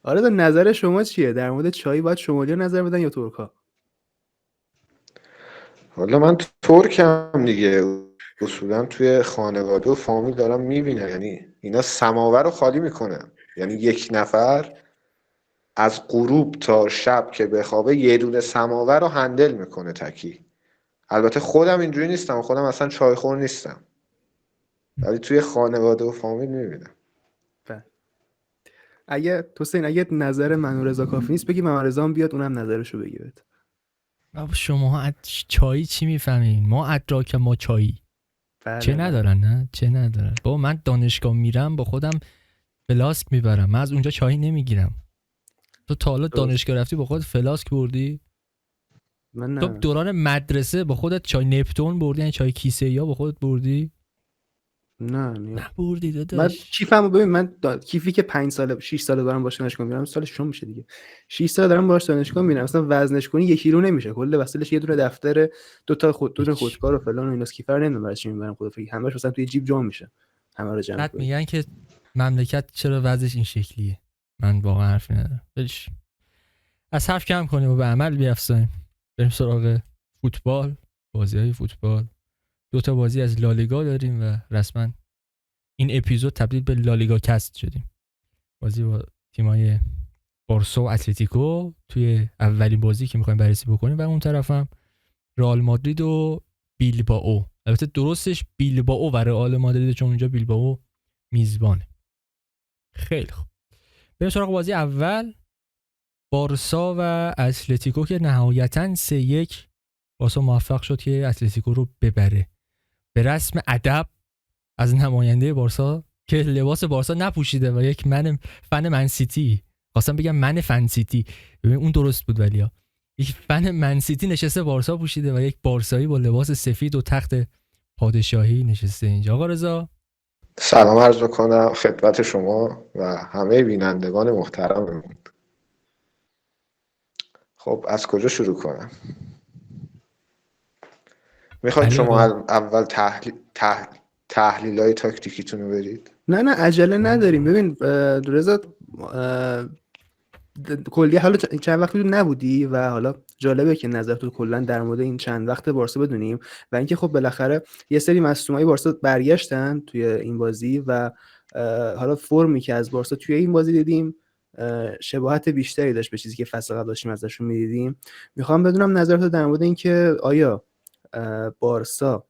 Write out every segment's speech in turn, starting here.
آره دا نظر شما چیه در مورد چای؟ باید شمالی نظر بدن یا ترکا؟ حالا من ترکم دیگه، اصولا توی خانواده و فامیل دارم میبینم، یعنی اینا سماور رو خالی میکنن. یعنی یک نفر از غروب تا شب که بخوابه یه دونه سماور رو هندل میکنه تکی. البته خودم اینجوری نیستم، خودم اصلا چای خور نیستم، ولی توی خانواده و فامیل میبینم. بله. اگه حسین اگه نظر من و رضا کافی نیست بگی محمد رضا هم بیاد اونم نظرشو بگه بهت. بابا شما از چایی چی میفهمین؟ ما ادراک ما چایی چه بله بله. ندارن، نه چه ندارن. بابا من دانشگاه میرم با خودم فلاسک میبرم، من از اونجا چای نمیگیرم. تو تا حالا درست. دانشگاه رفتی با خودت فلاسک بردی؟ من تو نه. دوران مدرسه با خودت چای نپتون بردی؟ یعنی چای کیسه یا با خودت بردی؟ نه نبردی من داداش. کیفمو ببین، من کیفی که 5 ساله 6 ساله دارم باش دانشگاه میرم، سالش شو میشه دیگه. 6 ساله دارم باش دانشگاه میرم، مثلا وزنش کنی 1 کیلو نمیشه، کل وسیلش یه دونه دفتر، دو تا هیچ. خودکار و فلان و ایناس. کیفر نمیدونم برای چی میبرم، خدا فکر همش مثلا توی جیب جا میشه همه رو جمع بعد کنی. میگن که مملکت چرا وضعش این شکلیه. من واقعا حرفی ندارم. بلش. از حرف کم کنیم و به عمل بیافزاییم. بریم سراغ فوتبال. بازی‌های فوتبال. 2 تا بازی از لالیگا داریم و رسما این اپیزود تبدیل به لالیگا کست شدیم. بازی با تیمای بارسا و اتلتیکو توی اولین بازی که می‌خوایم بررسی بکنیم، و اون طرفم رئال مادرید و بیلبائو. البته درستش بیلبائو و رئال مادرید، چون اونجا بیلبائو میزبانه. خیلی خوب. بریم سراغ بازی اول، بارسا و اتلتیکو که نهایتاً 3-1 بارسا موفق شد که اتلتیکو رو ببره. به رسم ادب از نماینده بارسا که لباس بارسا نپوشیده و یک فن من سیتی، خواستم بگم من فن سیتی، ببین اون درست بود، ولی یک فن من سیتی نشسته بارسا پوشیده و یک بارسایی با لباس سفید و تخت پادشاهی نشسته اینجا. آقا رضا سلام عرض میکنم خدمت شما و همه بینندگان محترممون. خب از کجا شروع کنم؟ میخواید علی شما آقا. اول تحلیل های تاکتیکیتون رو برید؟ نه عجله نداریم. ببین رضا، کلی حالا چند وقتی تو نبودی و حالا جالبه که نظر تو کلا در مورد این چند وقت بارسا بدونیم، و اینکه خب بالاخره یه سری مصدومای بارسا برگشتن توی این بازی و حالا فرمی که از بارسا توی این بازی دیدیم شباهت بیشتری داشت به چیزی که فصل قبل داشتیم ازشون می‌دیدیم. میخوام بدونم نظرت در مورد اینکه آیا بارسا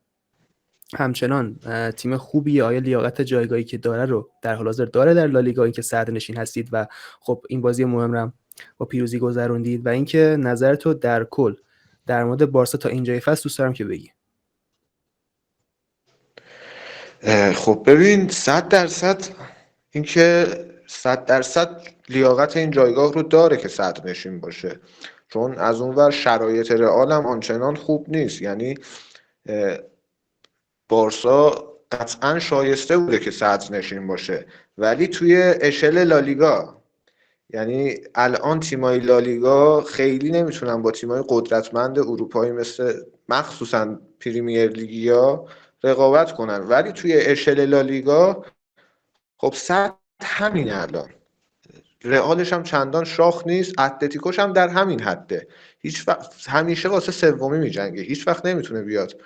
همچنان تیم خوبیه، آیا لیاقت جایگاهی که داره رو در حال حاضر داره در لالیگا، اینکه صدرنشین هستید و خب این بازی مهم رو با پیروزی گذروندید، و اینکه نظرتو در کل در مورد بارسا تا اینجای فصل دوست دارم که بگی. خب ببین 100% اینکه 100% لیاقت این جایگاه رو داره که صدرنشین باشه، چون از اونور شرایط رئال هم آنچنان خوب نیست. یعنی بارسا قطعا شایسته بوده که صدرنشین باشه، ولی توی اشل لالیگا، یعنی الان تیمای لالیگا خیلی نمیتونن با تیمای قدرتمند اروپایی مثل مخصوصا پریمیر لیگیا رقابت کنن، ولی توی اشل لالیگا خب سطح همین الان. رئالش هم چندان شاخ نیست، اتلتیکوش هم در همین حده، هیچ وقت همیشه واسه سومی میجنگه، هیچ وقت نمیتونه بیاد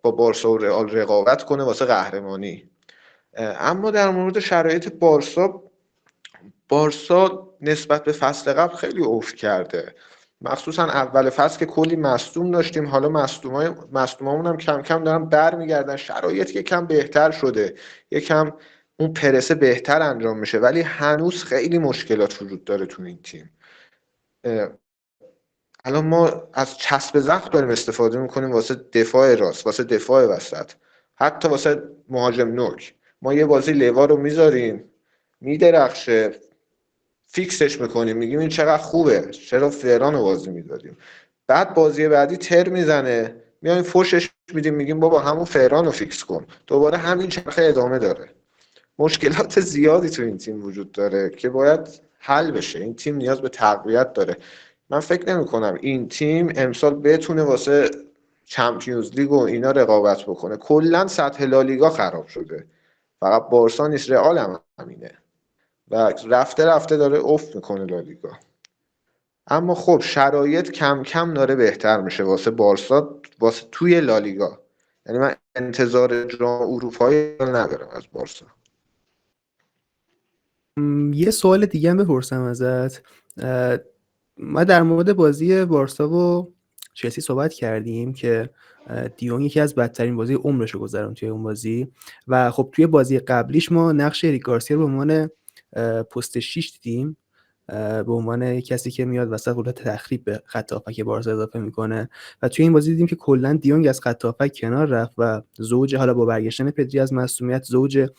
با بارسا و رئال رقابت کنه واسه قهرمانی. اما در مورد شرایط بارسا نسبت به فصل قبل خیلی افت کرده، مخصوصا اول فصل که کلی مصدوم داشتیم. حالا مصدومامون هم کم کم دارن برمیگردن، شرایط یکم بهتر شده، یکم اون پرسه بهتر انجام میشه، ولی هنوز خیلی مشکلات وجود داره تو این تیم. الان ما از چسب زخم داریم استفاده میکنیم واسه دفاع راست، واسه دفاع وسط، حتی واسه مهاجم نوک. ما یه بازی لوا رو میذاریم میدرخشه، فیکسش میکنیم، میگیم این چقدر خوبه، چرا فران رو بازی میداریم. بعد بازی بعدی تر میزنه، میایم فوشش میدیم، میگیم بابا همون فران رو فیکس کن، دوباره همین چرخه ادامه داره. مشکلات زیادی تو این تیم وجود داره که باید حل بشه. این تیم نیاز به تقویت داره. من فکر نمی کنم این تیم امسال بتونه واسه چمپیونز لیگ و اینا رقابت بکنه. کلا سطح لالیگا خراب شده، فقط بارسا نیست، رئال هم همینه. و رفته رفته داره افت میکنه لالیگا. اما خب شرایط کم کم داره بهتر میشه واسه بارسا، واسه توی لالیگا. یعنی من انتظار جام اروپایی ندارم از بارسا. یه سوال دیگه هم بپرسم ازت. ما در مورد بازی بارسا و چلسی صحبت کردیم که دیون یکی از بدترین بازی عمرش رو گذرون توی اون بازی و خب توی بازی قبلیش ما نقش اریک گارسیا رو به عنوان پست 6 دیدیم، به عنوان کسی که میاد وسط قدرت تخریب به خط هافک بارسا اضافه میکنه و توی این بازی دیدیم که کلا دیونگ از خط هافک کنار رفت و زوج، حالا با برگشتن پدری از مصونیت، زوج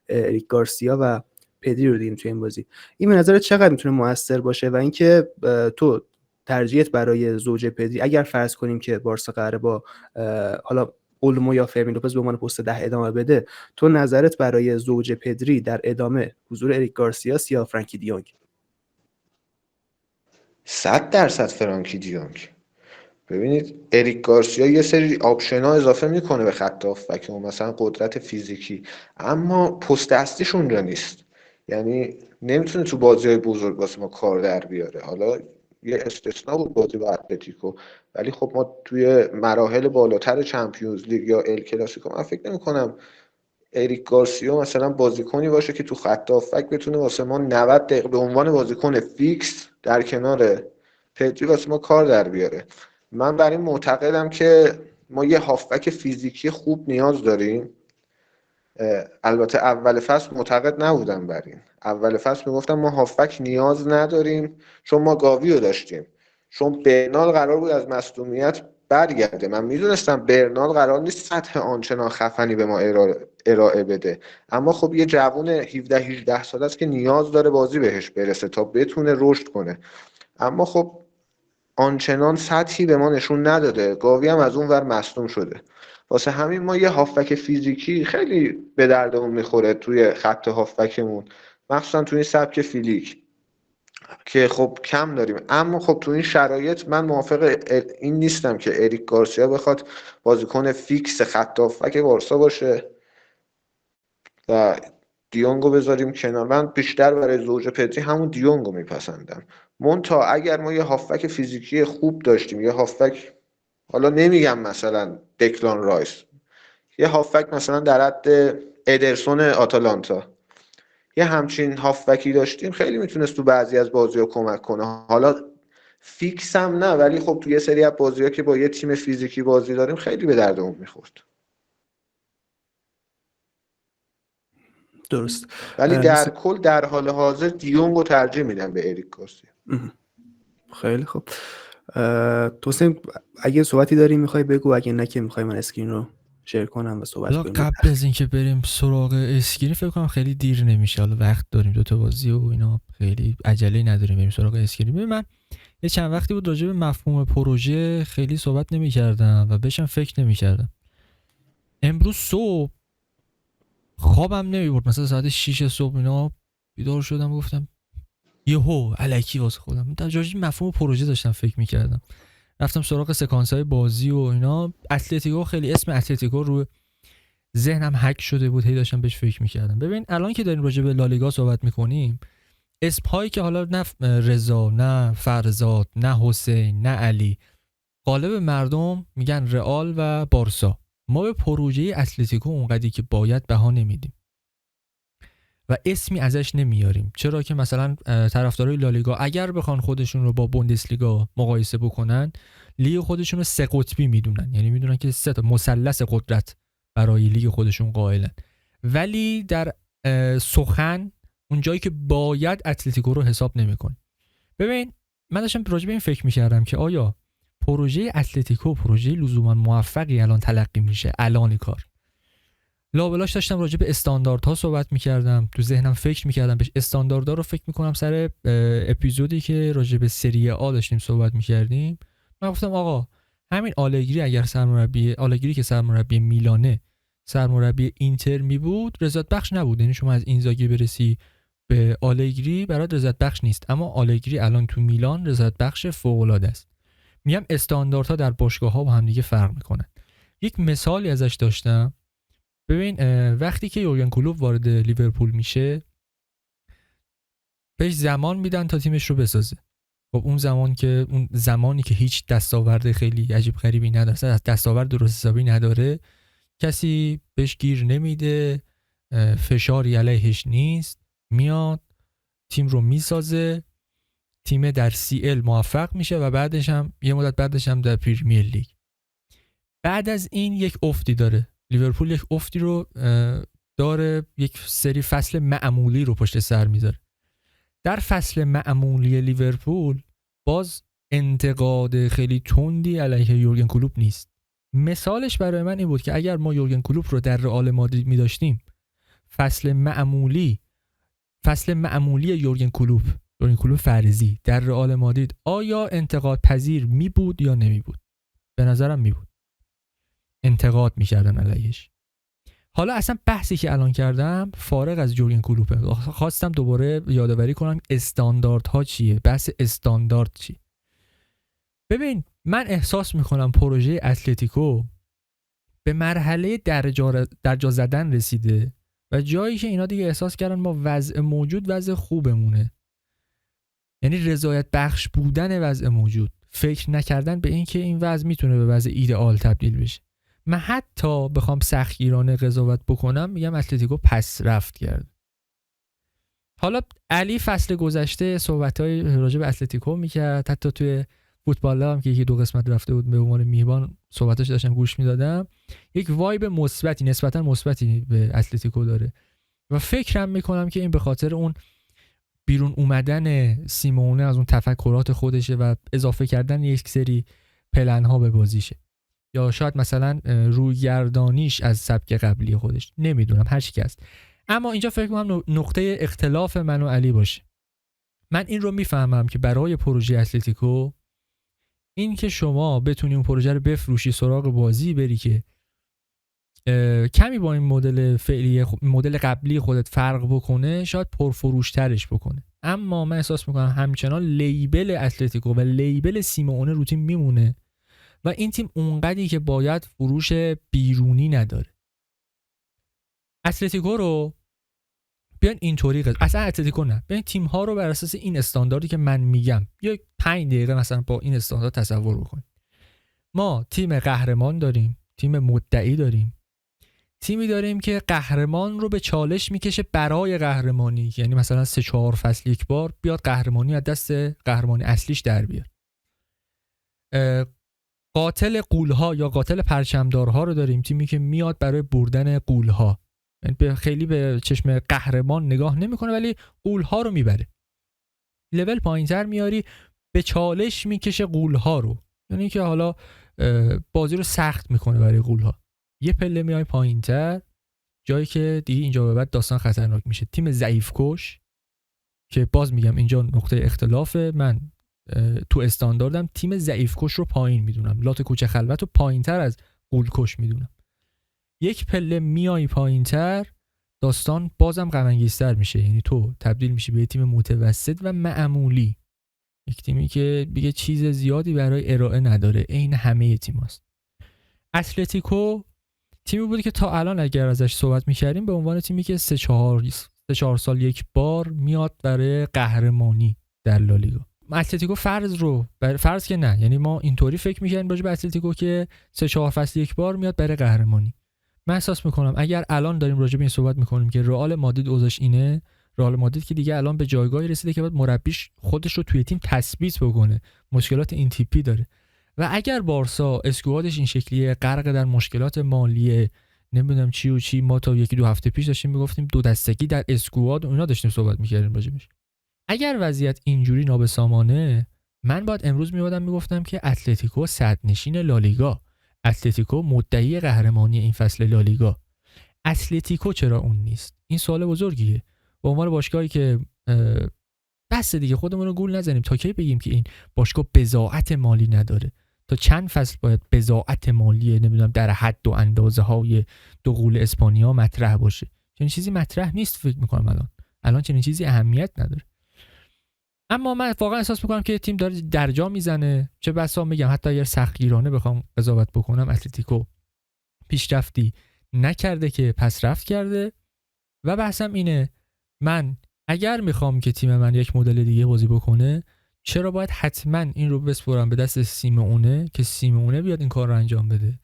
اریک گارسیا و پدری رو دیدیم توی این بازی. این به نظرت چقدر میتونه موثر باشه و اینکه تو ترجیحت برای زوج پدری، اگر فرض کنیم که بارسا قراره با حالا اولمو یا فرمین لوپز به عنوان پست 10 ادامه بده، تو نظرت برای زوج پدری در ادامه حضور اریک گارسیا یا فرانکی دیونگ؟ 100% فرانکی دیونگ. ببینید اریک گارسیا یه سری آپشن‌ها اضافه میکنه به خط هافبک، مثلا قدرت فیزیکی، اما پست اصلیش اونجا نیست. یعنی نمیتونه تو بازی‌های بزرگ واسه ما کار در بیاره. حالا یه استثناء بود بازی با اتلتیکو، ولی خب ما توی مراحل بالاتر چمپیونز لیگ یا ال کلاسیکو من فکر نمی‌کنم اریک گارسیا مثلا بازیکنی باشه که تو خط هافبک بتونه واسه ما 90 دقیقه به عنوان بازیکن فیکس در کنار پدری واسه ما کار در بیاره. من بر این معتقدم که ما یه هافبک فیزیکی خوب نیاز داریم. البته اول فصل معتقد نبودم بر این. اول فصل میگفتم ما هافبک نیاز نداریم چون ما گاوی رو داشتیم، چون برنال قرار بود از مصدومیت برگرده. من میدونستم برنال قرار نیست سطح آنچنان خفنی به ما ارائه بده، اما خب یه جوون 17-18 ساله است که نیاز داره بازی بهش برسه تا بتونه رشد کنه. اما خب آنچنان سطحی به ما نشون نداده. گاوی هم از اون ور مصدوم شده. واسه همین ما یه هافبک فیزیکی خیلی به دردمون میخوره توی خط هافبکمون، مخصوصا توی این سبک فیلیک که خب کم داریم. اما خب تو این شرایط من موافق این نیستم که اریک گارسیا بخواد بازیکن فیکس خط هافبک بارسا باشه و دیونگو بذاریم کنار. من بیشتر برای زوج پدری همون دیونگو میپسندم. مونتا اگر ما یه هافبک فیزیکی خوب داشتیم، یه هافبک، حالا نمیگم مثلا دکلان رایس، یه هافبک مثلا در حد ادرسون آتالانتا، یه همچین هافبکی داشتیم، خیلی میتونست تو بعضی از بازی‌ها کمک کنه. حالا فیکس هم نه، ولی خب تو یه سری از بازی‌ها که با یه تیم فیزیکی بازی داریم خیلی به دردمون میخورد. درست. ولی در کل در حال حاضر دیونگو ترجیح میدم به اریک گارسیا. خیلی خوب. توسین اگه صحبتی داری میخوای بگو، اگه نه که میخوای من اسکرین رو شیر کنم و صحبت کنیم. قبل از اینکه بریم سراغ اسکرین فکر کنم خیلی دیر نمیشه، حالا وقت داریم، دوتا بازی و اینا، خیلی عجله نداریم بریم سراغ اسکرین. ببین من یه چند وقتی بود راجع به مفهوم پروژه خیلی صحبت نمی‌کردم و بهشم فکر نمی‌کردم. امروز صبح خوابم نمیبرد، مثلا ساعت 6 صبح اینا بیدار شدم گفتم یهو الکی واسه خودم در جایی مفهوم پروژه داشتم فکر می‌کردم. رفتم سراغ سکانس‌های بازی و اینا. اتلتیکو، خیلی اسم اتلتیکو رو ذهنم هک شده بود، هی داشتم بهش فکر می‌کردم. ببین الان که داریم راجع به لالیگا صحبت می‌کنیم، اسم‌هایی که حالا نه رضا، نه فرزاد، نه حسین، نه علی، غالب مردم میگن رئال و بارسا. ما به پروژه اتلتیکو اونقدری که باید بها نمیدیم و اسمی ازش نمیاریم. چرا که مثلا طرفدارای لالیگا اگر بخوان خودشون رو با بوندسلیگا مقایسه بکنن، لیگ خودشون رو سه قطبی میدونن، یعنی میدونن که سه تا مثلث قدرت برای لیگ خودشون قائلن، ولی در سخن اون جایی که باید اتلتیکو رو حساب نمیکنن. ببین من داشتم راجع به این فکر میکردم که آیا پروژه اتلتیکو پروژه لزوما موفقی الان تلقی میشه الان کار؟ لابلاش داشتم راجع به استانداردها صحبت میکردم، تو ذهنم فکر میکردم بهش. استانداردها رو فکر میکنم سر اپیزودی که راجع به سری آ داشتیم صحبت میکردیم. من گفتم آقا همین آلگری اگر آلگری که سرمربی میلانه سرمربی اینتر می بود رضایت بخش نبود. یعنی شما از اینزاگی برسی به آلگری برات رضایت بخش نیست، اما آلگری الان تو میلان رضایت بخش فوق العاده است. میگم استانداردها در باشگاه‌ها با هم دیگه فرق میکنن. یک مثالی ازش داشتم. ببین وقتی که یورگن کلوپ وارد لیورپول میشه، بهش زمان میدن تا تیمش رو بسازه. خب اون زمانی که هیچ دستاورد خیلی عجیب غریبی نداره، از دستاورد درست حسابی نداره، کسی بهش گیر نمیده، فشاری علیهش نیست، میاد تیم رو میسازه، تیم در CL موفق میشه و بعدش هم یه مدت بعدش هم در پریمیر لیگ. بعد از این یک افتی داره لیورپول، یک افتی رو داره، یک سری فصل معمولی رو پشت سر میذاره. در فصل معمولی لیورپول باز انتقاد خیلی تندی علیه یورگن کلوپ نیست. مثالش برای من این بود که اگر ما یورگن کلوپ رو در رئال مادرید می داشتیم، فصل معمولی یورگن کلوپ فرضی در رئال مادرید آیا انتقاد پذیر می بود یا نمی بود؟ به نظرم می بود. انتقاد می کردن علیهش. حالا اصلا بحثی که الان کردم فارغ از یورگن کلوپه، خواستم دوباره یادآوری کنم استانداردها چیه، بحث استاندارد چی. ببین من احساس میکنم پروژه اتلتیکو به مرحله درجا زدن رسیده و جایی که اینا دیگه احساس کردن ما وضع موجود وضع خوبمونه، یعنی رضایت بخش بودن وضع موجود، فکر نکردن به این که این وضع میتونه به وضع ایدئال تبدیل بشه. من حتی بخوام سختگیرانه قضاوت بکنم میگم اتلتیکو پس رفت کرد. حالا علی فصل گذشته صحبت‌های راجع به اتلتیکو میکرد، حتی توی فوتبال هم که یکی 2 قسمت رفته بود به عنوان میهمان صحبتاش داشتم گوش میدادم، یک وایب مثبتی، نسبتا مثبتی به اتلتیکو داره و فکرم میکنم که این به خاطر اون بیرون اومدن سیمونه از اون تفکرات خودشه و اضافه کردن یک سری پلن ها به بازیشه، یا شاید مثلا رویگردانیش از سبک قبلی خودش، نمیدونم، هر چی که هست. اما اینجا فکر می‌کنم نقطه اختلاف من و علی باشه. من این رو میفهمم که برای پروژه اتلتیکو این که شما بتونی اون پروژه رو بفروشی، سراغ بازی بری که کمی با این مدل قبلی خودت فرق بکنه، شاید پرفروشترش بکنه. اما من احساس میکنم همچنان لیبل اتلتیکو و لیبل سیمونه رو تیم میمونه و این تیم اونقدری که باید فروش بیرونی نداره. اتلتیکو رو بیان اینطوری اصلا اتلتیکو نه، بیان تیم ها رو بر اساس این استانداردی که من میگم یک 5 دقیقه مثلا با این استاندارد تصور بکنیم. ما تیم قهرمان داریم، تیم مدعی داریم، تیمی داریم که قهرمان رو به چالش میکشه برای قهرمانی، یعنی مثلا 3-4 فصل یک بار بیاد قهرمانی از دست قهرمانی اصلیش در بیاد. قاتل غول‌ها یا قاتل پرچمدارها رو داریم، تیمی که میاد برای بردن غول‌ها، یعنی خیلی به چشم قهرمان نگاه نمیکنه ولی غول‌ها رو میبره. لول پایینتر میاری به چالش میکشه غول‌ها رو، یعنی که حالا بازی رو سخت میکنه برای غول‌ها. یه پله میای پایینتر، جایی که دیگه اینجا به بعد داستان خطرناک میشه، تیم ضعیف کش، که باز میگم اینجا نقطه اختلاف من تو استانداردم، تیم ضعیف کش رو پایین میدونم، لات کوچه خلوت رو پایینتر از غول کش میدونم. یک پله میای پایینتر داستان بازم غم انگیزتر میشه، یعنی تو تبدیل میشی به تیم متوسط و معمولی، یک تیمی که دیگه چیز زیادی برای ارائه نداره، عین همه تیماست. اتلتیکو تیمی بود که تا الان اگر ازش صحبت میکردیم به عنوان تیمی که 3-4 سال یک بار میاد برای قهرمانی در لالیگا. اتلتیکو فرض که نه، یعنی ما اینطوری فکر میکنیم راجع به اتلتیکو که 3-4 فصل یک بار میاد برای قهرمانی. من احساس میکنم اگر الان داریم راجع به این صحبت میکنیم که رئال مادرید اوضاعش اینه، رئال مادرید که دیگه الان به جایگاهی رسیده که باید مربیش خودش رو توی تیم تثبیت بکنه، مشکلات این تیپی داره. و اگر بارسا اسکوادش این شکلیه، غرق در مشکلات مالیه، نمیدونم چی و چی، ما تا 1-2 هفته پیش داشتیم میگفتیم 2 دستگی در اسکواد و اینا داشتیم صحبت میکردیم راجبش. اگر وضعیت اینجوری نابسامانه، من باید امروز میگفتم که اتلتیکو صدرنشین لالیگا، اتلتیکو مدعی قهرمانی این فصل لالیگا. اتلتیکو چرا اون نیست؟ این سوال بزرگیه. به عنوان باشگاهی که بس دیگه خودمون رو گول نزنیم، تا کی بگیم که این باشگاه بضاعت مالی نداره؟ تا چند فصل باید بضاعت مالی نمیدونم در حد و اندازه های 2 غول اسپانیا مطرح باشه؟ چنین چیزی مطرح نیست فکر میکنم الان چنین چیزی اهمیت نداره. اما من واقعا احساس میکنم که تیم داره درجا میزنه، چه بسا میگم حتی اگر سختگیرانه بخوام قضاوت بکنم، اتلتیکو پیشرفتی نکرده که پس رفت کرده. و بحثم اینه، من اگر میخوام که تیم من یک مدل دیگه بازی بکنه، چرا باید حتما این رو بسپرم به دست سیمونه که سیمونه بیاد این کار رو انجام بده؟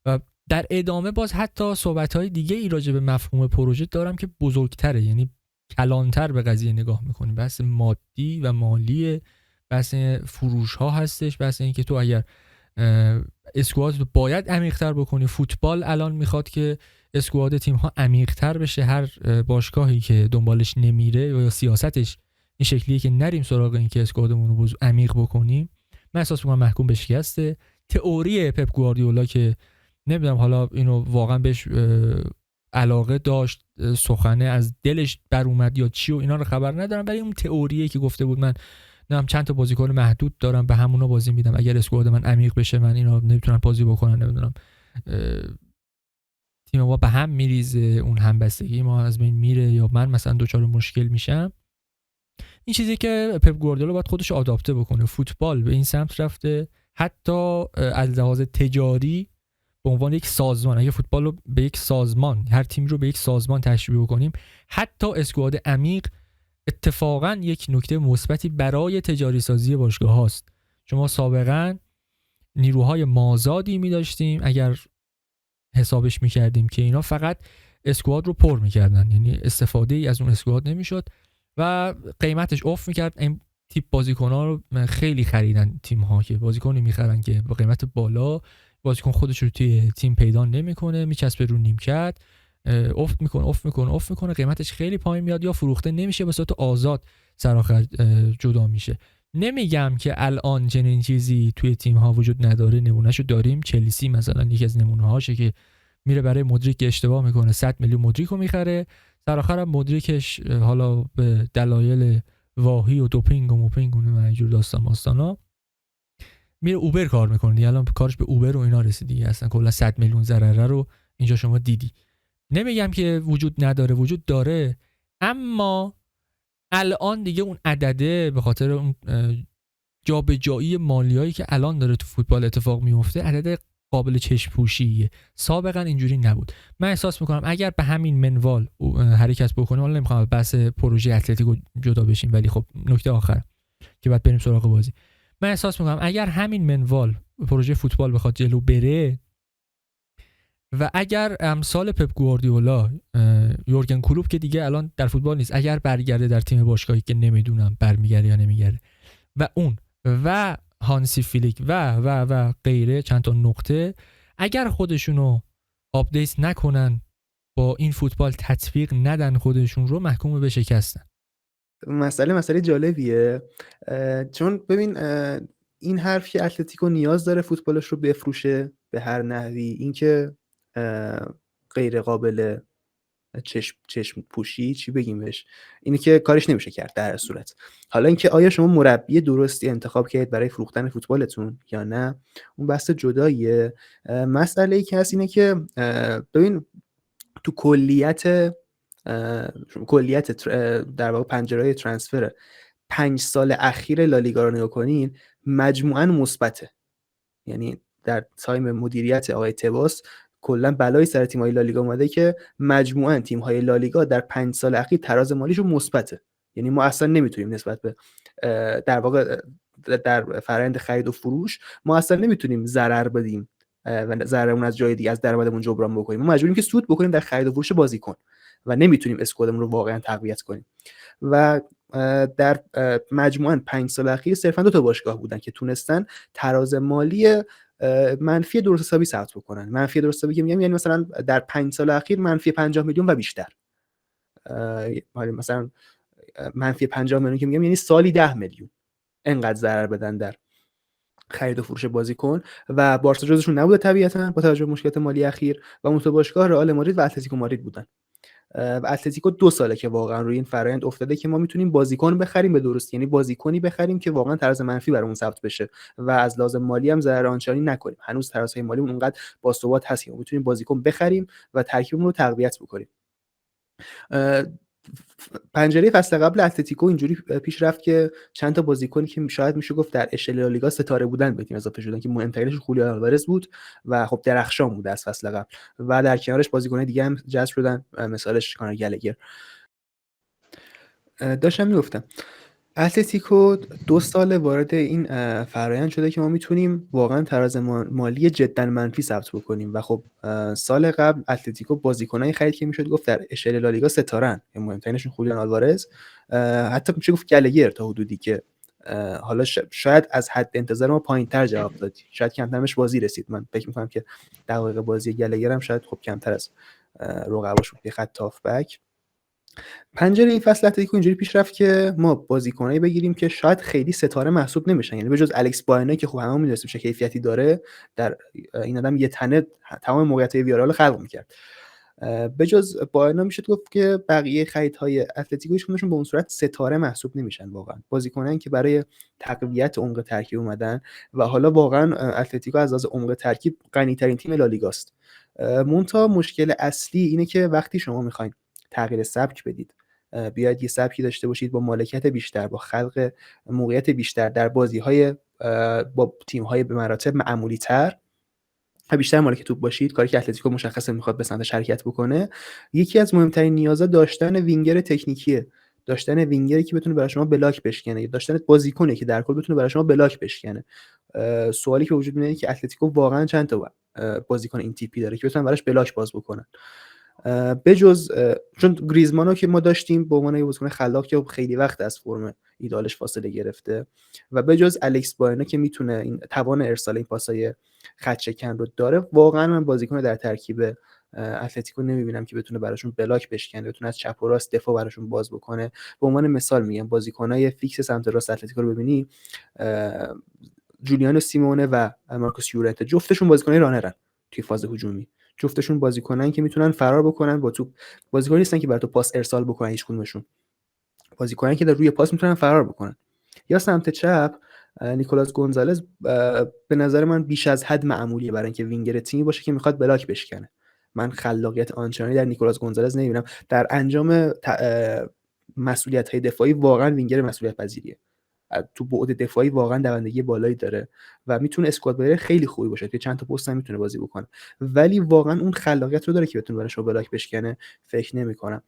و در ادامه باز حتی صحبت‌های دیگه ای راجع به مفهوم پروژه دارم که بزرگتره، یعنی کلانتر به قضیه نگاه میکنیم. بحث مادی و مالی، بحث فروش ها هستش، بحث این که تو اگر اسکواد رو باید عمیق‌تر بکنی. فوتبال الان میخواد که اسکواد تیم ها عمیق‌تر بشه. هر باشگاهی که دنبالش نمیره یا سیاستش این شکلیه که نریم سراغ این که اسکوادمون رو عمیق بکنیم، من احساس می‌کنم محکوم به شکسته. تئوری پپ گواردیولا که نمیدونم حالا اینو واقعا بهش علاقه داشت، سخنه از دلش بر اومد یا چی و اینا رو خبر ندارم، ولی اون تئوریه که گفته بود من نمیدونم چند تا بازیکن محدود دارم به همونا بازی میدم، اگر اسکواد من عمیق بشه من اینا نمیتونن بازی بکنن، نمیدونم تیم ما به هم میریزه، اون همبستگی ما از بین میره یا من مثلا دچار مشکل میشم. این چیزی که پپ گواردیولا باید خودش آداپته بکنه. فوتبال به این سمت رفته، حتی از لحاظ تجاری به عنوان یک سازمان، اگه فوتبال رو به یک سازمان، هر تیم رو به یک سازمان تشبیه بکنیم، حتی اسکواد عمیق اتفاقا یک نکته مثبتی برای تجاری سازی باشگاه هاست. شما سابقا نیروهای مازادی می داشتیم اگر حسابش می کردیم که اینا فقط اسکواد رو پر می کردن، یعنی استفاده ای از اون اسکواد نمی شد و قیمتش افت می کرد. این تیپ بازیکن ها رو خیلی خریدن تیم ها که بازیکنی می خرن که با قیمت بالا بازیکن خودش رو توی تیم پیدا نمیکنه، میچسبه رو نیمکت، افت میکنه، قیمتش خیلی پایین میاد یا فروخته نمیشه، به صورت آزاد سرآخر جدا میشه. نمیگم که الان چنین چیزی توی تیم ها وجود نداره، نمونهشو داریم. چلسی مثلا یکی از نمونه هاشه که میره برای مودریک اشتباه میکنه، 100 میلیون مودریک رو میخره، سرآخر مودریکش حالا به دلایل واهی و دوپینگ و موپینگ و اینجور داستانا میره اوبر کار میکنه دیگه. الان کارش به اوبر و اینا رسید دیگه، اصلا کلا 100 میلیون ضرره رو اینجا شما دیدی. نمیگم که وجود نداره، وجود داره، اما الان دیگه اون عدده به خاطر اون جابجایی مالیایی که الان داره تو فوتبال اتفاق میفته عدد قابل چشم پوشیه. سابقا اینجوری نبود. من احساس میکنم اگر به همین منوال حرکت بکنیم، حالا نمیخوام بحث پروژه اتلتیکو جدا بشیم، ولی خب نکته آخر که بعد بریم سراغ بازی، من احساس میکنم اگر همین منوال پروژه فوتبال بخواد جلو بره و اگر امثال پپ گواردیولا، یورگن کلوپ که دیگه الان در فوتبال نیست، اگر برگرده در تیم باشگاهی که نمیدونم برمیگرده یا نمیگرده، و اون و هانسی فلیک و غیره چند تا نقطه اگر خودشونو آپدیت نکنن، با این فوتبال تطبیق ندن خودشون رو، محکوم به شکستن. مسئله جالبیه، چون ببین این حرف که اتلتیکو نیاز داره فوتبالش رو بفروشه به هر نحوی، این که غیر قابل چشم پوشی، چی بگیم بهش، اینه که کارش نمیشه کرد در هر صورت. حالا اینکه آیا شما مربی درستی انتخاب کردید برای فروختن فوتبالتون یا نه، اون بحث جداییه. مسئله ای که هست اینه که ببین تو کلیت در واقع پنجره ترانسفر 5 سال اخیر لالیگا رو نگاه کنین، مجموعاً مثبته. یعنی در تایم مدیریت آقای تباس کلا بلای سر تیم‌های لالیگا اومده که مجموعاً تیم‌های لالیگا در 5 سال اخیر تراز مالیشون مثبته. یعنی ما اصلا نمیتونیم نسبت به در واقع در فرآیند خرید و فروش ما اصلا نمیتونیم ضرر بدیم و ضررمون از جای دیگه از درآمدمون جبران بکنیم. ما مجبوریم که سود بکنیم در خرید و فروش بازیکن و نمیتونیم اسکوادمون رو واقعا تقویت کنیم. و در مجموعاً 5 سال اخیر صرفا 2 تا باشگاه بودن که تونستن تراز مالی منفی درست حسابی ثبت بکنن. منفی درست حسابی که میگم یعنی مثلا در 5 سال اخیر منفی 50 میلیون و بیشتر. مثلا منفی 50 میلیون که میگم یعنی سالی 10 میلیون انقدر ضرر بدن در خرید و فروش بازیکن و بارسا جزشون نبوده طبیعتا با توجه به مشکلات مالی اخیر، و اون تو باشگاه رئال مادرید و اتلتیکو مادرید بودن. و اتلتیکو 2 ساله که واقعا روی این فرآیند افتاده که ما میتونیم بازیکن بخریم به درستی، یعنی بازیکنی بخریم که واقعا تراز منفی برامون ثبت بشه و از لازم مالی هم ضرر آنچنانی نکنیم. هنوز ترازهای مالیمون اونقدر باثبات هست که میتونیم بازیکن بخریم و ترکیبمون رو تقویت بکنیم. پنجره فصل قبل اتلتیکو اینجوری پیش رفت که چند تا بازیکنی که شاید میشه گفت در اشل لالیگا ستاره بودن به تیم اضافه شدن که مهمترینش خولیان آلوارز بود و خب درخشان بود از فصل قبل، و در کنارش بازیکن‌های دیگه هم جذب شدن، مثالش کانر گلگر. داشتم میگفتم اتلتیکو 2 سال وارد این فرایند شده که ما میتونیم واقعا تراز مالی جدا منفی ثبت بکنیم و خب سال قبل اتلتیکو بازیکنایی خرید که میشد گفت در اشل لالیگا ستارن، مهمترینشون خولیان آلوارز، حتی میشه گفت گلگر تا حدودی که حالا شاید از حد انتظار ما پایینتر جواب داد، شاید کمتر بهش بازی رسید. من فکر میکنم که دقایق بازی گلگر هم شاید خب کمتر از رقباش بود، خط هافبک. پنجره این فصل اتلتیکو اینجوری پیش رفت که ما بازیکنایی بگیریم که شاید خیلی ستاره محسوب نمیشن، یعنی به جز الکس باینایی که خب همه میدونستیم چه کیفیتی داره، در این آدم یه تنه تمام موقعیت‌های ویارال خلق می‌کرد. به جز باینا میشه گفت که بقیه خریدهای اتلتیکو هیچکدومشون به اون صورت ستاره محسوب نمیشن، واقعا بازیکنایی که برای تقویت عمق ترکیب اومدن و حالا واقعا اتلتیکو از لحاظ عمق ترکیب غنی‌ترین تیم لالیگاست. منتها مشکل اصلی اینه که وقتی شما میخواین تغییر سبک بدید، بیاید یه سبکی داشته باشید با مالکیت بیشتر، با خلق موقعیت بیشتر در بازی‌های با تیم‌های به مراتب معمولی‌تر و بیشتر مالک توپ باشید، کاری که اتلتیکو مشخصه میخواد به سمتش حرکت بکنه، یکی از مهمترین نیازها داشتن وینگر تکنیکیه، داشتن وینگری که بتونه برای شما بلاک بشکنه، داشتن بازیکنی که در کل بتونه برای شما بلاک بشکنه. سوالی که وجود میاد که اتلتیکو واقعا چند تا بازیکن این تیپی داره که بتونن براش بلاک باز بکنن. بجز چون گریزمانو که ما داشتیم به عنوان یه بازیکن خلاق که خیلی وقت از فرم ایدالش فاصله گرفته و بجز الکس باینا که میتونه این توان ارسال این پاسای خط شکن رو داره، واقعا من بازیکن در ترکیب اتلتیکو نمیبینم که بتونه براشون بلاک بشکنه، بتونه از چپ و راست دفاع براشون باز بکنه. به عنوان مثال میگم بازیکنای فیکس سمت راست اتلتیکو رو ببینی، جولیانو سیمونه و مارکوس یورنته، جفتشون بازیکنای رانرن توی فاز هجومی، جفتشون بازیکنان که میتونن فرار بکنن با توپ، بازیکن نیستن که برای تو پاس ارسال بکنن، هیچ کدومشون بازیکنان که در روی پاس میتونن فرار بکنن. یا سمت چپ نیکولاس گونزالز به نظر من بیش از حد معمولیه برای اینکه وینگر تیمی باشه که میخواد بلاک بشکنه. من خلاقیت آنچنانی در نیکولاس گونزالز نمیبینم. در انجام مسئولیت‌های دفاعی واقعا وینگر مسئولیت پذیریه، تو بعد دفاعی واقعا دوندگی بالایی داره و میتونه اسکواد پلیر خیلی خوبی باشه که چند تا پست هم میتونه بازی بکنه، ولی واقعا اون خلاقیت رو داره که بتونه براش بلاک بشکنه فکر نمی‌کنم.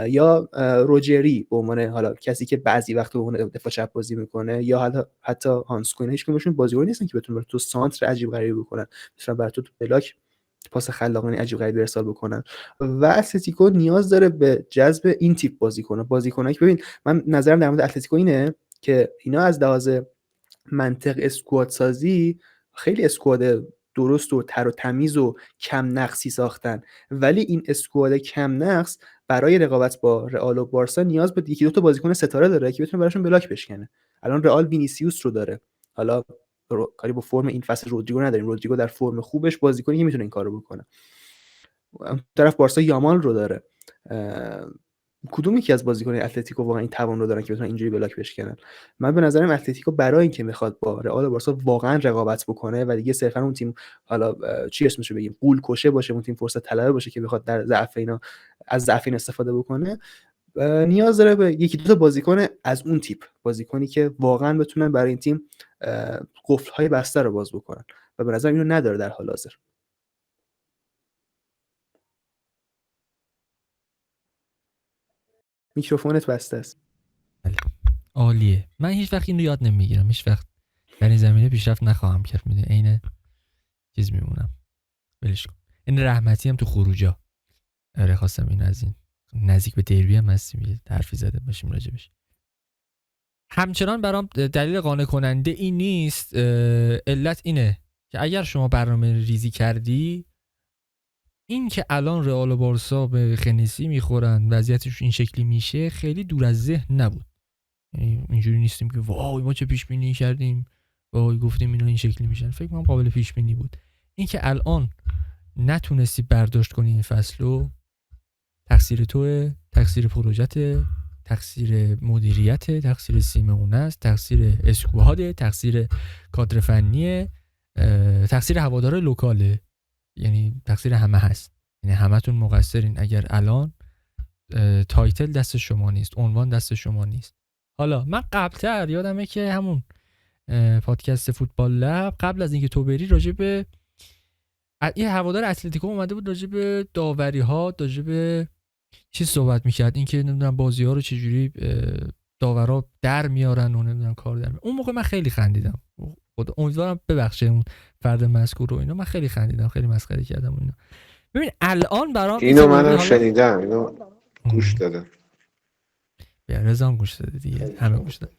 یا روجری به عنوان حالا کسی که بعضی وقت به عنوان دفاع چپ بازی میکنه، یا حتی هانس کوین، هیچ کدومشون بازیکن نیستن که بتونه تو سانتر عجیب غریبی بکنن، مثلا برای تو بلاک پاس خلاقانه عجیب غریبی ارسال بکنن. و اتلتیکو نیاز داره به جذب این تیپ بازیکنایی که ببین، من نظرم در مورد اتلتیکو اینه که اینا از لحاظ منطق اسکواد سازی خیلی اسکواد درست و تر و تمیز و کم نقصی ساختن، ولی این اسکواد کم نقص برای رقابت با رئال و بارسا نیاز به یکی دو تا بازیکن ستاره داره که بتونه براشون بلاک بشکنه. الان رئال وینیسیوس رو داره، حالا کاری با فرم این فصل رودریگو نداریم، رودریگو در فرم خوبش بازیکنی که میتونه این کارو بکنه. اون طرف بارسا یامال رو داره. کدوم یکی از بازیکن‌های اتلتیکو واقعا این توان رو دارن که بتونن اینجوری بلاک بشکنن؟ من به نظرم اتلتیکو برای اینکه میخواد با رئال و بارسا واقعا رقابت بکنه و دیگه صرفا اون تیم حالا چی اسمش رو بگیم قول کشه باشه، اون تیم فرصت طلبه باشه که بخواد در ضعف اینا از ضعف این استفاده بکنه، نیاز داره به یکی دو تا بازیکن از اون تیپ، بازیکنی که واقعا بتونن برای این تیم قفل‌های بسته رو باز بکنن و به نظر اینو نداره در حال حاضر. میکروفونت بسته است. عالیه. من هیچ وقت این رو یاد نمیگیرم، هیچ وقت در این زمینه پیشرفت نخواهم کرد، میدونی عین چیز میمونم، ولش کن. این رحمتی هم تو خروجا، آره خواستم این از این نزدیک به دربی هم هستیم یه حرفی زده باشیم راجبش. همچنان برام دلیل قانع کننده این نیست. علت اینه که اگر شما برنامه ریزی کردی، این که الان رئال و بارسا به خنسی میخورن، وضعیتش این شکلی میشه، خیلی دور از ذهن نبود. یعنی اینجوری نیستیم که وای ما چه پیش بینی کردیم، وای گفتیم اینا این شکلی میشن. فکر کنم قابل پیش بینی بود. این که الان نتونستی برداشت کنی این فصلو، تقصیر توئه، تقصیر پروژته، تقصیر مدیریت، تقصیر سیمونه است، تقصیر اسکواده، تقصیر کادر فنیه، تقصیر هوادار لوکاله، یعنی تقصیر همه هست. یعنی همتون مقصرین اگر الان تایتل دست شما نیست، عنوان دست شما نیست. حالا من قبلتر یادمه که همون پادکست فوتبال لب قبل از اینکه تو بری راجع به یه هوادار اتلتیکو اومده بود راجع به داوری ها، راجع به چی صحبت میکرد، این که نمیدونم بازی ها رو چجوری داورا در میارن و نمیدونم کار در میارن. اون موقع من خیلی خندیدم، خدا امیدوارم ببخشه اون فرد مذکور رو، اینا من خیلی خندیدم، خیلی مسخره کردم و اینا. ببین الان برام این اینو تئوری منم حالا شنیدم، اینو گوش دادم. به رضا گوش داده دیگه، همه گوش دادن.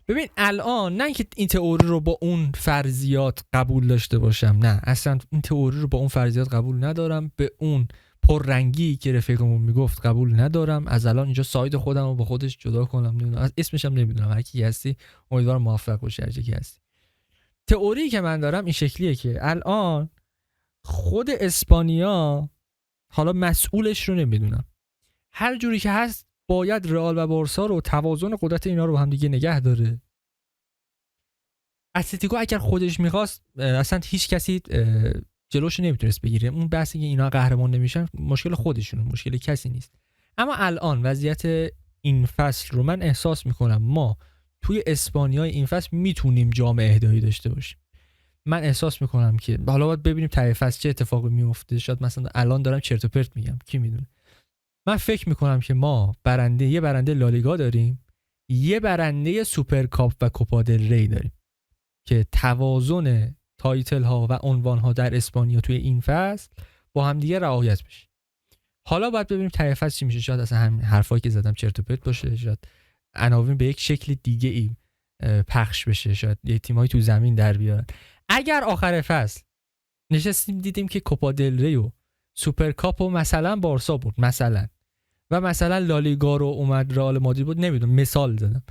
ببین الان نه اینکه این تئوری رو با اون فرضیات قبول داشته باشم، نه اصلا این تئوری رو با اون فرضیات قبول ندارم، به اون پررنگی که رفیقمون میگفت قبول ندارم. از الان اینجا ساید خودم رو با خودش جدا کنم، نمیدونم از اسمش هم نمیدونم، هر کی هستی امیدوارم موفق باشی هر کی هستی. تئوری که من دارم این شکلیه که الان خود اسپانیا، حالا مسئولش رو نمیدونم، هر جوری که هست باید رئال و بارسا رو توازن قدرت اینا رو با هم دیگه نگه داره. اتلتیکو اگر خودش میخواست اصلا هیچ کسی جلوش نمیتونست بگیره. اون بحثی که اینا قهرمان نمیشن مشکل خودشونه، مشکل کسی نیست. اما الان وضعیت این فصل رو من احساس میکنم ما توی اسپانیا این فصل میتونیم جام اهدایی داشته باشیم. من احساس میکنم که حالا باید ببینیم ته فصل چه اتفاقی میفته، شاید مثلا الان دارم چرت و پرت میگم، کی میدونه. من فکر میکنم که ما یه برنده لالیگا داریم، یه برنده سوپرکاپ و کوپا دل ری داریم که توازن تایتل ها و عنوان ها در اسپانیا توی این فصل با هم دیگه رعایت بشه. حالا باید ببینیم ته فصل چی میشه، شاید اصلا همین حرفایی که زدم چرت و پرت باشه، شاید عناوین به یک شکل دیگه ای پخش بشه، شاید یه تیمایی تو زمین در بیارن. اگر آخر فصل نشستیم دیدیم که کوپا دل ری و سوپرکاپ و مثلا بارسا بود مثلا، و مثلا لالیگا رو اومد رئال مادرید بود، نمیدونم مثال زدم،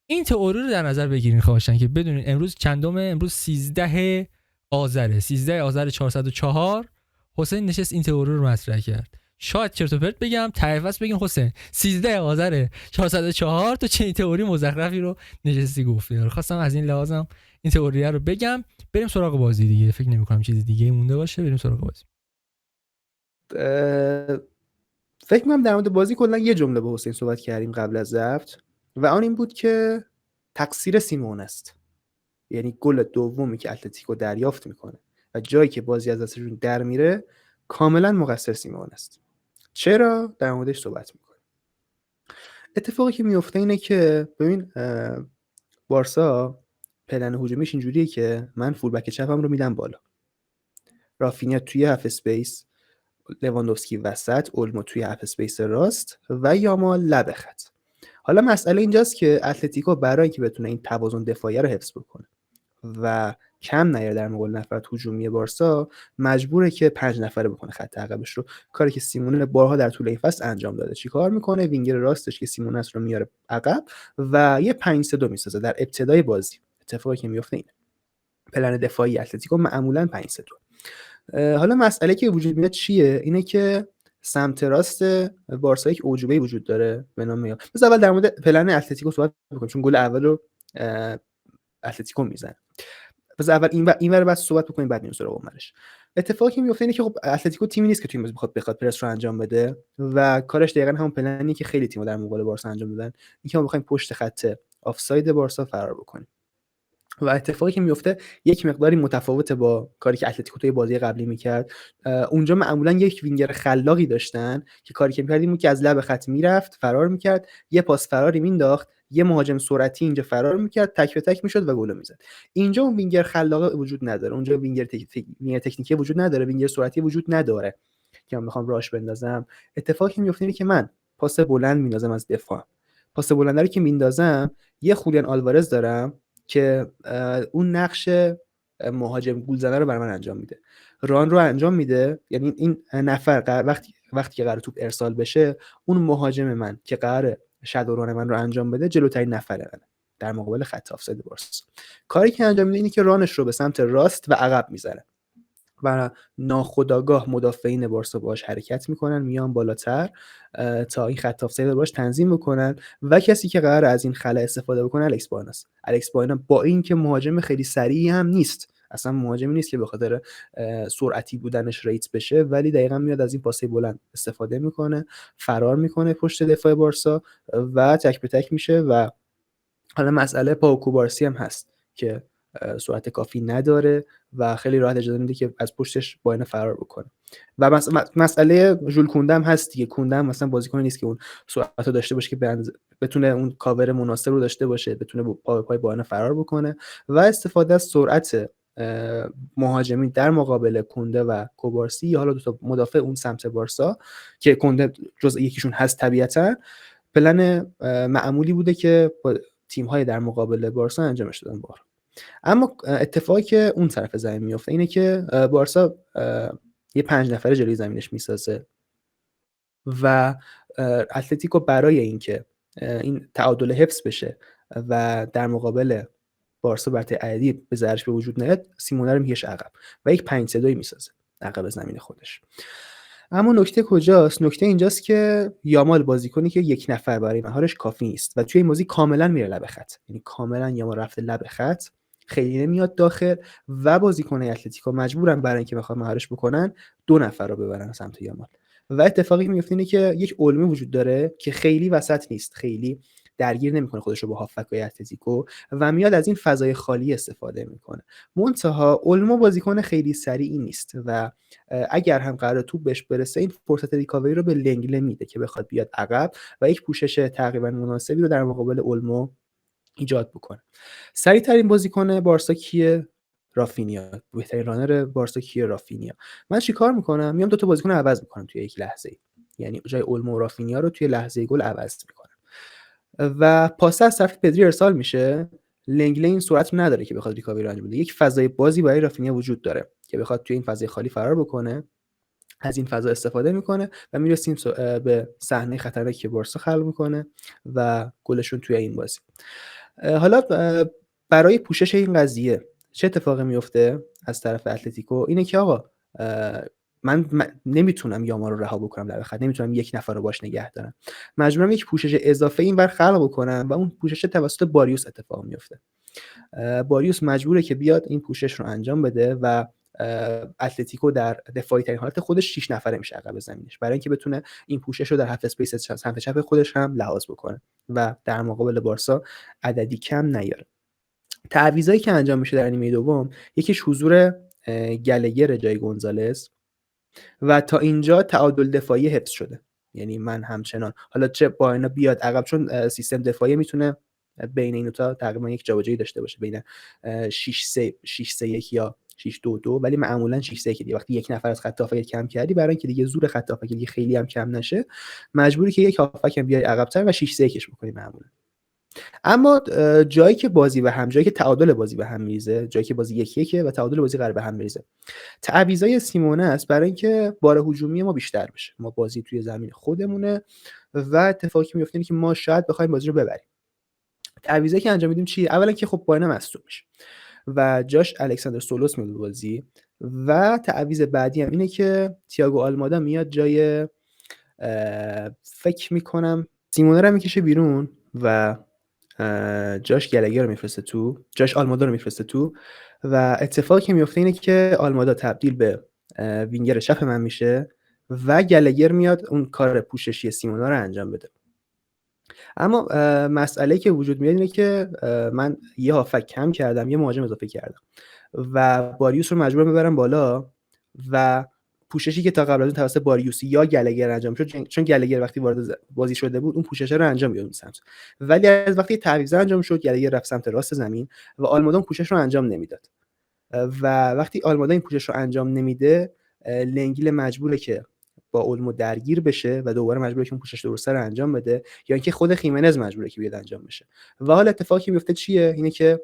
این تئوری رو در نظر بگیرین خواهشن که بدونین امروز چندمه، امروز 13 آذر 404 حسین نشست این تئوری رو مطرح کرد. شاید چرت و پرت بگم، ته فصل بگین حسین 13 آذر 404 تو چه تئوری مزخرفی رو نشستی گفتی. خواستم از این لحاظم این تئوری رو بگم. بریم سراغ بازی دیگه، فکر نمی‌کنم چیز دیگه مونده باشه، بریم سراغ بازی. فکر می‌کنم در مورد بازی کلا یه جمله با حسین صحبت کردیم قبل از ضبط و آن این بود که تقصیر سیمون است. یعنی گل دومی که اتلتیکو دریافت میکنه و جایی که بازی از دستشون در میره کاملا مقصر سیمون است. چرا؟ در موردش صحبت میکنه. اتفاقی که میفته اینه که ببین بارسا پلن هجومیش اینجوریه که من فولبک چپم رو میدم بالا، رافینیا توی هاف اسپیس، لواندوفسکی وسط، اولمو توی هاف اسپیس راست و یامال لب خط. حالا مسئله اینجاست که اتلتیکو برای اینکه بتونه این توازن دفاعی رو حفظ بکنه و کم نیاره در مقابل نفرات هجومی بارسا، مجبوره که 5 نفره بکنه خط عقبش رو، کاری که سیمونه بارها در طول این فصل انجام داده. چیکار میکنه؟ وینگر راستش که سیمونس رو میاره عقب و یه 5-3-2 میسازه در ابتدای بازی. اتفاقی که میفته اینه، پلن دفاعی اتلتیکو معمولا 5-3-2. حالا مسئله که وجود میاد چیه؟ اینه که سمت راست بارسا یک اعجوبه وجود داره به نام بس اول در مورد پلن اتلتیکو صحبت بکنیم چون گل اول رو اتلتیکو میزنه. پس اول این ور بس صحبت بکنیم بعد میریم سراغ اونورش. اتفاقی که میفته اینه که خب اتلتیکو تیمی نیست که تو این بازی بخواد پرس رو انجام بده و کارش دقیقاً همون پلنی که خیلی تیم‌ها در مقابل بارسا انجام دادن، اینکه ما بخوایم پشت خط آفساید بارسا فرار بکنیم. و اتفاقی که میفته یک مقداری متفاوته با کاری که اتلتیکو توی بازی قبلی میکرد. اونجا معمولا یک وینگر خلاقی داشتن که کاری که میکرد این بود که از لب خط میرفت فرار میکرد، یه پاس فراری مینداخت، یه مهاجم سرعتی اینجا فرار میکرد، تک به تک میشد و گل میزد. اینجا اون وینگر خلاق وجود نداره، اونجا وینگر تکنیکی وجود نداره، وینگر سرعتی وجود نداره که من میخوام راش بندازم. اتفاقی که میفته اینه که من پاس بلند میندازم از دفاع، پاس بلند رو که میندازم یه خولیان آلوارز دارم که اون نقش مهاجم گولزنه رو برای من انجام میده، ران رو انجام میده. یعنی این نفر وقتی که قرار توپ ارسال بشه، اون مهاجم من که قرار شادو ران من رو انجام بده جلوترین نفره من در مقابل خط آفساید بارسا. کاری که انجام میده اینه که رانش رو به سمت راست و عقب میزنه و ناخودآگاه مدافعین بارسا باهاش حرکت میکنن، میان بالاتر تا این خط آفساید رو باهاش تنظیم بکنن و کسی که قراره از این خلا استفاده بکنه الکس بایناست. الکس باینا با این که مهاجم خیلی سریعی هم نیست، اصلا مهاجمی نیست که به خاطر سرعتی بودنش ریت بشه، ولی دقیقاً میاد از این پاسه بلند استفاده میکنه، فرار میکنه پشت دفاع بارسا و تک به تک میشه. و حالا مسئله پاو کوبارسی هم هست که سرعت کافی نداره و خیلی راحت اجازه میده که از پشتش با اینا فرار بکنه. و مسئله ژول کونده هم هست دیگه. کونده هم مثلا بازیکن نیست که اون سرعت رو داشته باشه که بتونه اون کاور مناسب رو داشته باشه، بتونه پا به پای بازیکن فرار بکنه و استفاده از سرعت مهاجمین در مقابل کونده و کوبارسی یا حالا دو تا مدافع اون سمت بارسا که کونده جزء یکیشون هست طبیعتا، پلن معمولی بوده که با تیم‌های در مقابل بارسا انجامش دادن بار. اما اتفاقی که اون طرف زمین میفته اینه که بارسا یه 5 نفره جلوی زمینش میسازه و اتلتیکو برای اینکه این تعادل حفظ بشه و در مقابل بارسا بر عددی به ضررش به وجود نیاد، سیمونه رو میکشه عقب و یک 5-3-2 میسازه عقب زمین خودش. اما نکته کجاست؟ نکته اینجاست که یامال بازیکنی که یک نفر برای مهارش کافی نیست و توی این بازی کاملا میره لب خط، یعنی کاملا یامال رفته لب خط، خیلی نمیاد داخل و بازیکن‌های اتلتیکو مجبورن برای اینکه بخوام مهارش بکنن 2 نفر رو ببرن سمت یامال و اتفاقی که میفته اینه که یک اولمو وجود داره که خیلی وسط نیست، خیلی درگیر نمیکنه خودش رو با هافبک‌های اتلتیکو و میاد از این فضای خالی استفاده میکنه. منتها اولمو بازیکن خیلی سریعی نیست و اگر هم قرار توپ بهش برسه این فرصت ریکاوری رو به لنگله میده که بخواد بیاد عقب و یک پوشش تقریبا مناسبی رو در مقابل اولمو ایجاد بکنه. سریع ترین بازیکن بارسا کیه؟ رافینیا. بهترین رانر بارسا کیه؟ رافینیا. من چیکار میکنم؟ میام دو تا بازیکن عوض میکنم توی یک لحظه، یعنی جای اولمو و رافینیا رو توی لحظه گل عوض میکنم و پاس از طرف پدری ارسال میشه. لنگله این سرعت رو نداره که بخواد ریکاوری رو انجام بده. یک فضای بازی برای رافینیا وجود داره که بخواد توی این فضای خالی فرار بکنه، از این فضا استفاده میکنه و میرسیم به صحنه خطرناکی که بارسا خلق میکنه و گلشون توی این بازی. حالا برای پوشش این قضیه چه اتفاقی میفته از طرف اتلتیکو؟ اینه که آقا من نمیتونم یامال رو رها بکنم لب خط، نمیتونم یک نفر رو باش نگه دارم، مجبورم یک پوشش اضافه اینور خلق بکنم و اون پوشش توسط باریوس اتفاق میفته. باریوس مجبوره که بیاد این پوشش رو انجام بده و اتلتیکو در دفاعی ترین حالت خودش 6 نفره میشه عقب زمینش برای اینکه بتونه این پوشش رو در هاف اسپیس سمت چپ خودش هم لحاظ بکنه و در مقابل بارسا عددی کم نیاره. تعویضایی که انجام میشه در نیمه دوم، یکیش حضور گلگر جای گونزالز و تا اینجا تعادل دفاعی حفظ شده. یعنی من همچنان حالا چه با اینا بیاد عقب، چون سیستم دفاعی میتونه بین این دو تا تقریبا یک جابجایی داشته باشه بین 6-3-1 یا 6-2-2، ولی معمولا 6-3 دیگه وقتی یک نفر از خط هافک کم کردی برای اینکه دیگه زور خط هافک دیگه خیلی هم کم نشه، مجبوری که یک هافک هم بیای عقب‌تر و 6-3 کش بکنی معمولا. اما جایی که بازی به هم، جایی که تعادل بازی به هم میریزه، جایی که بازی 1-1 و تعادل بازی قرار به هم میریزه، تعویضای سیمونه است برای اینکه بار هجومی ما بیشتر بشه. ما بازی توی زمین خودمونه و اتفاقی که میفته اینه که ما شاید بخوایم بازی رو ببریم. تعویضایی که انجام میدیم چیه؟ اولا که خب باینا مصدوم میشه و جاش الکساندر سولوس میاد بازی و تعویض بعدی هم اینه که تییاگو آلمادا میاد جای فکر میکنم سیمونه رو میکشه بیرون و جاش گلگر رو میفرسته تو، جاش آلمادا رو میفرسته تو و اتفاقی که میفته اینه که آلمادا تبدیل به وینگر چپ من میشه و گلگر میاد اون کار پوششی سیمونا رو انجام بده. اما مسئله که وجود میاد اینه که من یه هافک کم کردم، یه مهاجم اضافه کردم و باریوس رو مجبور ببرم بالا و پوششی که تا قبل از اون توسط باریوس یا گلگر انجام شد، چون گلگر وقتی وارد بازی شده بود اون پوشش رو انجام میداد سمت، ولی از وقتی تعویض انجام شد گلگر رفت سمت راست زمین و آلمادا پوشش رو انجام نمیداد و وقتی آلمادا این پوشش رو انجام نمیده، لنگیل مجبوره که با اولمو درگیر بشه و دوباره مجبوره که اون پوشش درسته رو انجام بده یا اینکه خود خیمنز مجبوره که بیاد انجام بشه. و حالا اتفاقی که میفته چیه؟ اینه که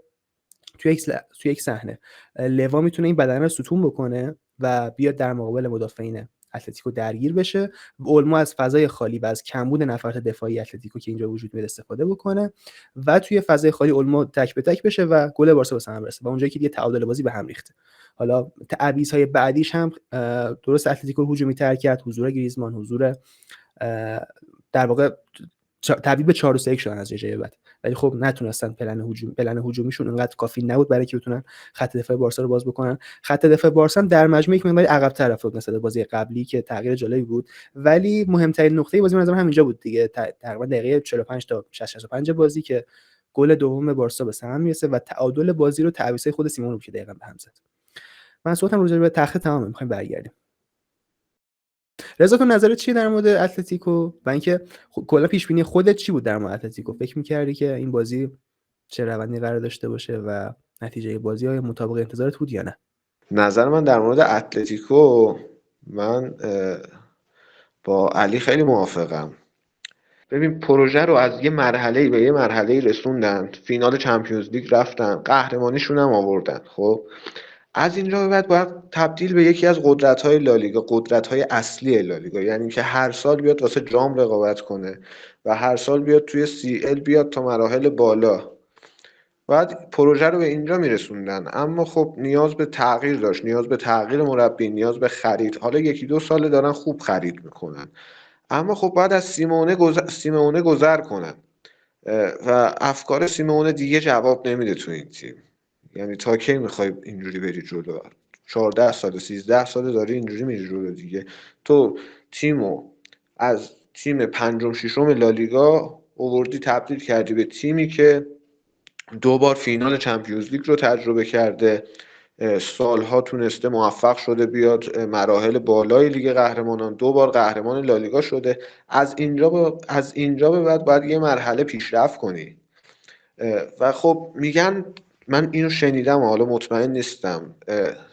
توی یک صحنه لوا میتونه این بدن رو ستون بکنه و بیاد در مقابل مدافعین اتلتیکو درگیر بشه و اولمو از فضای خالی و از کمبود نفرات دفاعی اتلتیکو که اینجا وجود میاد استفاده بکنه و توی فضای خالی اولمو تک به تک بشه و گل بارسا به ثمر برسه و اونجایی که دیگه تعادل بازی به هم ریخته. حالا تعویض‌های بعدیش هم درست اتلتیکو هجومی تر کرد، حضور گریزمان، حضور در واقع تبدیل به 4-3-1 شدن از جای بعد، ولی خب نتونستن پلن هجومیشون انقدر کافی نبود برای اینکه بتونن خط دفاع بارسا رو باز بکنن. خط دفاع بارسا در مجموع یک مقدار عقب رفت نسبت به بازی قبلی که تغییر جالبی بود، ولی مهمترین نقطه بازی به نظر من همینجا بود دیگه، تقریبا دقیقه 45 تا 65 بازی که گل دوم بارسا به ثمر میرسه و تعادل بازی رو تعویضای خود سیمون رو که دقیقاً به هم زد. من صحبتم راجع به تخته تمام، می‌خوایم برگردیم. رضا تو نظرت چیه در مورد اتلتیکو و اینکه کلا پیش بینی خودت چی بود در مورد اتلتیکو؟ فکر می‌کردی که این بازی چه روندی قرار داشته باشه و نتیجه بازی های مطابق انتظارت بود یا نه؟ نظر من در مورد اتلتیکو، من با علی خیلی موافقم. ببین پروژه رو از یه مرحله به یه مرحله رسوندن، فینال چمپیونز لیگ رفتن، قهرمانیشون هم آوردن. خب از اینجا به بعد باید تبدیل به یکی از قدرت‌های لالیگا، قدرت‌های اصلی لالیگا، یعنی که هر سال بیاد واسه جام رقابت کنه و هر سال بیاد توی CL بیاد تا مراحل بالا. بعد پروژه رو به اینجا میرسوندن، اما خب نیاز به تغییر داشت، نیاز به تغییر مربی، نیاز به خرید. حالا یکی دو سال دارن خوب خرید میکنن، اما خب باید از سیمونه گذر کنن و افکار سیمونه دیگه جواب نمیده تو این تیم. یعنی تا کی میخوای اینجوری بری جلو؟ 14 سال 13 سال داری اینجوری میری جلو دیگه. تو تیمو از تیم پنجم ششم لالیگا آوردی تبدیل کردی به تیمی که 2 بار فینال چمپیونز لیگ رو تجربه کرده، سالها تونسته موفق شده بیاد مراحل بالای لیگ قهرمانان، 2 بار قهرمان لالیگا شده. از اینجا به بعد باید یه مرحله پیشرفت کنی. و خب میگن، من اینو شنیدم و حالا مطمئن نیستم،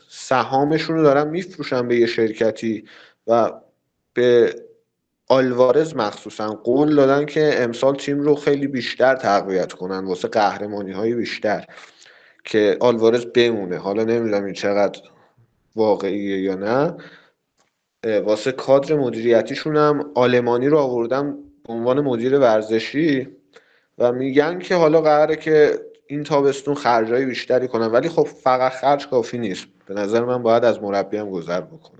سهامشون رو دارن میفروشن به یه شرکتی و به آلوارز مخصوصا قول دادن که امسال تیم رو خیلی بیشتر تقویت کنن واسه قهرمانی های بیشتر که آلوارز بمونه. حالا نمیدونم این چقدر واقعیه یا نه. واسه کادر مدیریتیشون هم آلمانی رو آوردن به عنوان مدیر ورزشی و میگن که حالا قراره که این تابستون خرجای بیشتری کنن، ولی خب فقط خرج کافی نیست. به نظر من باید از مربی هم گذر بکنن.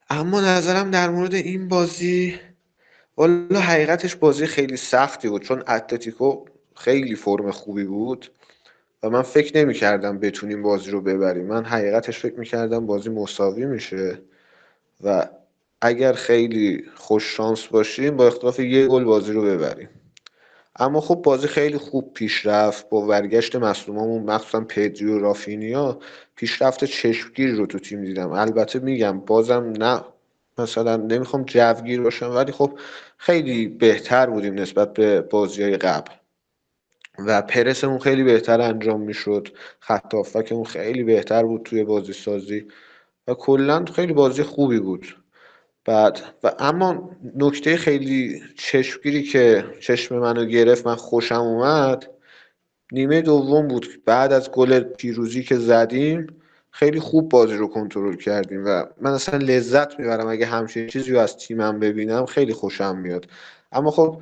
اما نظرم در مورد این بازی، والا حقیقتش بازی خیلی سختی بود، چون اتلتیکو خیلی فرم خوبی بود و من فکر نمی کردم بتونیم بازی رو ببریم. من حقیقتش فکر می کردم بازی مساوی میشه و اگر خیلی خوش شانس باشیم با اختلاف 1 گل بازی رو ببریم. اما خب بازی خیلی خوب پیش رفت. با برگشت مصدومامون مخصوصا پدری و رافینیا پیشرفت چشمگیر رو تو تیم دیدم. البته میگم بازم نه مثلا نمیخوام جوگیر باشم، ولی خب خیلی بهتر بودیم نسبت به بازی‌های قبل و پرسمون خیلی بهتر انجام میشد، خط هافبکمون خیلی بهتر بود توی بازی سازی و کلا خیلی بازی خوبی بود. بعد اما نکته خیلی چشمگیری که چشم منو گرفت، من خوشم اومد، نیمه دوم بود. بعد از گل پیروزی که زدیم خیلی خوب بازی رو کنترل کردیم و من اصلا لذت میبرم اگه همچین چیزی رو از تیمم ببینم، خیلی خوشم میاد. اما خب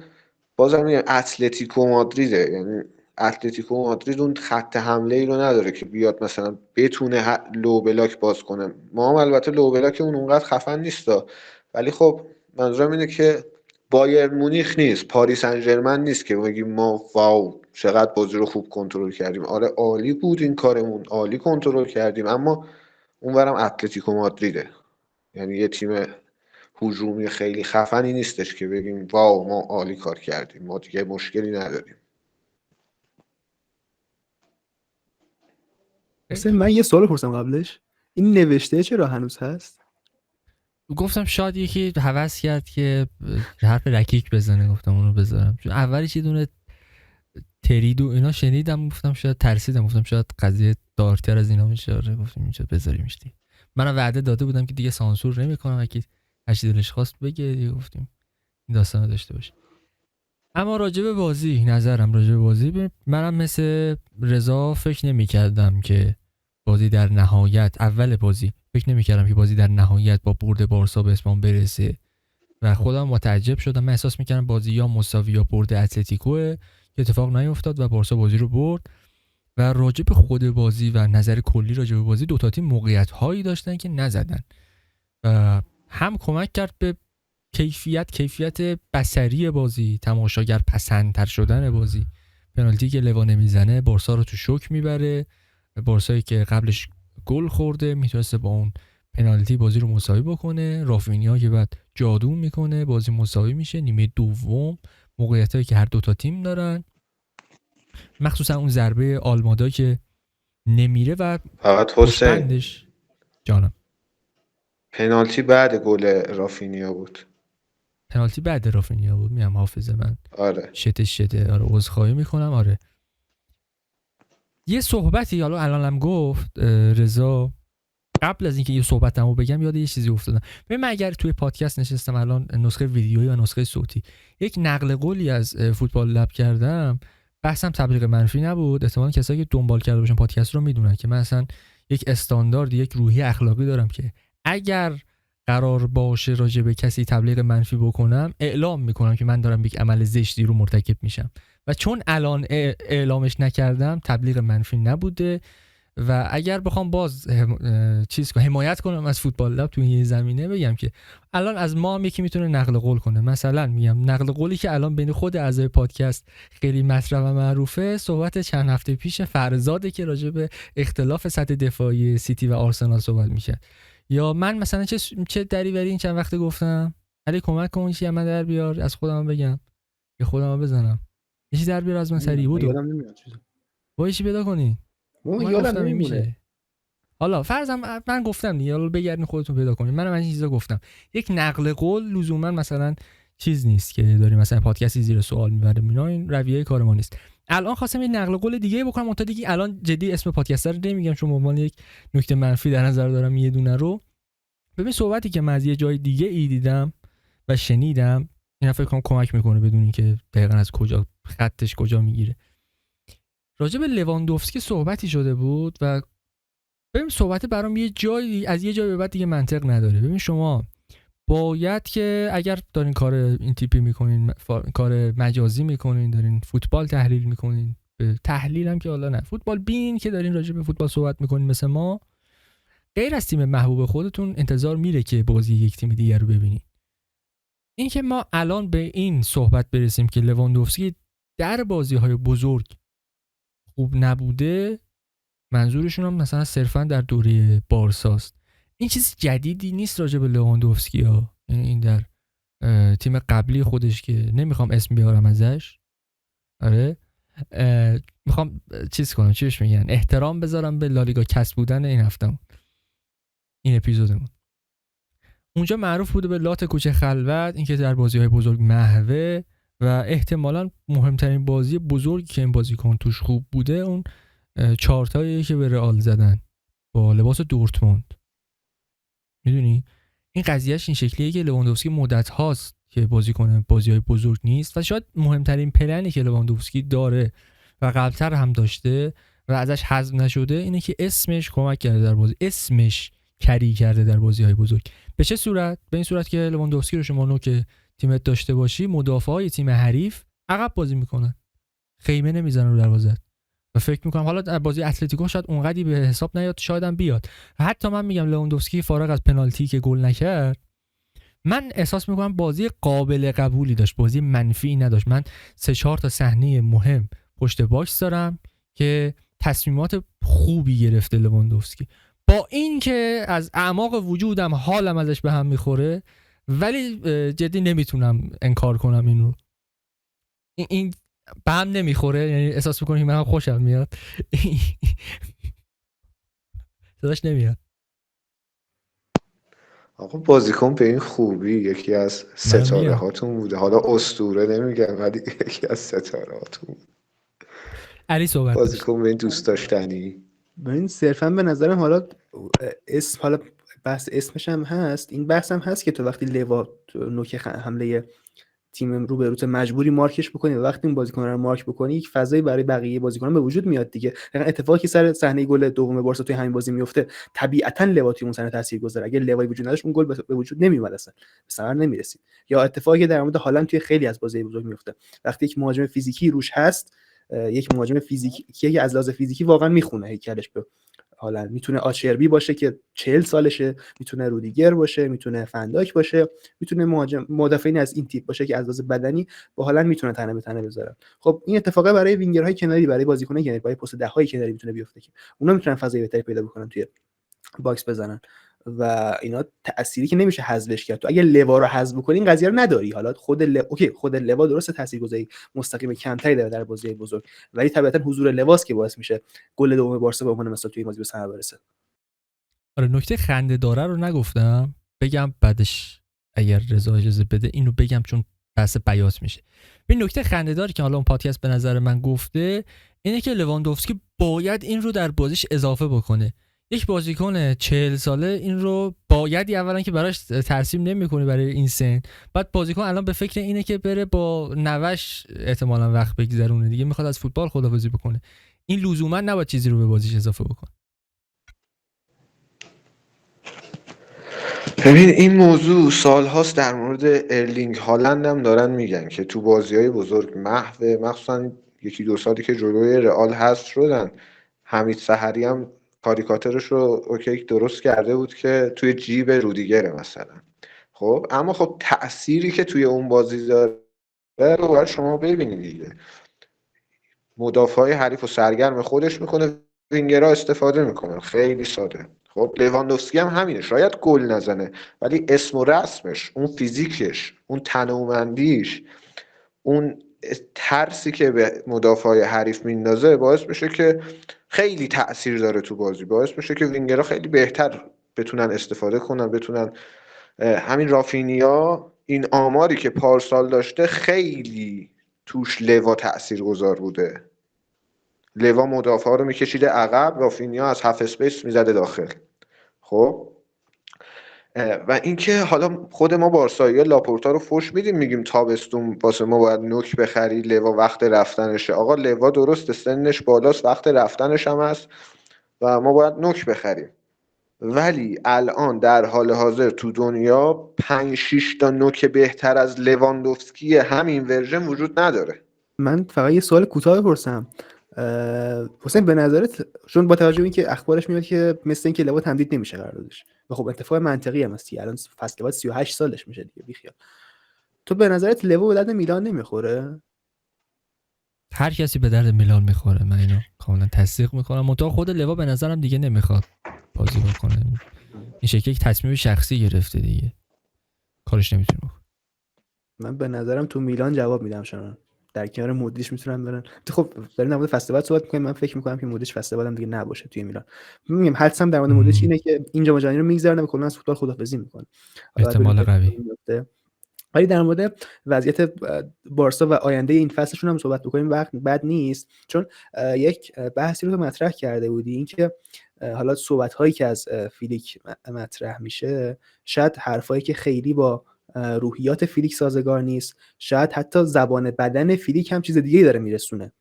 بازم میگم اتلتیکو مادریده، یعنی اتلتیکو مادرید اون خط حمله ای رو نداره که بیاد مثلا بتونه لو بلاک باز کنه. ما هم البته لو بلاک اونقدر خفن نیستا، ولی خب منظورم اینه که بایرن مونیخ نیست، پاریس سن ژرمن نیست که بگیم ما واو چقدر بازی رو خوب کنترل کردیم. آره عالی بود این کارمون، عالی کنترل کردیم، اما اونورم اتلتیکو مادریده، یعنی یه تیم هجومی خیلی خفنی نیستش که بگیم واو ما عالی کار کردیم، ما دیگه مشکلی نداریم. مثلا من یه سوال پرسم قبلش، این نوشته چرا هنوز هست؟ گفتم شاید یکی هوس کرد که حرف رکیک بزنه، گفتم اونو بذارم، چون اولیش یه دونه ترید و اینا شنیدم، گفتم شاید ترسیدم، گفتم شاید قضیه دارتر از اینا میشه، گفتیم اینجا بذاریمش دیگه. منم وعده داده بودم که دیگه سانسور نمی‌کنم، اگه هر چی دلش خواست بگه دیگه، گفتیم این داستانو داشته باشه. اما راجع به بازی، نظرم راجع به بازی، منم مثل رضا فکر نمی‌کردم که بازی در نهایت، اول بازی فکر نمی‌کردم که بازی در نهایت با برد بارسا به اسپان برسه و خودم متعجب شدم. من احساس می‌کردم بازی یا مساوی یا برد اتلتیکوه که اتفاق نیفتاد و بارسا بازی رو برد. و راجع به خود بازی و نظر کلی راجع به بازی، دو تا تیم موقعیت‌هایی داشتن که نزدن و هم کمک کرد به کیفیت بصری بازی، تماشاگر پسندتر شدن بازی. پنالتی که لوانه میزنه بارسا رو تو شوک میبره، بارسایی که قبلش گل خورده میتونسته با اون پنالتی بازی رو مساوی بکنه، رافینیا که بعد جادو میکنه بازی مساوی میشه. نیمه دوم موقعیتایی که هر دو تا تیم دارن، مخصوصا اون ضربه آلمادا که نمیره و فقط حسین پشتبندش جانم پنالتی بعد گل رافینیا بود. پنالتی بعد رافینیا بود، میام حافظه من آره شته. آره عذرخواهی میکنم. آره یه صحبتی حالا الانم گفت رضا، قبل از اینکه یه صحبتمو بگم یاد یه چیزی افتادم. ببین من اگر توی پادکست نشستم الان نسخه ویدیویی و نسخه صوتی یک نقل قولی از فوتبال لب کردم، بحثم تبلیغ منفی نبود. احتمالاً کسایی که دنبال کرده باشن پادکست رو میدونن که من اصلا یک استاندارد، یک روحیه اخلاقی دارم که اگر قرار باشه راجع به کسی تبلیغ منفی بکنم، اعلام میکنم که من دارم یک عمل زشتی رو مرتکب میشم و چون الان اعلامش نکردم تبلیغ منفی نبوده. و اگر بخوام باز حمایت کنم از فوتبال لب تو این زمینه، بگم که الان از ما هم یکی میتونه نقل قول کنه. مثلا میگم نقل قولی که الان بین خود اعضای پادکست خیلی مطرح و معروفه، صحبت چند هفته پیش فرزاده که راجع به اختلاف سطح دفاعی سیتی و آرسنال صحبت میشه. یا من مثلا چه دریوری این چند وقته گفتم، علی کمک کن چی من در بیار، از خودم بگم یا خودم بزنم یه چیز در بیار از من سری بود. یادم نمیاد چیزی. با چی پیدا کنی؟ من یادم گفتم این نمیمونه. میشه. حالا فرضم من گفتم دیگه، حالا بگردین خودتون پیدا کنین. منم این چیزا گفتم. یک نقل قول لزوما مثلا چیز نیست که داریم مثلا پادکستی زیر سوال میبریم، اینا این رویه کار ما نیست. الان خواستم یه نقل قول دیگه بکنم، اون تا دیگه الان جدی اسم پادکست رو نمیگم چون به عنوان یک نکته منفی در نظر دارم یه دونه رو. ببین صحبتی که من از یه جای دیگه ای دیدم و شنیدم، اینا فکر کنم کمک میکنه بدونین که دقیقاً از کجا خطش کجا میگیره. راجع به لواندوفسکی صحبتی شده بود و ببین صحبت برام یه جایی از یه جای به بعد دیگه منطق نداره. ببین شما باید که اگر دارین کار این تیپی میکنین، کار مجازی میکنین، دارین فوتبال تحلیل میکنین، به تحلیل هم که حالا نه، فوتبال بین که دارین راجع به فوتبال صحبت میکنین مثل ما، غیر از تیم محبوب خودتون انتظار میره که بازی یک تیم دیگر رو ببینین. این که ما الان به این صحبت برسیم که لواندوفسکی در بازی‌های بزرگ خوب نبوده، منظورشون هم مثلا صرفا در دوره بارساست. این چیز جدیدی نیست راجع به لواندوفسکی ها. یعنی این در تیم قبلی خودش که نمیخوام اسم بیارم ازش، آره میخوام چیز کنم، چیش میگن، احترام بذارم به لالیگا کسب بودن این هفتم، این اپیزودمون. اونجا معروف بوده به لات کوچه خلوت، اینکه در بازی‌های بزرگ محوه و احتمالاً مهمترین بازی بزرگی که این بازیکن توش خوب بوده اون چارتایی که به رئال زدن با لباس دورتموند. میدونی این قضیهش این شکلیه که لواندوفسکی مدت هاست که بازیکن بازی‌های بزرگ نیست و شاید مهمترین پلنی که لواندوفسکی داره و قبلتر هم داشته و ازش حذف نشده اینه که اسمش کمک کرده در بازی، اسمش کری کرده در بازی‌های بزرگ. به چه صورت؟ به این صورت که لواندوفسکی رو شما که تیمت داشته باشی، مدافعای تیم حریف عقب بازی میکنن، خیمه نمیزنن رو دروازه. و فکر میکنم حالا در بازی اتلتیکو شاید اونقدی به حساب نیاد، شاید هم بیاد. حتی من میگم لواندوفسکی فارغ از پنالتی که گل نکرد، من احساس میکنم بازی قابل قبولی داشت، بازی منفی نداشت. من 3-4 تا صحنه مهم پشت باکس دارم که تصمیمات خوبی گرفته لواندوفسکی، با این که از اعماق وجودم حالم ازش به هم میخوره، ولی جدی نمیتونم انکار کنم این رو. این به هم نمیخوره، یعنی احساس میکنم من هم خوشم میاد. صداش نمیاد. آقا بازیکن به این خوبی یکی از ستاره هاتون بوده، حالا اسطوره نمیگم ولی یکی از ستاره هاتون. علی صحبت بازیکن به این دوست داشتنی. ببین صرفا به نظرم حالا اسم، حالا بحث اسمش هم هست، این بحث هم هست که تو وقتی لوا نوک حمله تیم رو به روت مجبوری مارکش بکنی و وقتی این بازیکن رو مارک بکنی یک فضایی برای بقیه بازیکنان به وجود میاد دیگه. دقیقاً اتفاقی که سر صحنه گل دوم بارسا توی همین بازی میفته، طبیعتاً لوا توی اون صحنه تاثیرگذاره. اگه لوای وجود نداشت اون گل به وجود نمیومد، اصلا به ثمر نمیرسید. یا اتفاقی که در مورد هالند توی خیلی از بازی‌های بزرگ میفته، وقتی یک مهاجم فیزیکی روش هست، یک مهاجم فیزیکی که از لحاظ فیزیکی واقعا میخونه هیکلش به هالند، میتونه آچربی باشه که 40 سالشه، میتونه رودیگر باشه، میتونه فنداک باشه، میتونه مدافعین از این تیپ باشه که از لحاظ بدنی با هالند میتونه تنه به تنه بذارن. خب این اتفاقه برای وینگرهای کناری، برای بازیکن‌های کناری، برای پست 10 های کناری میتونه بیفته که اونا میتونن فضای بهتری پیدا بکنن توی باکس بزنن و اینا تأثیری که نمیشه حذفش کرد. تو اگه لوا رو حذف بکنی این قضیه رو نداری. حالا خود لوا درسته تاثیرگذاری مستقیم کمتری داره در بازی بزرگ، ولی طبیعتا حضور لواست که باعث میشه گل دوم بارسا به عنوان مثال توی بازی به ثمر برسه. آره نکته خنده داره رو نگفتم، بگم بعدش اگر رضا اجازه بده اینو بگم چون بحث بیات میشه. این نکته خنده‌داری که حالا اون پادکست به نظر من گفته اینه که لواندوفسکی باید این رو در بازیش اضافه بکنه. یک بازیکن 40 ساله این رو باید اولا که براش ترسیم نمی‌کنه برای این سن، بعد بازیکن الان به فکر اینه که بره با نوش احتمالاً وقت بگذرونه دیگه، میخواد از فوتبال خداحافظی بکنه. این لزوما نباید چیزی رو به بازیش اضافه بکنه. ببین این موضوع سالهاست در مورد ارلینگ هالند هم دارن میگن که تو بازی‌های بزرگ محو، مخصوصا یکی دو سالی که جلوی رئال هست شدن. حمید سحری هم کاریکاتورش رو اوکی درست کرده بود که توی جیب رودیگره مثلا. خب اما خب تأثیری که توی اون بازی داره رو باید شما ببینید دیگه. مدافعای حریف و سرگرم خودش میکنه، وینگرها استفاده میکنن، خیلی ساده. خب لواندوفسکی هم همینه، شاید گل نزنه ولی اسم و رسمش، اون فیزیکش، اون تنومندیش، اون ترسی که به مدافعای حریف میندازه باعث میشه که خیلی تأثیر داره تو بازی، باعث میشه که وینگرها خیلی بهتر بتونن استفاده کنن، بتونن. همین رافینیا این آماری که پارسال داشته خیلی توش لوا تأثیر گذار بوده. لوا مدافعا رو میکشیده عقب، رافینیا از هاف اسپیس میزده داخل. خب و اینکه حالا خود ما بارسایی لاپورتا رو فوش میدیم، میگیم تابستون واسه ما باید نوک بخری، لوا وقت رفتنشه. آقا لوا درسته سنش بالاست، وقت رفتنش هم هست و ما باید نوک بخریم، ولی الان در حال حاضر تو دنیا 5-6 تا نوک بهتر از لواندوفسکی همین ورژن وجود نداره. من فقط یه سوال کوتاه بپرسم حسین، به نظرت، چون با توجه به اینکه اخبارش میاد که مثل اینکه لوا تمدید نمیشه قراردادش و خب اتفاق منطقی هم هستی، الان فصل بعد 38 سالش میشه دیگه، بیخیال، تو به نظرت لوا به درد میلان نمیخوره؟ هر کسی به درد میلان میخوره، من اینو کاملا تصدیق میکنم. منتها خود لوا به نظرم دیگه نمیخواد بازی بکنه، این شکلی یک تصمیم شخصی گرفته دیگه، کارش نمیتونه بکنه. من به نظرم تو میلان جواب میدم، شما در کنار مودریچ میتونن برن. خب در مورد فصل بعد صحبت می‌کنیم، من فکر می‌کنم که مودریچ فصل بعدم دیگه نباشه توی میلان. میگم حدسم در مورد مودریچ اینه که اینجا ماجرا رو میگذرونه و کلا از فوتبال خداحافظی میکنه. احتمال قوی. ولی در مورد وضعیت بارسا و آینده این فصلشون هم صحبت بکنیم وقت بد نیست، چون یک بحثی رو مطرح کرده بودی، این که حالا صحبت هایی که از فیلیک مطرح میشه شاید حرفایی که خیلی با روحیات فیلیک سازگار نیست، شاید حتی زبان بدن فیلیک هم چیز دیگه داره میرسونه.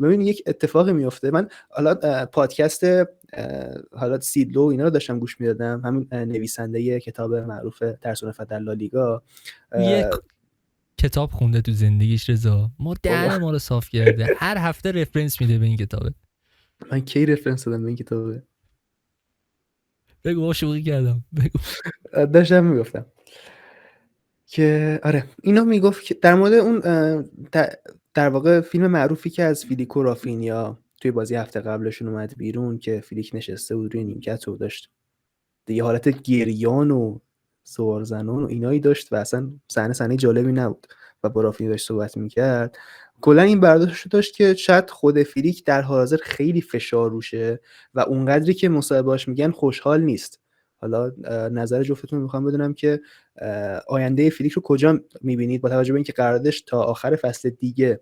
ببین یک اتفاقی میفته، من حالا پادکست حالا سیدلو اینا رو داشتم گوش میدادم، همین نویسنده کتاب معروف ترسون در لالیگا یک کتاب خونده تو زندگیش رضا، ما دهن ما رو صاف کرده، هر هفته رفرنس میده به این کتابه. من کی رفرنس دادم به این کتابه؟ بگو شوخی کردم، بگو. داشتم میگفتم که آره اینو میگفت که در مورد اون در واقع فیلم معروفی که از فیلیک و رافینیا توی بازی هفته قبلشون اومد بیرون که فیلیک نشسته بود روی نیمکت و داشت دیگه حالت گریان و سوار زنان و اینایی داشت و اصلا صحنه جالبی نبود و با رافینیا داشت صحبت میکرد. کلا این برداشت داشت که شاید خود فیلیک در حال حاضر خیلی فشار روشه و اونقدری که مصاحبه‌اش میگن خوشحال نیست. حالا نظر جفتتون میخوام بدونم که آینده فیلیک رو کجا میبینید با توجه به اینکه قراردادش تا آخر فصل دیگه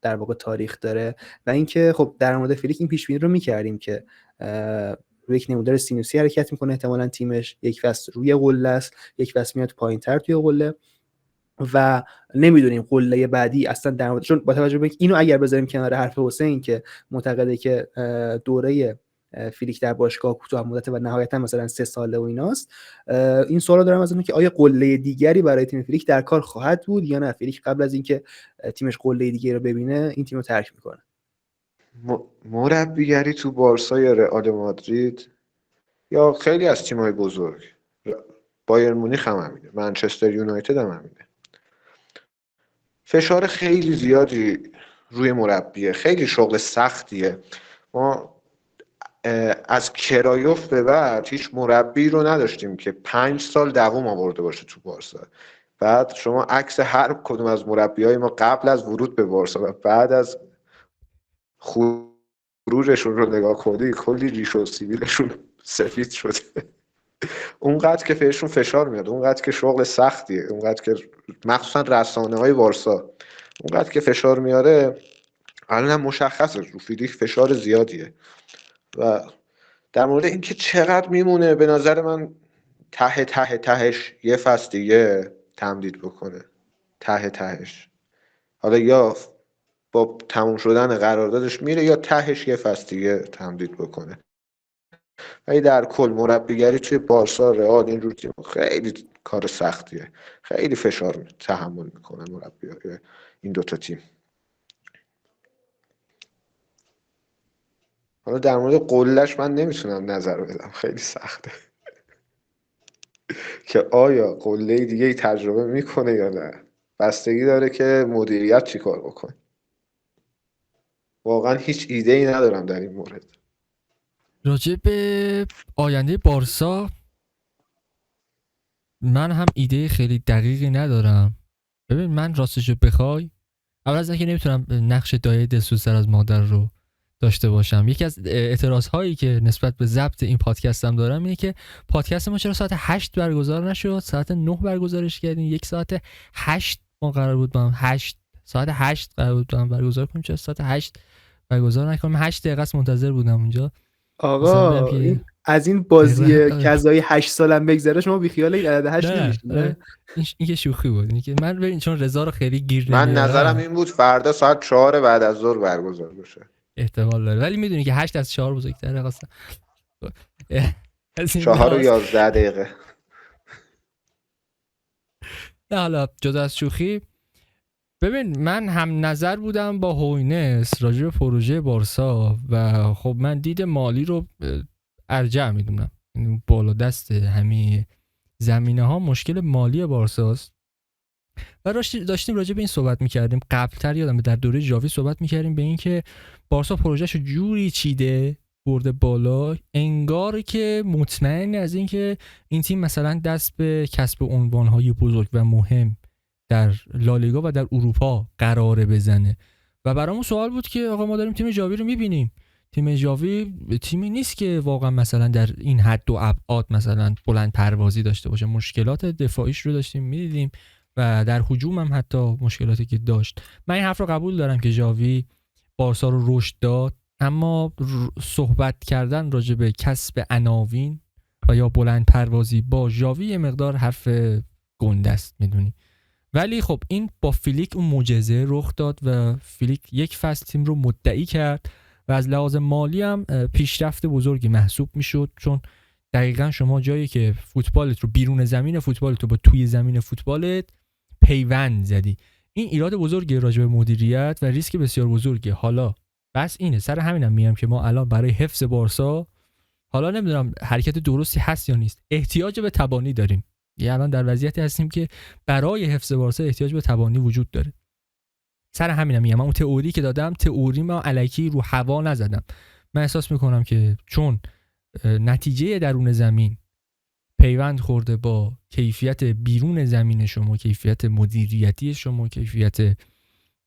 در واقع تاریخ داره و اینکه خب در مورد فیلیک این پیش بینی رو میکردیم که روی یک نمودار سینوسی حرکت میکنه احتمالاً تیمش، یک فصل روی قله است، یک فصل میاد پایین‌تر توی قله و نمیدونیم قله بعدی اصلا در مورد، چون با توجه به اینو اگر بذاریم کنار حرف حسین که معتقده که دوره فیلیک در باشگاه کوتاه مدته و نهایتا مثلا 3 ساله و ایناست، این سوالو دارم از اون که آیا قله دیگری برای تیم فیلیک در کار خواهد بود یا نه فیلیک قبل از اینکه تیمش قله دیگری رو ببینه این تیمو ترک میکنه؟ مربیگری تو بارسا یا رئال مادرید یا خیلی از تیم‌های بزرگ، بایر مونیخ هم همینه، منچستر یونایتد هم همینه، فشار خیلی زیادی روی مربیه، خیلی شغل سختیه. ما از کرایوف به بعد هیچ مربی رو نداشتیم که 5 سال دوام آورده باشه تو بارسا. بعد شما عکس هر کدوم از مربیای ما قبل از ورود به بارسا و بعد از خروجشون رو نگاه کنی، کلی ریش و سیبیلشون سفید شده. اونقدر که بهشون فشار میاد، اونقدر که شغل سختیه، اونقدر که مخصوصا رسانه‌های بارسا اونقدر که فشار میاره، الان هم مشخصه رو فیلیک فشار زیادیه. و در مورد اینکه چقدر میمونه، به نظر من ته ته تهش یه فصل دیگه تمدید بکنه، ته تهش. حالا یا با تموم شدن قراردادش میره یا تهش یه فصل دیگه تمدید بکنه. ولی در کل مربیگری توی بارسا، رئال، اینجور تیم خیلی کار سختیه، خیلی فشار تحمل میکنن مربیای این دوتا تیم. حالا در مورد قلهش من نمیتونم نظر بدم، خیلی سخته که آیا قله دیگه ای تجربه میکنه یا نه. بستگی داره که مدیریت چی کار بکنه. واقعا هیچ ایده ای ندارم در این مورد. راجع به آینده بارسا من هم ایده خیلی دقیقی ندارم. ببین من راستشو بخوای، اول از اینکه نمیتونم نقش دایه دلسوزتر از مادر رو داشته باشم. یکی از اعتراض هایی که نسبت به ضبط این پادکستم دارم اینه که پادکست ما چرا ساعت 8 برگزار نشد، ساعت 9 برگزارش کردیم. یک ساعت 8 ما قرار بود ساعت 8 قرار بود برگزار کنیم، چرا ساعت 8 برگزار نکنیم؟ 8 دقیقه است منتظر بودم اونجا. آقا از این بازی کذایی 8 سالم بگذره شما بی خیال این عدد 8 نمیشین. این که شوخی بود. این که من ببین چون رضا رو خیلی گیر من نمیارم، نظرم این بود فردا ساعت 4 بعد از ظهر برگزار بشه. احتمال داره، ولی میدونی که 8 از 4 بزرگتره. قصد 4 و 11 دقیقه. نه حالا جدا از شوخی، ببین من هم نظر بودم با هوینس راجع به پروژه بارسا و خب من دید مالی رو ارجح میدونم. بالا دست همه زمینه ها مشکل مالی بارساست و داشتیم راجع به این صحبت میکردیم. قبلتر یادم در دوره ژاوی صحبت میکردیم به این که بارسا پروژهشو جوری چیده برده بالا انگار که مطمئن از این که این تیم مثلا دست به کسب عنوانهای بزرگ و مهم در لالیگا و در اروپا قراره بزنه. و برامون سوال بود که آقا ما داریم تیم ژاوی رو میبینیم، تیم ژاوی تیمی نیست که واقعا مثلا در این حد و ابعاد مثلا بلند پروازی داشته باشه. مشکلات دفاعیش رو داشتیم میدیدیم و در هجوم هم حتی مشکلاتی که داشت. من این حرف رو قبول دارم که ژاوی بارسا رو رشد داد، اما صحبت کردن راجع به کسب عناوین و یا بلند پروازی با ژاوی یه مقدار حرف گنده است میدونی. ولی خب این با فیلیک اون معجزه رخ داد و فیلیک یک فصل تیم رو مدعی کرد و از لحاظ مالی هم پیشرفت بزرگی محسوب میشد، چون دقیقاً شما جایی که فوتبالت رو بیرون زمین فوتبالت رو با توی زمین فوتبالت پیوند زدی. این ایراد بزرگی راجع به مدیریت و ریسک بسیار بزرگی. حالا بس اینه، سر همینم میگم که ما الان برای حفظ بارسا، حالا نمیدونم حرکت درستی هست یا نیست، احتیاج به تبانی داریم. یعنی الان در وضعیتی هستیم که برای حفظ بارسا احتیاج به تبانی وجود داره. سر همینم میگم من اون تئوری که دادم تئوری ما الکی رو هوا نزدم. من احساس میکنم که چون نتیجه درون زمین پیوند خورده با کیفیت بیرون زمین شما، کیفیت مدیریتی شما، کیفیت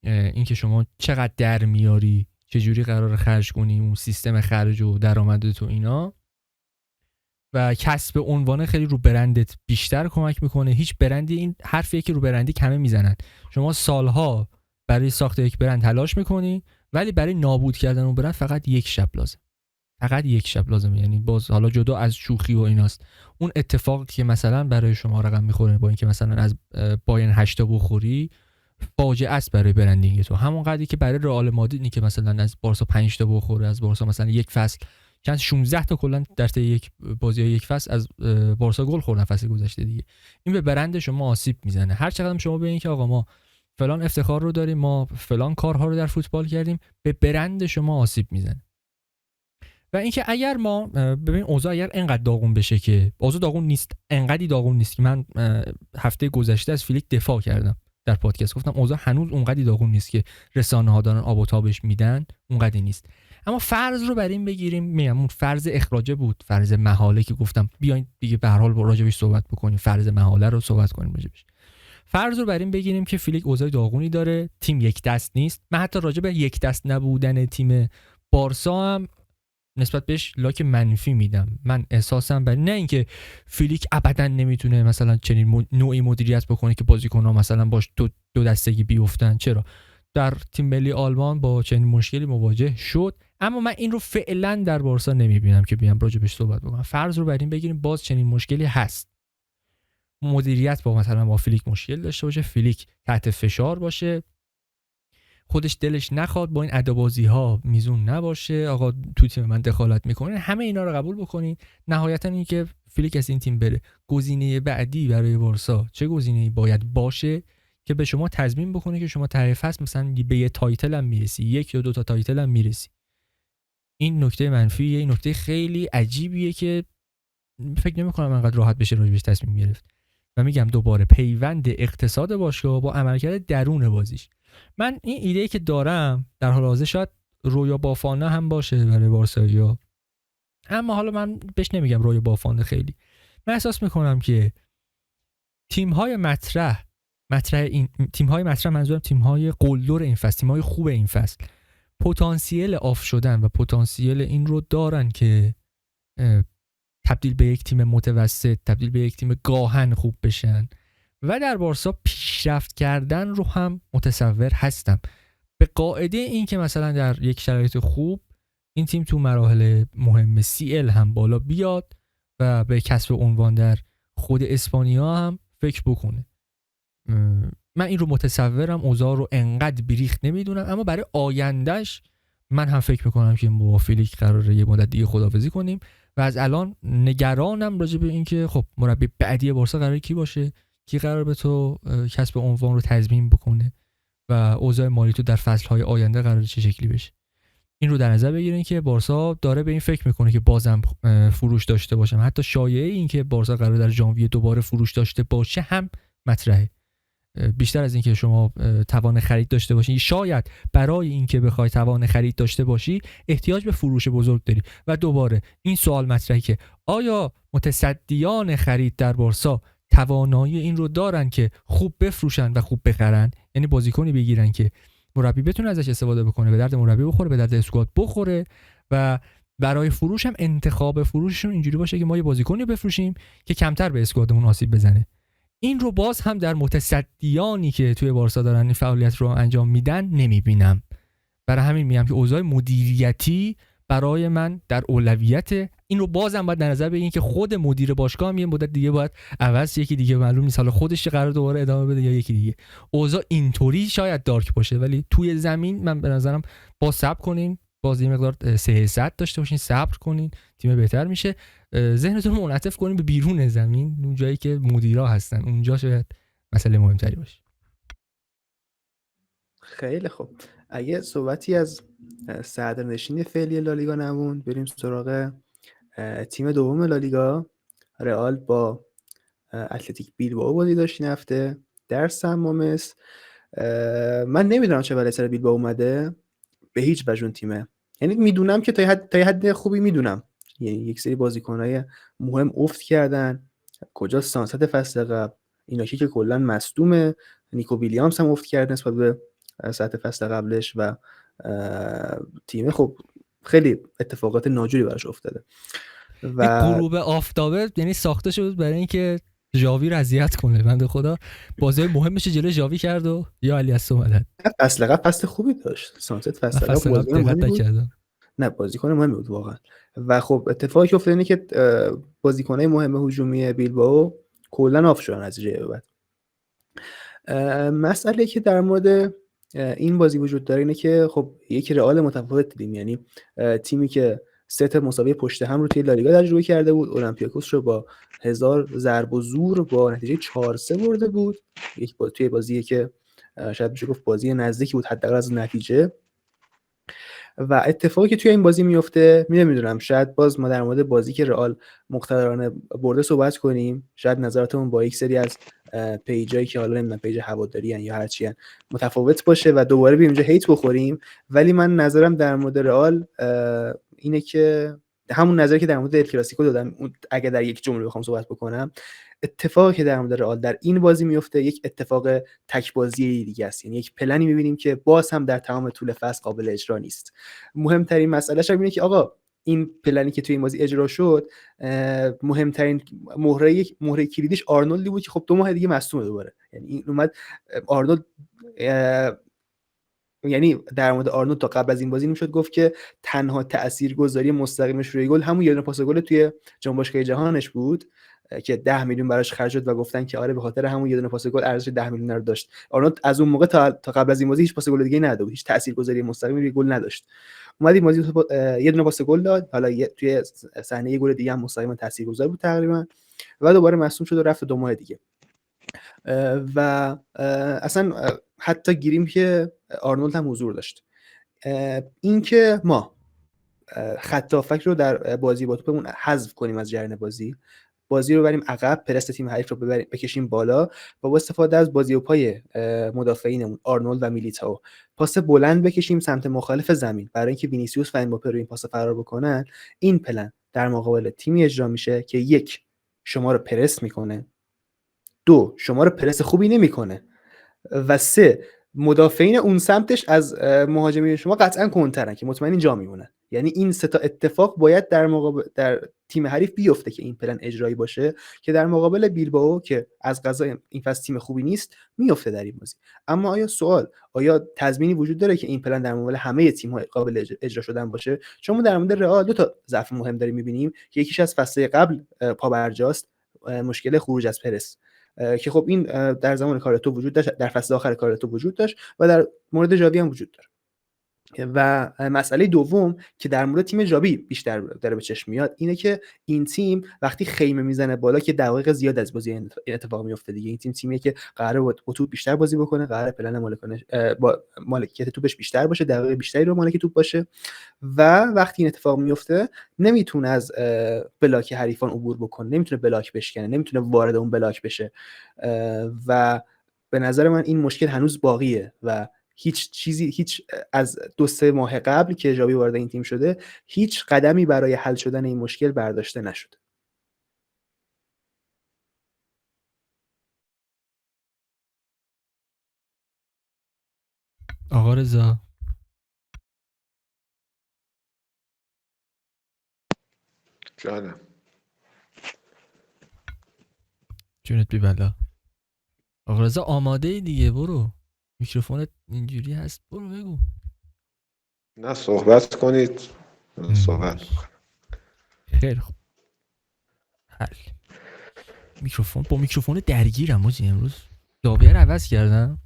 اینکه شما چقدر در میاری، چجوری قرار خرج کنی، اون سیستم خرج و درآمد تو اینا و کسب عنوان خیلی رو برندت بیشتر کمک میکنه. هیچ برندی، این حرفیه که رو برندی کمه میزنن، شما سالها برای ساخت یک برند تلاش میکنی ولی برای نابود کردن اون برند فقط یک شب لازم، فقط یک شب لازمه. یعنی باز حالا جدا از شوخی و ایناست، اون اتفاقی که مثلا برای شما رقم میخوره با اینکه مثلا از بایرن 8 تا بخوری فاجعه است برای برندینگ تو، همون قدری که برای رئال مادرید که مثلا از بارسا 5 تا بخوره، از بارسا مثلا یک فصل چند 16 تا کلا در طی یک بازی یک فصل از بارسا گل خوردن فصل گذشته دیگه. این به برند شما آسیب میزنه. هر چقدر شما ببینید که آقا ما فلان افتخار رو داریم، ما فلان کارها رو در فوتبال کردیم، به برند شما آسیب میزنه. و اینکه اگر ما ببین اوضاع اگر انقدر داغون بشه که اوضاع داغون نیست، انقدی داغون نیست که من هفته گذشته از فیلیک دفاع کردم در پادکست، گفتم اوضاع هنوز اونقدی داغون نیست که رسانه‌ها دارن آب و تابش میدن، اونقدی نیست. اما فرض رو بر این بگیریم، میگم اون فرض اخراجه بود، فرض محاله که گفتم بیاین دیگه به هر حال راجعش صحبت بکنیم، فرض محاله رو صحبت کنیم راجعش. فرض رو بر این بگیریم که فیلیک اوضاع داغونی داره، تیم یک دست نیست. من حتی راجع به یک دست نبودن تیم بارسا هم نسبت بهش لاک منفی میدم. من احساسم بر نه اینکه فیلیک ابدا نمیتونه مثلا چنین نوعی مدیریت بکنه که بازیکن‌ها مثلا باش دو دستگی بیفتن. چرا؟ در تیم ملی آلمان با چنین مشکلی مواجه شد، اما من این رو فعلا در بارسا نمیبینم که بیام راجع بهش صحبت بکنم. فرض رو بر این بگیریم باز چنین مشکلی هست، مدیریت با مثلا با فیلیک مشکل داشته باشه، فیلیک تحت فشار باشه، خودش دلش نخواد با این ادابازی ها میزون نباشه، آقا تو تیم من دخالت میکنه، همه اینا رو قبول بکنین، نهایتا این که فیلیک از این تیم بره، گزینه بعدی برای بارسا چه گزینه‌ای باید باشه که به شما تضمین بکنه که شما ته فصل مثلا به یه تایتل هم میرسی، یک یا دو تا تایتل هم میرسی. این نکته منفیه، این نکته خیلی عجیبیه که فکر نمی‌کنم انقدر راحت بشه راجعش تصمیم گرفت. و میگم دوباره پیوند اقتصاد باشگاه با عملکرد درون بازیش. من این ایده‌ای که دارم در حال حاضر شاید رویا بافانه هم باشه برای بارسایا، اما حالا من بهش نمیگم رویا بافانه. خیلی من احساس میکنم که تیم‌های مطرح این تیم‌های مطرح، منظورم تیم‌های قلدر این فصل، تیم‌های خوب این فصل، پتانسیل آف شدن و پتانسیل این رو دارن که تبدیل به یک تیم متوسط، تبدیل به یک تیم گاهن خوب بشن و در بارسا پیشرفت کردن رو هم متصور هستم. به قاعده این که مثلا در یک شرایط خوب این تیم تو مراحل مهم CL هم بالا بیاد و به کسب عنوان در خود اسپانیا هم فکر بکنه. من این رو متصورم، اوضاع رو انقدر بریخت نمیدونم، اما برای آیندهش من هم فکر میکنم که با فیلیک قراره یه مدت دیگه خداحافظی کنیم و از الان نگرانم راجع به این که خب مربی بعدی بارسا قراره کی باشه، کی قراره به تو کسب عنوان رو تضمین بکنه و اوضاع مالی تو در فصل‌های آینده قراره چه شکلی بشه. این رو در نظر بگیرین که بارسا داره به این فکر میکنه که بازم فروش داشته باشه. حتی شایعه این که بارسا قراره در ژانویه دوباره فروش داشته باشه هم مطرحه. بیشتر از این که شما توان خرید داشته باشی، شاید برای این که بخوای توان خرید داشته باشی احتیاج به فروش بزرگ داری. و دوباره این سوال مطرحه که آیا متصدیان خرید در بارسا توانایی این رو دارن که خوب بفروشن و خوب بخرن، یعنی بازیکنی بگیرن که مربی بتونه ازش استفاده بکنه، به درد مربی بخوره، به درد اسکواد بخوره و برای فروش هم انتخاب فروششون اینجوری باشه که ما یه بازیکنی بفروشیم که کمتر به اسکوادمون آسیب بزنه. این رو باز هم در متصدیانی که توی بارسا دارن این فعالیت رو انجام میدن نمیبینم. برای همین میگم که اوضاع مدیریتی برای من در اولویت. این رو بازم باید در نظر بگیرین که خود مدیر باشگاه هم یه مدت دیگه باید عوض، یکی دیگه معلوم نیست حالا خودش قرار دوباره ادامه بده یا یکی دیگه. اوضاع اینطوری شاید دارک باشه، ولی توی زمین من به نظرم با صبر کنین، باز یه مقدار سه‌ست داشته باشین، صبر کنین، تیم بهتر میشه. ذهنتون رو منعطف کنین به بیرون زمین، اون جایی که مدیرا هستن، اونجا شاید مسئله مهمتری باشه. خیلی خوب، اگه صحبتی از صدرنشین فعلی لالیگا نموند، بریم سراغ تیم دوم لالیگا. رئال با اتلتیک بیلبائو بازی داشت این هفته در سن مامس. من نمیدونم چه بلایی سر بیلبائو اومده، به هیچ وجه اون تیمه، یعنی میدونم که تا حد خوبی میدونم، یعنی یک سری بازیکن‌های مهم افت کردن، کجا سانست فصل قبل، ایناکی که کلا مصدومه، نیکو ویلیامز هم افت کرد نسبت به سطح فصل قبلش و تیم خب خیلی اتفاقات ناجوری براش افتاده و غروب آفتابه یعنی ساخته شد برای اینکه ژاوی رو اذیت کنه. بنده خدا بازی مهمش جلوی ژاوی کرد و یا الیاس اومد. فصل قبل فصل خوبی داشت سانست، فصل قبل دقت نکردم، نه بازیکن مهمی بود واقعا. و خب اتفاقی که افتاد اینه که بازیکنای مهم هجومی بیلبائو کلا آف شدن از جای بعد. مسئله که در مورد این بازی وجود داره اینه که خب یک رئال متفاوت دیدیم، یعنی تیمی که سه تا مساوی پشت هم رو توی لالیگا تجربه کرده بود، اولمپیاکوس رو با 1000 ضرب و زور با نتیجه 4-3 برده بود، توی بازی که شاید بشه گفت بازی نزدیکی بود حداقل از نتیجه. و اتفاقی که توی این بازی میفته نمیدونم، شاید باز ما در مورد بازی که رئال مقتدرانه برده صحبت کنیم، شاید نظراتمون با یک سری از پیجایی که حالا نمیدونم پیج هواداری ان یا هر چی ان متفاوت باشه و دوباره بیایم اینجا هیت بخوریم. ولی من نظرم در مورد رئال اینه که همون نظری که در مورد ال کلاسیکو دادم، اگه در یک جمله بخوام صحبت بکنم، اتفاقی که در مورد رئال در این بازی میفته یک اتفاق تک بازی دیگه است، یعنی یک پلنی میبینیم که باز هم در تمام طول فصل قابل اجرا نیست. مهمترین مسئلهش اینه که آقا این پلنی که توی این بازی اجرا شد مهمترین مهره کلیدیش آرنولدی بود که خب 2 ماه دیگه مصدومه دوباره. یعنی این اومد آرنولد، یعنی در مورد آرنولد تا قبل از این بازی میشد گفت که تنها تاثیرگذاری مستقیمش روی گل همون یه دونه پاس گل توی جام باشگاه جهانش بود که 10 میلیون براش خرج شد و گفتن که آره به خاطر همون یه دونه پاس گل ارزش 10 میلیون رو داشت. آرنولد از اون موقع تا قبل از این بازی هیچ پاس گل دیگه نداده بود، هیچ تاثیرگذاری مستقیمی روی گل نداشت. اومد این بازی یه دونه پاس گل داد، حالا توی صحنه یه گل دیگه هم مستقیما تاثیرگذار بود تقریبا، و دوباره مصدوم شد و رفت 2 ماه دیگه. و اصلا حتی گیریم که آرنولد هم حضور داشت. این که ما خط هافک رو در بازی با توپمون حذف کنیم از جریان بازی رو بریم عقب، پرست تیم حریف رو بکشیم بالا و با استفاده از بازی و پای مدافعینمون آرنولد و میلیتائو پاس بلند بکشیم سمت مخالف زمین برای اینکه وینیسیوس و امباپه رو این پاس فرار بکنن. این پلن در مقابل تیمی اجرا میشه که 1 شما رو پرس میکنه، 2 شما رو پرس خوبی نمیکنه و 3 مدافعین اون سمتش از مهاجمین شما قطعا کنترن که مطمئن جا میمونن. یعنی این 3 تا اتفاق باید در تیم حریف بیفته که این پلن اجرایی باشه که در مقابل بیلبائو که از قضا این فصل تیم خوبی نیست میفته در این بازی. اما آیا تضمینی وجود داره که این پلن در مقابل همه تیم‌ها قابل اجرا شدن باشه؟ چون ما در مورد رئال 2 تا ضعف مهم داریم می‌بینیم که یکیش از فصل قبل پابرجاست، مشکل خروج از پرس که خب این در زمان کارتو وجود داشت، در فصل آخر کارتو وجود داشت و در مورد ژاوی هم وجود داره. و مسئله دوم که در مورد تیم ژاوی بیشتر داره به چشم میاد اینه که این تیم وقتی خیمه میزنه بالا که دقایق زیاد از بازی این اتفاق میفته دیگه. این تیمیه که قراره با توپ بیشتر بازی بکنه، قراره پلن با مالکیت توپش بیشتر باشه، دقایق بیشتری رو مالک توپ باشه و وقتی این اتفاق میفته نمیتونه از بلاک حریفان عبور بکنه، نمیتونه بلاک بشکنه، نمیتونه وارد اون بلاک بشه و به نظر من این مشکل هنوز باقیه و هیچ از 2-3 ماه قبل که ژاوی وارد این تیم شده هیچ قدمی برای حل شدن این مشکل برداشته نشد. آقا رضا جانم. جونت بی بلا. آقا رضا آماده ای دیگه، برو میکروفونت اینجوری هست، برو بگو. نه صحبت کنید، صحبت. خیلی خوب. حل. میکروفون درگیرم آجی امروز. داویه رو عوض کردم،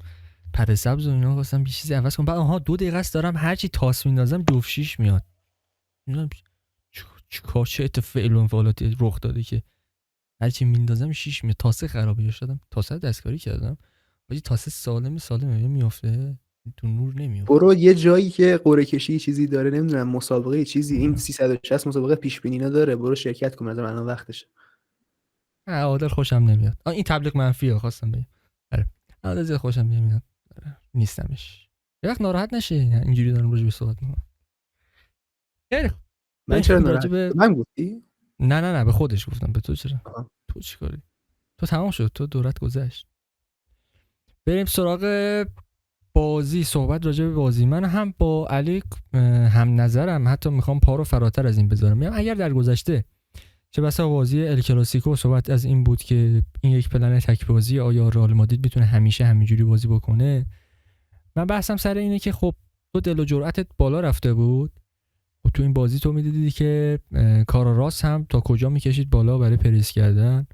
پر سبز و اینا خواستم یه چیزی عوض کنم، بعد 2 دقیقه است دارم هرچی تاس میندازم جفت 6 میاد. نمیدونم چه اتفاقی فعالاتی رخ داده که هرچی میندازم 6 میاد. تاسه خرابه شدم، تاسه دستکاری کردم آجی، تاسه سالمه میافته تو نور نمیافته. برو یه جایی که قرعه کشی چیزی داره، نمیدونم مسابقه چیزی، این 360 مسابقه پیش بینی داره، برو شرکت کن، مثلا الان وقتشه. عادل خوشم نمیاد. این تبلیغ منفیه خواستم بگم. آره عادل زیاد خوشم نمیاد. نیستمش. یه وقت ناراحت نشه اینجوری دارم راجع به صحبت میکنم. خیلی من چرا ناراحت؟ من گفتی؟ نه به خودش گفتم، به تو چرا؟ تو چیکاری؟ تو تمام شد، تو دورت گذشت. بریم سراغ بازی، صحبت راجع به بازی. من هم با علی هم نظرم، حتی میخوام پا رو فراتر از این بذارم. میگم اگر در گذشته چه بسا بازی ال کلاسیکو صحبت از این بود که این یک پلن تک بازی، آیا رئال مادرید میتونه همیشه همینجوری بازی بکنه؟ من بحثم سر اینه که خب تو دل و جرأتت بالا رفته بود و تو این بازی تو میدیدی که کار راست هم تا کجا میکشید بالا برای پریس کردن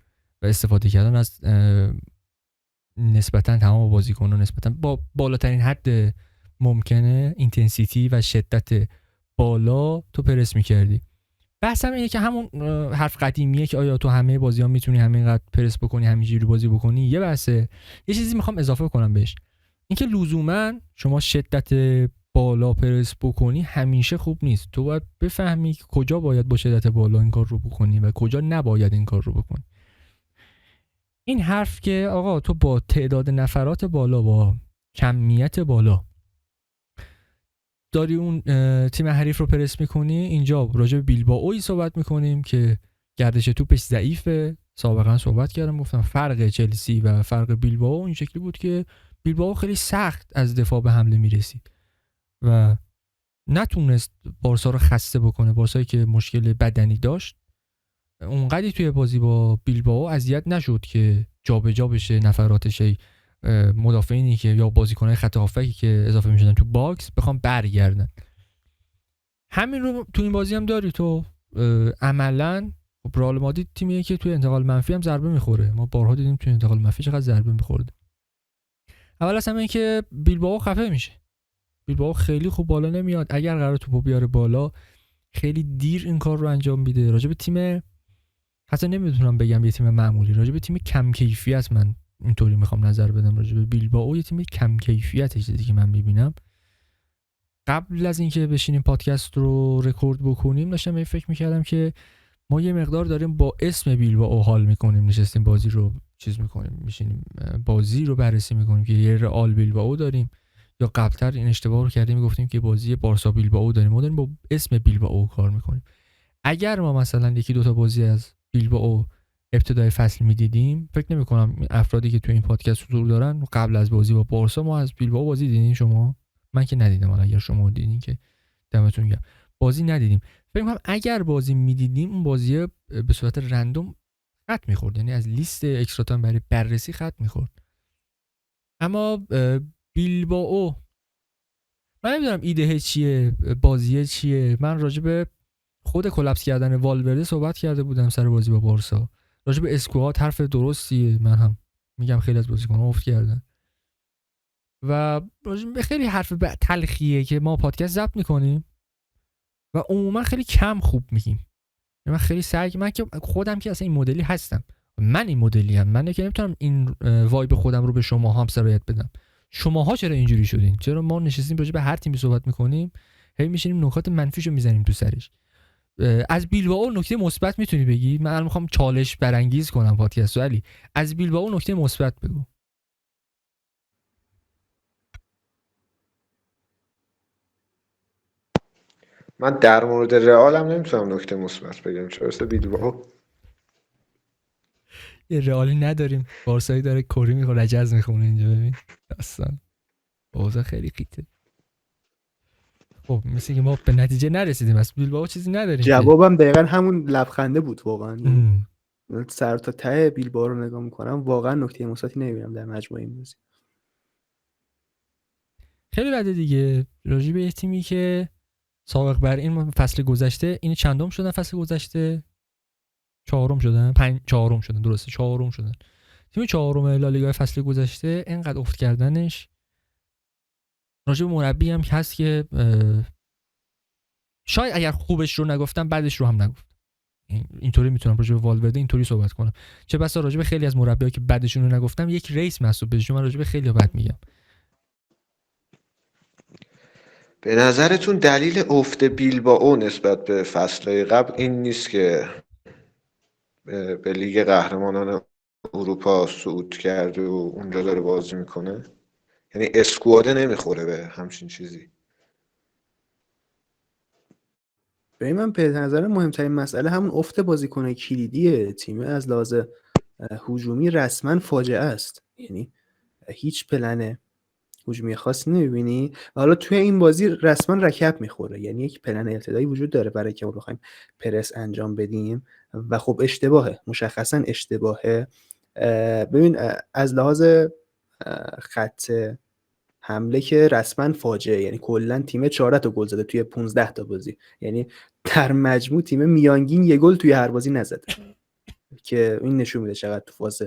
و استفاده کردن از نسبتا تمام بازیکن‌ها نسبتا با بالاترین حد ممکنه اینتنسیتی و شدت بالا تو پرس میکردی. بحثم اینه که همون حرف قدیمیه که آیا تو همه بازی‌ها میتونی همینقدر پرس بکنی، همینجوری بازی بکنی. یه بحثه. یه چیزی میخوام اضافه کنم بهش، اینکه لزوما شما شدت بالا پرس بکنی همیشه خوب نیست. تو باید بفهمی که کجا باید با شدت بالا این کار رو بکنی و کجا نباید این کار رو بکنی. این حرف که آقا تو با تعداد نفرات بالا، با کمیت بالا داری اون تیم حریف رو پرس میکنی، اینجا راجع به بیلبائویی صحبت میکنیم که گردش توپش ضعیفه. سابقا صحبت کردم گفتم فرق چلسی و فرق بیلبائو این شکلی بود که بیلبائو خیلی سخت از دفاع به حمله میرسید و نتونست بارسا رو خسته بکنه. بارسایی که مشکل بدنی داشت اونقدی توی بازی با بیلبائو اذیت نشد که جابجا بشه نفراتش، مدافعینی که یا بازیکن‌های خط هافکی که اضافه میشدن تو باکس بخوام برگردن. همین رو تو این بازی هم داری تو. عملاً خب رئال مادرید تیمیه که توی انتقال منفی هم ضربه میخوره. ما بارها دیدیم توی انتقال منفی چقدر ضربه میخورد. اول از همه این که بیلبائو خفه میشه. بیلبائو خیلی خوب بالا نمیاد. اگر قرار توپو بیاره بالا خیلی دیر این کار رو انجام میده. راجع به تیم حتی نمیتونم بگم یه تیم معمولی، راجع به تیم کم کیفیت من اینطوری میخوام نظر بدم. راجع به بیلبائو یه تیم کم کیفیت چیزی که من میبینم. قبل از اینکه بشینیم پادکست رو رکورد بکنیم داشتم فکر میکردم که ما یه مقدار داریم با اسم بیلبائو حال میکنیم، نشستیم بازی رو چیز میکنیم، میشینیم بازی رو بررسی میکنیم که یه رئال بیلبائو داریم، یا قبلتر این اشتباه رو کردیم گفتیم که بازی بارسا بیلبائو داریم. ما داریم با اسم بیلبائو کار میکنیم. اگر ما مثلا یکی دو تا بازی از بیلبائو ابتدای فصل میدیدیم، فکر نمی‌کنم افرادی که تو این پادکست حضور دارن قبل از بازی با بارسا ما از بیلبائو بازی دیدین شما؟ من که ندیدم. حالا اگر شما دیدین که دمتون گرم. بازی ندیدیم. فکر می‌کنم اگر بازی میدیدیم اون بازی به صورت رندوم خط می‌خورد، یعنی از لیست اکسترا تایم برای بررسی خط می‌خورد. اما بیلبائو من نمیدونم ایده چیه، بازیه چیه. من راجع به خود کلاپس کردن والورده صحبت کرده بودم سر بازی با بارسا. راجع به اسکواد حرف درستیه، من هم میگم خیلی از بازیکن‌ها افت کردن و راجع به خیلی حرف تلخیه که ما پادکست ضبط میکنیم و عموما خیلی کم خوب میگیم. من خیلی من که خودم که اصلا این مدلی هستم، من این مدلی ام. من که نمیتونم این وایب خودم رو به شما هم سرایت بدم. شماها چرا اینجوری شدین؟ چرا ما نشستیم راجع به هر تیمی صحبت میکنیم هی میشینیم نکات منفیشو میزنیم تو سرش؟ از بیلبائو نکته مثبت میتونی بگی؟ من میخوام چالش برانگیز کنم پادکست رو. علی از بیلبائو نکته مثبت بگو. من در مورد رئالم نمیتونم نکته مثبت بگم، چرا مثل بیلبائو یه رئالی نداریم، بارسایی داره کری میخوره رجز میخونه اینجا. ببین اصلا اوضاع خیلی قیته. خب مثل که ما به نتیجه نرسیدیم. از بیلبائو چیزی نداریم. جوابم دقیقا همون لبخنده بود واقعا. سر تا ته بیلبائو رو نگاه میکنم واقعا نکته مثبتی نمیبینم در مجموعه این بازی. خیلی بده دیگه. راجع به تیمی که سابق بر این فصل گذشته، این چندم شدن فصل گذشته؟ چهارم شدن، چهارم شدن، درسته چهارم شدن. تیم چهارم لالیگا فصل گذشته اینقدر افت کردنش، راجع به مربی هم هست که شاید اگر خوبش رو نگفتم بعدش رو هم نگفت. اینطوری میتونم راجع به والورده اینطوری صحبت کنم. چه بسا راجع به خیلی از مربی‌ها که بعدشون رو نگفتم یک رئیس محسوب بشه. من راجع به خیلی بد میگم. به نظرتون دلیل افت بیلبائو نسبت به فصل‌های قبل این نیست که به لیگ قهرمانان اروپا صعود کرده و اونجا داره بازی میکنه؟ یعنی اسکواده نمیخوره به همچین چیزی؟ برای من به نظر مهمترین مسئله همون افت بازیکن کلیدی تیم از لحاظ هجومی رسما فاجعه است. یعنی هیچ پلن هجومی خاصی نمیبینی و حالا توی این بازی رسما رکب میخوره. یعنی یک پلن ابتدایی وجود داره برای که ما بخوایم پرس انجام بدیم و خب اشتباهه، مشخصا اشتباهه. ببین از لحاظ خط حمله که رسما فاجعه، یعنی کلا تیم 14 تا گل زده توی 15 تا بازی، یعنی در مجموع تیم میانگین یه گل توی هر بازی نزده که این نشون میده چقدر تو فاز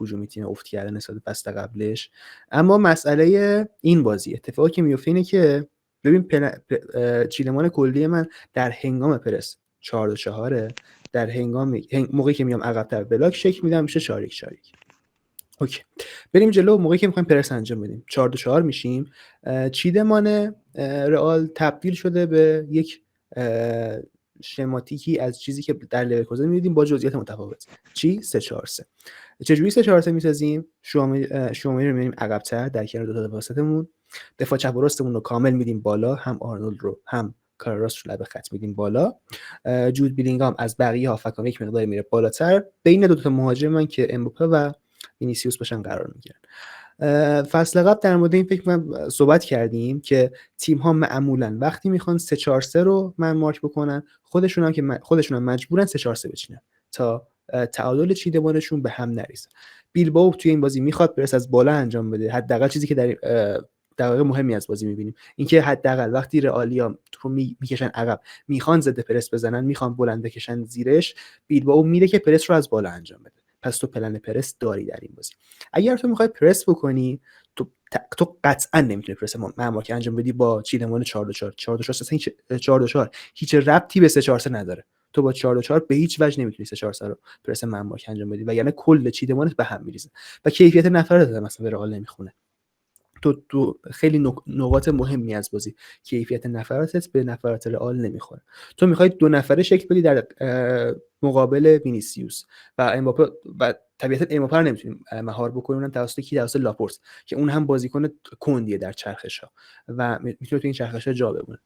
هجومی تیم افت کرده نسبت به فصل قبلش. اما مسئله این بازی اتفاقی که میفته اینه که ببین چیلمان کلی من در هنگام پرس 4-4 در هنگام موقعی که میام عقب‌تر بلاک شکل میدم میشه 4-1. اوکی بریم جلو. موقعی که میخوایم پرس انجام بدیم 4-4 میشیم. چیدمان رئال تبدیل شده به یک شماتیکی از چیزی که در لورکوزن می‌دیدیم با جزئیات متفاوت. چی 3-4-3. چجوری 3-4-3 می‌سازیم؟ شومری رو می‌بریم عقب‌تر در کنار دو تا وسطمون، دفاع چپ و راستمون رو کامل میدیم بالا، هم آرنولد رو هم کاراراس رو لب خط میدیم بالا. جود بیلینگام از بقیه هافکان یک مقدار میره بالاتر، بین دو تا مهاجم من که امباپه و وینیسیوس باشن قرار میگیرن. فصل قبل در مورد این فکر من صحبت کردیم که تیم ها معمولا وقتی میخوان 3-4-3 رو من مارک بکنن، خودشون هم مجبورن 3-4-3 بچینن تا تعادل چیدمانشون به هم نریزه. بیلبائو توی این بازی میخواد پرس از بالا انجام بده، حداقل چیزی که در دقایق مهمی از بازی میبینیم اینکه حداقل وقتی رئالیا رو میکشن عقب، میخوان ضد پرس بزنن، میخوان بلند بکشن زیرش، بیلبائو میره که پرس رو از بالا انجام بده. پس تو پلن پرس داری در این بازی. اگر تو میخوای پرس بکنی، تو قطعا نمیتونی پرس معماری انجام بدی با چیدمان 4-2-4. 4-2-4 هیچ ربطی به 3-4-3 نداره. تو با 4-2-4 به هیچ وجه نمیتونی 3-4-3 رو پرس معماری انجام بدی، وگرنه کل چیدمانت به هم میریزه و کیفیت نفرات مثلا به رئال نمیخونه. تو خیلی نقاط مهمی از بازی کیفیت نفراتت به نفرات رئال نمیخوره. تو میخوای 2 نفره شکل بدی در مقابل وینیسیوس و امباپه و طبیعتا امباپه رو نمیتونیم مهار بکنیم، اونم توسط لاپورت که اون هم بازیکن کندیه در چرخش‌ها و میتونه تو این چرخش‌ها جا بمونه.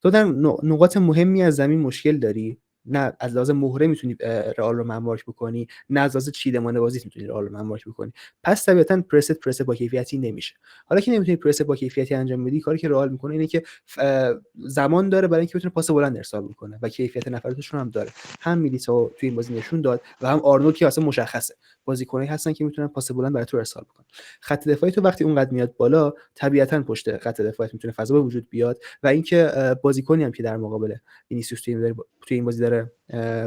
تو در نقاط مهمی از زمین مشکل داری، نه از لحاظ مهره میتونی رئال رو منمارک بکنی، نه از لحاظ چیدمان بازی میتونی رئال رو منمارک بکنی. پس طبیعتا پرس با کیفیتی نمیشه. حالا که نمیتونی پرس با کیفیتی انجام بدی، کاری که رئال میکنه اینه که زمان داره برای اینکه بتونه پاس بلند ارسال بکنه و کیفیت نفراتشون هم داره. هم میلیتائو توی این بازی نشون داد و هم آرنولد که اصلا مشخصه بازیکنایی هستن که میتونن پاس بلند برای تو ارسال بکنن. خط دفاعی تو وقتی اونقدر میاد بالا، طبیعتا پشت خط دفاعی میتونه فضا به وجود بیاد و اینکه بازیکنی هم که در مقابل وینیسیوس توی این بازی داره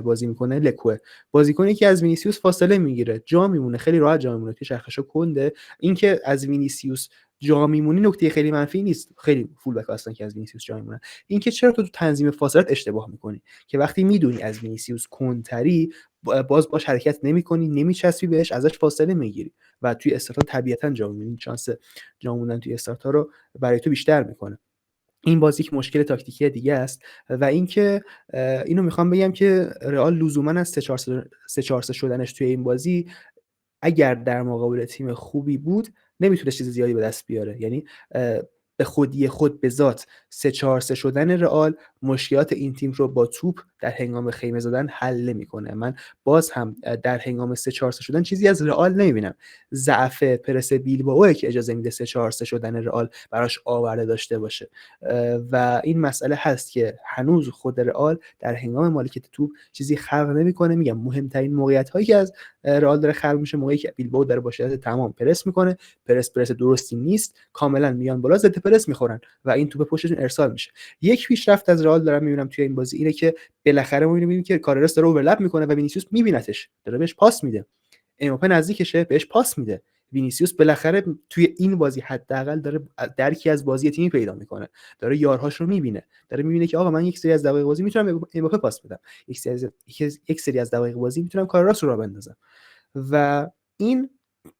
بازی میکنه، لکوه، بازیکنی که از وینیسیوس فاصله میگیره، جا میمونه، خیلی راحت جا میمونه، توی چرخشو کنده. اینکه از وینیسیوس جا میمونی نکته خیلی منفی نیست، خیلی فول بک هستن که از وینیسیوس جا میمونن. اینکه چرا تو تنظیم فاصلت اشتباه میکنی که وقتی میدونی از وینیسیوس کنتری باش حرکت نمیکنی، نمیچسبی بهش، ازش فاصله میگیری و توی استارت طبیعتا جا میمونی، شانس جا موندن توی استارت رو برای تو بیشتر میکنه. این بازی که مشکل تاکتیکی دیگه است و اینکه اینو میخوام بگم که رئال لزوما از 3-4-3 شدنش توی این بازی اگر در مقابل تیم خوبی بود نمیتونه چیز زیادی به دست بیاره. یعنی به خودی خود به ذات 3-4-3 شدن رئال مشکلات این تیم رو با توپ در هنگام خیمه زدن حل نمیکنه. من باز هم در هنگام 3-4-3 شدن چیزی از رئال نمیبینم. ضعف پرس بیلبائو که اجازه میده 3-4-3 شدن رئال براش آورده داشته باشه و این مسئله هست که هنوز خود رئال در هنگام مالکیت توپ چیزی خلق نمیکنه. میگم مهمترین موقعیت هایی که از رئال داره خلق میشه موقعی که بیلبائو داره با شدت تمام پرس میکنه، پرس درستی نیست، کاملا میان بالا ضد پرس میخورن و این توپ پشتشون ارسال میشه. یک پیشرفت از رئال دارم میبینم توی این بازی اینه که بالاخره ما میبینیم که کاررس داره اورلپ میکنه و وینیسیوس میبینتش، داره بهش پاس میده، امباپه نزدیکشه بهش پاس میده، وینیسیوس بالاخره توی این بازی حداقل داره درکی از بازی تیمی پیدا میکنه، داره یارهاش رو میبینه، داره میبینه که آقا من یک سری از دقایق بازی میتونم امباپه پاس بدم، یک سری از دقایق بازی میتونم کارراس رو راه بندازم و این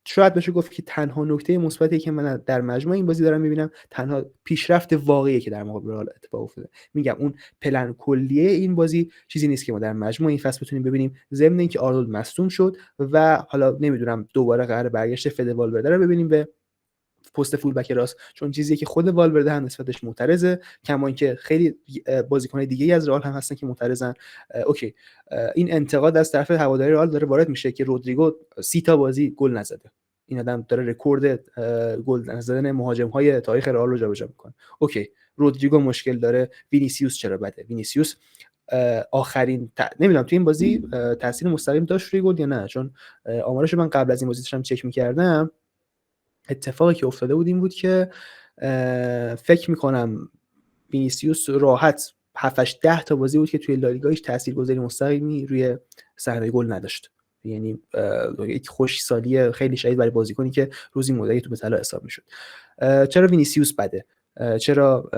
شاید بشه گفت که تنها نکته مثبتی که من در مجموع این بازی دارم میبینم، تنها پیشرفت واقعی که در مقابل رئال اتفاق افتاده. میگم اون پلن کلیه این بازی چیزی نیست که ما در مجموع این فصل بتونیم ببینیم، ضمن اینکه آرنولد مصدوم شد و حالا نمیدونم دوباره قرار برگشت فد والورده رو ببینیم به پست فول بک راست، چون چیزی که خود والورده هم نسبتش معترضه، کما اینکه خیلی بازیکن‌های دیگه از رئال هم هستن که معترضن. اوکی، این انتقاد از طرف هواداری رئال داره وارد میشه که رودریگو 30 تا بازی گل نزده، این آدم داره رکورد گل نزدن مهاجم‌های تاریخ رئال رو جابجا میکنه. اوکی، رودریگو مشکل داره، وینیسیوس چرا بده؟ وینیسیوس آخرین نمیدونم تو این بازی تاثیر مستقیم داشت روی گل یا نه، چون آمارش من قبل از این بازی داشتم چک می‌کردم، اتفاقی که افتاده بود این بود که فکر میکنم وینیسیوس راحت 7-10 تا بازی بود که توی لالیگا هیچ تاثیرگذاری مستقیمی روی صحنه گل نداشت. یعنی یک خوش‌سالی خیلی شدید برای بازیکنی که روزی مدعی تو به طلا حساب میشد. چرا وینیسیوس بده؟ چرا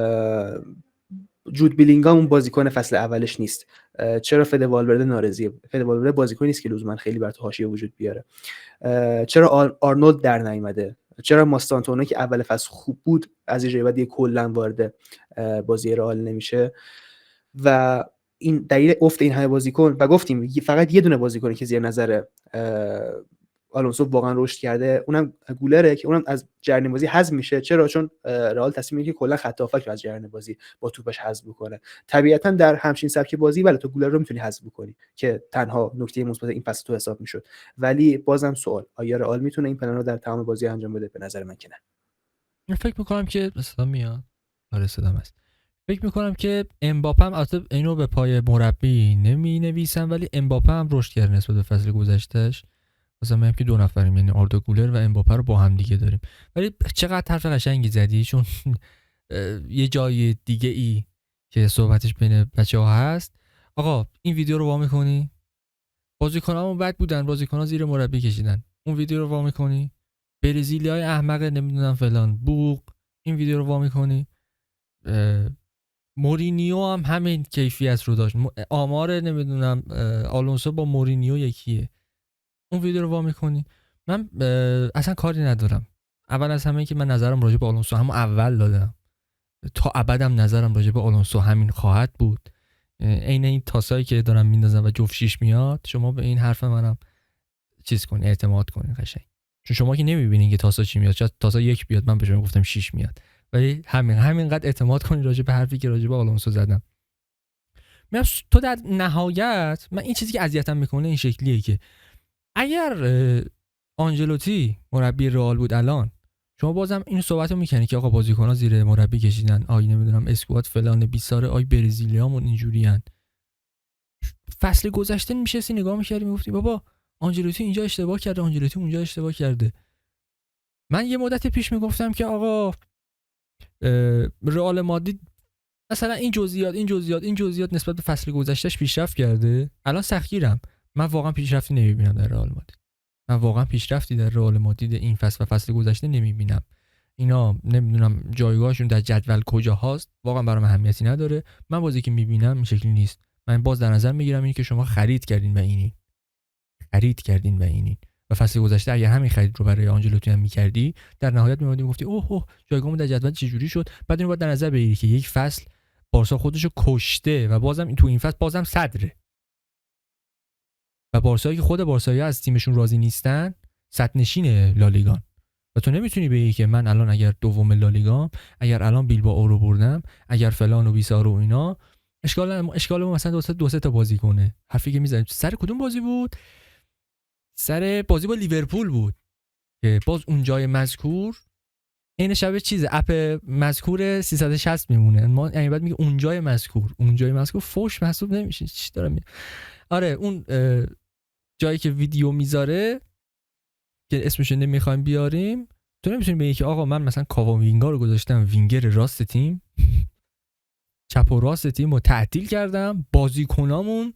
جود بیلینگام اون بازیکن فصل اولش نیست؟ چرا فد والورده نارضیه؟ فد والورده بازیکنی نیست که لزوما خیلی بر تو حاشیه وجود بیاره. چرا آرنولد در نیامده؟ چرا ماستانتونو که اول فصل خوب بود از اینجای بعد کلا وارد بازی رئال نمیشه؟ و این دلیل افت این همه بازیکن و گفتیم فقط یه دونه بازیکنی که زیر نظر آلونسو واقعا رشد کرده، اونم گولره که اونم از جریان بازی حذف میشه. چرا؟ چون رئال تصمیم میگیره که کلا خط هافک رو از جریان بازی با توپش حذف بکنه. طبیعتا در همچین سبک بازی بله تو گولر رو میتونی حذف بکنی که تنها نکته مثبت این فصل تو حساب میشد، ولی بازم سوال آیا رئال میتونه این پلن رو در تمام بازی انجام بده؟ به نظر من که نه. من فکر میکنم که صدا میاد. آره صدام هست. فکر میکنم که امباپه هم البته اینو به پای مربی نمی نویسم، ولی امباپه هم رشد کرد نسبت به فصل گذشتهش. مثلا میگم که دو نفریم، یعنی آردا گولر و امباپه رو با هم دیگه داریم. ولی چقدر حرف قشنگی زدی، چون یه جای دیگه ای که صحبتش بین بچه‌ها هست. آقا این ویدیو رو وا می‌کنی؟ بازیکنامون بد بودن، بازیکن‌ها زیر مربی کشیدن. اون ویدیو رو وا می‌کنی؟ برزیلیای احمق نمیدونم فلان بوق. این ویدیو رو وا می‌کنی؟ مورینیو هم همین کیفیت رو داشت. آمار نمیدونم آلونسو با مورینیو یکیه. اون ویدیو رو وا می‌کنی؟ من اصلا کاری ندارم. اول از همه که من نظرم راجع به آلونسو همون اول دادم. تا ابدم نظرم راجع به آلونسو همین خواهد بود. عین این تاسایی که دارم میندازم و جفت شیش میاد، شما به این حرف منم چیز کنین، اعتماد کنین قشنگ. چون شما که نمیبینین که تاسا چی میاد، شاید تاسا یک بیاد من به شما گفتم 6 میاد، ولی همینقدر اعتماد کنین راجع به حرفی که راجع به آلونسو زدم. میگم تو در نهایت من این چیزی که اذیتم میکنه این شکلیه که اگر آنجلوتی مربی رئال بود الان، شما بازم این صحبتو میکنی که آقا بازیکن‌ها زیر مربی کشیدن، آی نمیدونم اسکواد فلان بیساره، آی برزیلیامون اینجوریان. فصل گذشته میشستی نگاه میکردی میگفتی بابا آنجلوتی اینجا اشتباه کرده، آنجلوتی اونجا اشتباه کرده. من یه مدت پیش میگفتم که آقا رئال مادرید مثلا این جزئیات نسبت به فصل گذشتهش پیشرفت کرده. الان سختگیرم، من واقعا پیشرفتی نمیبینم در رئال مادرید. من واقعا پیشرفتی در رئال مادرید این فصل و فصل گذشته نمیبینم. اینا نمیدونم جایگاهشون در جدول کجا هست، واقعا برام اهمیتی نداره. من بازی که میبینم این شکلی نیست. من باز در نظر میگیرم این که شما خرید کردین و اینین و فصل گذشته اگه همین خرید رو برای آنجلوتی هم می‌کردی، در نهایت می‌اومدی گفتی اوه جایگاهمون در جدول چه جوری شد. بعد اینو باید در نظر بگیری که یک فصل بارسا خودشو کشته و بازم این تو این فصل بازم صدره. و بارسایی که خود بارسایی از تیمشون راضی نیستن، صد نشین لالیگان. و تو نمیتونی بگی که من الان اگر دوم لالیگام، اگر الان بیلبائو رو بردم، اگر فلان و بیسار و اینا، اشکال مثلا دو سه تا بازی کنه. حرفی که میزنی سر کدوم بازی بود؟ سر بازی با لیورپول بود که باز اون جای مذکور این شبه چیزه اپ مذکور 360 میمونه. ما یعنی بعد میگه اون جای مذکور فوش محسوب نمیشه. چی دارم میگم؟ آره اون جایی که ویدیو میذاره که اسمش نمیخوایم بیاریم، تو نمیتونی بگی که آقا من مثلا کاواوینگا رو گذاشتم وینگر راست تیم، چپ و راست تیم رو تعطیل کردم، بازیکنامون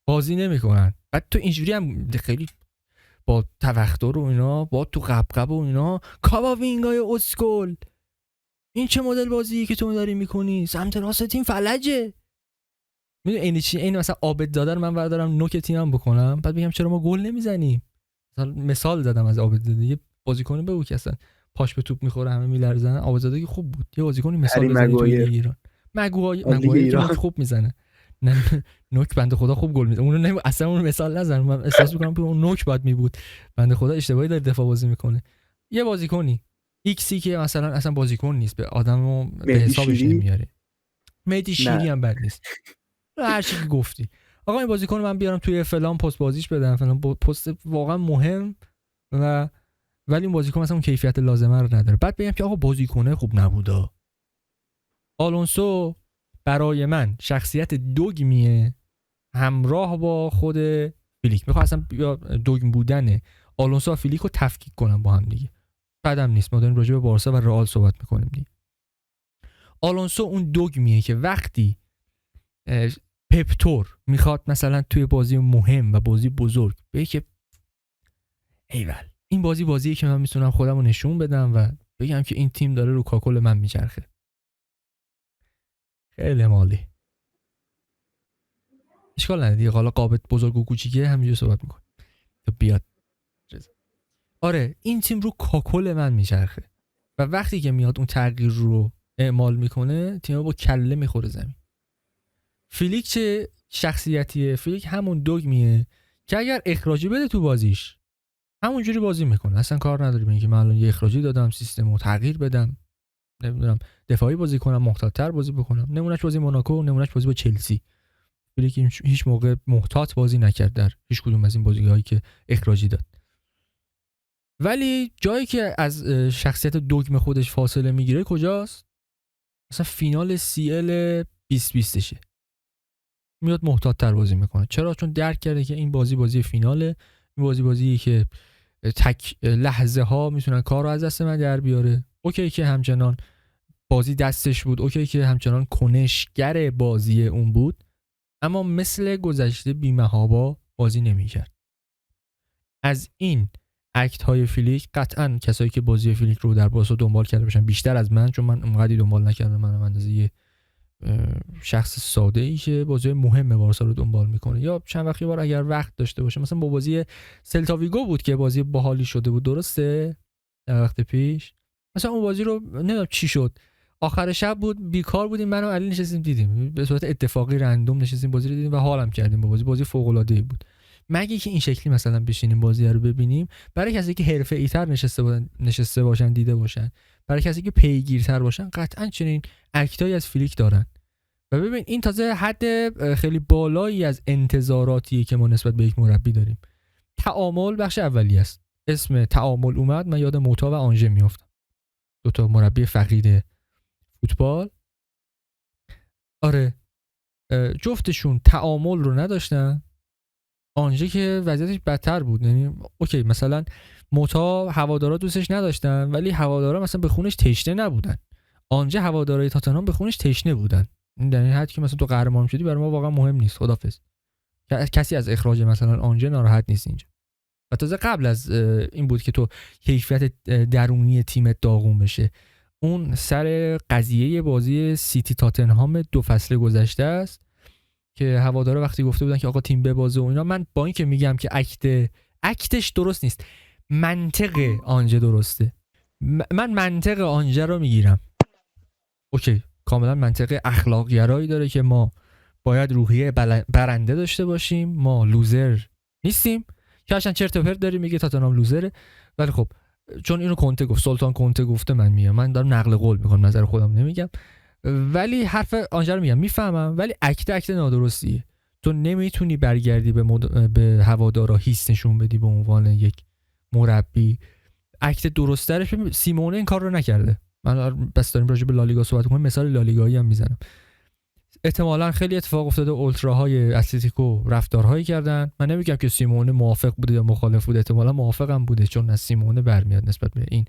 بازی نمیکنن. بعد تو اینجوری هم خیلی با توقع رو اینا، با تو قبقب و اینا، کاواوینگای اسکول این چه مدل بازیه که تو داری میکنی؟ سمت راست تیم فلجه. میدونی این چی؟ این مثلا عابد زاده رو من بردارم نوک تیمم بکنم، بعد بگم چرا ما گل نمیزنیم. مثال زدم از عابد زاده، یه بازیکنی بگو که اصلا پاش به توپ میخوره همه میلرزن. عابد زاده که خوب بود، یه بازیکنی مثال بزنی تو ایران. مگوایر خوب میزنه. نه نوک بنده خدا خوب گل میزنه. اونو اصلا اون مثال نزن، من احساس میکنم که اون نوک بد می بود. بنده خدا اشتباهی داره دفاع بازی میکنه. یه بازیکنی ایکسی که مثلا اصلا بازیکن نیست، به آدمو به حسابش نمیاره. مهدی شیری هم بد نیست. هر چی که گفتی. آقا این بازیکن من بیارم توی فلان پست بازیش بدم، فلان پست واقعا مهم و ولی این بازیکن مثلا اون کیفیت لازمه رو نداره. بعد بگم که آقا بازیکنه خوب نبوده. آلونسو برای من شخصیت دوگمیه همراه با خود فیلیک. میخوام اصلا دوگم بودن آلونسو و فیلیک رو تفکیک کنم با هم دیگه. بعدم نیست، ما داریم راجع به بارسا و رئال صحبت میکنیم دیگه. آلونسو اون دوگمیه که وقتی پپتور میخواد مثلا توی بازی مهم و بازی بزرگ بگه که ایول این بازیه که من میتونم خودم رو نشون بدم و بگم که این تیم داره رو کاکل من میچرخه. خیلی مالی. اشکال نداره دیگه، حالا قابط بزرگ و کوچیکه همینجوری صحبت میکنه تو بیاد. آره این تیم رو کاکل من میچرخه و وقتی که میاد اون تغییر رو اعمال میکنه تیم با کله میخوره زمین. فیلیک چه شخصیتیه؟ فیلیک همون دوگمیه که اگر اخراجی بده تو بازیش همونجوری بازی میکنه، اصلا کار نداره به اینکه من الان یه اخراجی دادم سیستمو تغییر بدم، نمیدونم دفاعی بازی کنم، محتاط‌تر بازی بکنم. نمونهش بازی موناکو، نمونهش بازی با چلسی، ولی که هیچ موقع محتاط بازی نکرد در هیچ کدوم از این بازی‌هایی که اخراجی داد. ولی جایی که از شخصیت دوگم خودش فاصله میگیره کجاست؟ مثلا فینال CL 2020 شه، میاد محتاط‌تر بازی میکنه. چرا؟ چون درک کرده که این بازی فیناله، این بازیه که تک لحظه ها میتونن کار رو از دست من در بیاره. اوکی که همچنان بازی دستش بود، اوکی که همچنان کنشگر بازی اون بود، اما مثل گذشته بی‌محابا بازی نمی‌کرد. از این اکت های فلیک قطعاً کسایی که بازی فلیک رو در بارسا دنبال کرده باشن بیشتر از من، چون من اونقدی دنبال نکردم، منم اندازه یه شخص ساده ای که بازی مهم بارسا رو دنبال میکنه یا چند وقتی بار اگر وقت داشته باشه. مثلا با بازی سلتا ویگو بود که بازی باحالی شده بود، درسته؟ در وقت پیش مثلا اون بازی رو نمیدونم چی شد، آخر شب بود، بیکار بودیم، من و علی نشستیم دیدیم، به صورت اتفاقی رندوم نشستیم بازی رو دیدیم و حالم کردیم با بازی فوق العاده ای بود. مگه که این شکلی مثلا بشینیم بازی رو ببینیم، برای کسی که حرفه‌ای‌تر نشسته باشن دیده باشن، برای کسی که پیگیرتر باشن، قطعاً چنین اکتایی از فلیک دارن. و ببین این تازه حد خیلی بالایی از انتظاراتیه که ما نسبت به یک مربی داریم. تعامل بخش اولی است. اسم تعامل اومد، من یاد موتا و آنژه میافتم، دو تا مربی فقید فوتبال. آره جفتشون تعامل رو نداشتن. آنژه که وضعیتش بدتر بود، یعنی اوکی مثلا موتا هوادارا دوستش نداشتن ولی هوادارا مثلا به خونش تشنه نبودن. آنژه هوادارای تاتنهام به خونش تشنه بودن. این در این حد که مثلا تو قهرمان شدی برای ما واقعا مهم نیست، خدافظ. کسی از اخراج مثلا آنژه ناراحت نیست اینجا. و تازه قبل از این بود که تو کیفیت درونی تیمت داغون بشه. اون سر قضیه بازی سیتی تاتنهام 2 فصل گذشته است که هوادارا وقتی گفته بودن که آقا تیم ببازه و اینا، من با این که میگم که اکتش درست نیست، منطق آنژه درسته. من منطق آنژه رو میگیرم، اوکی کاملا منطق اخلاق گرایی داره که ما باید روحیه برنده داشته باشیم، ما لوزر نیستیم، که هرچند چرت و پرت داری میگه تاتنهام لوزره، ولی خب چون اینو کنته گفت، سلطان کنته گفته، من میگم، من دارم نقل قول میکنم، نظر خودم نمیگم، ولی حرف آنژه رو میگم، میفهمم، ولی اکت نادرستیه. تو نمیتونی برگردی به هوادارا هیس نشون بدی به عنوان یک مربی. اکت درست‌ترش سیمونه این کار رو نکرده. من بس داریم راجع به لالیگا صحبت کنیم، مثال لالیگایی هم میزنم. احتمالاً خیلی اتفاق افتاده اولتراهای اتلتیکو رفتارهایی کردن، من نمیگم که سیمونه موافق بوده یا مخالف بوده، احتمالاً موافقم بوده، چون از سیمونه برمیاد نسبت به این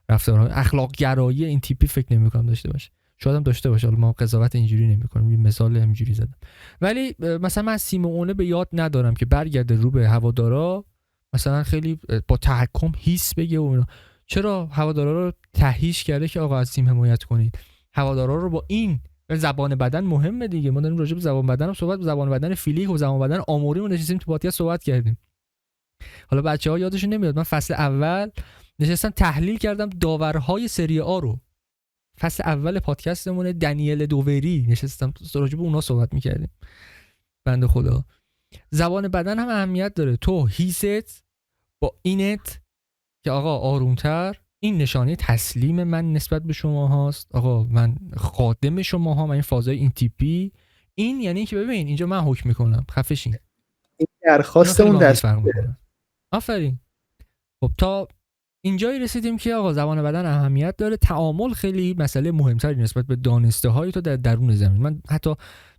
رفتارهای اخلاق گرایی این تیپی فکر نمی‌کنم داشته باشه. شاید هم داشته باشه، ما قضاوت اینجوری نمی‌کنیم، یه مثال اینجوری زدم. ولی مثلا من سیمونه به یاد ندارم که برگرده رو به هوادارا مثلا خیلی با تحکم هیس بگه و اینا. چرا هوادارا رو تهییش کرده که آقا از تیم حمایت کنید؟ هوادارا رو با این زبان بدن مهمه دیگه، ما داریم راجع به زبان بدن هم صحبت، زبان بدن فیلیک و زبان بدن آموری نشستیم تو پادکست صحبت کردیم. حالا بچه‌ها یادشون نمیاد من فصل اول نشستم تحلیل کردم داورهای سری آ رو. فصل اول پادکستمون دنیل دووری نشستم راجع به اونا صحبت می‌کردیم. بنده خدا زبان بدن هم اهمیت داره. تو هیست با اینت که آقا آرومتر، این نشانه تسلیم من نسبت به شما هاست، آقا من خادم شما ها، من این فازای این تیپی، این یعنی که ببین اینجا من حکم میکنم، خفه شین. این درخواستمون دست آفرین. خب تا اینجایی رسیدیم که آقا زبان بدن اهمیت داره، تعامل خیلی مسئله مهمتری نسبت به دانسته های تو در درون زمین. من حتی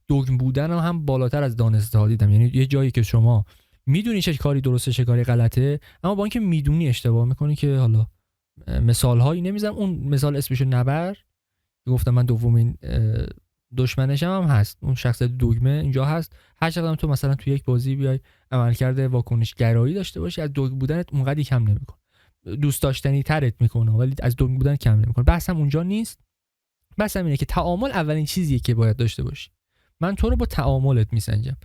دوگم بودن هم بالاتر از دانسته ها دیدم، یعنی یه جایی که شما میدونی چه کاری درسته چه کاری غلطه، اما با اینکه میدونی اشتباه میکنی، که حالا مثال هایی نمیزنم، اون مثال اسمشو نبر، گفتم من دومین دشمنشم هم هست، اون شخص دوگمه اینجا هست. هر چقدر تو مثلا تو یک بازی بیای عملکرد واکنش گرایی داشته باشی، از دوگ بودنت اونقدی کم نمیکنه، دوست داشتنی ترت میکنه، ولی از دوگ بودن کم نمیکنه. بحثم اونجا نیست، بحثم اینه که تعامل اولین چیزیه که باید داشته باشی. من تو رو با تعاملت میسنجم.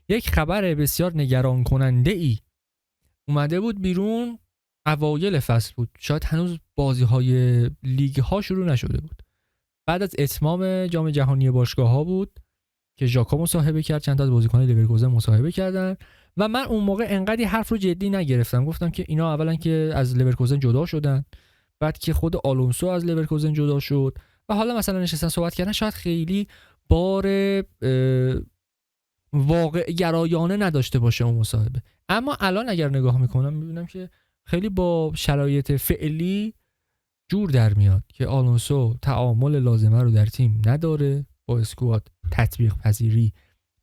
یک خبر بسیار نگران کننده ای اومده بود بیرون، اوایل فصل بود، شاید هنوز بازی‌های لیگ ها شروع نشده بود، بعد از اتمام جام جهانی باشگاه‌ها بود که ژاکا مصاحبه کرد، چند تا از بازیکن‌های لیورکوزن مصاحبه کردن و من اون موقع انقدر حرف رو جدی نگرفتم، گفتم که اینا اولا که از لورکوزن جدا شدن، بعد که خود آلونسو از لورکوزن جدا شد و حالا مثلا نشستن صحبت کردن، شاید خیلی بار واقع گرایانه نداشته باشه اون مصاحبه. اما الان اگر نگاه میکنم میبینم که خیلی با شرایط فعلی جور در میاد که آلونسو تعامل لازمه رو در تیم نداره، با اسکواد تطبیق پذیری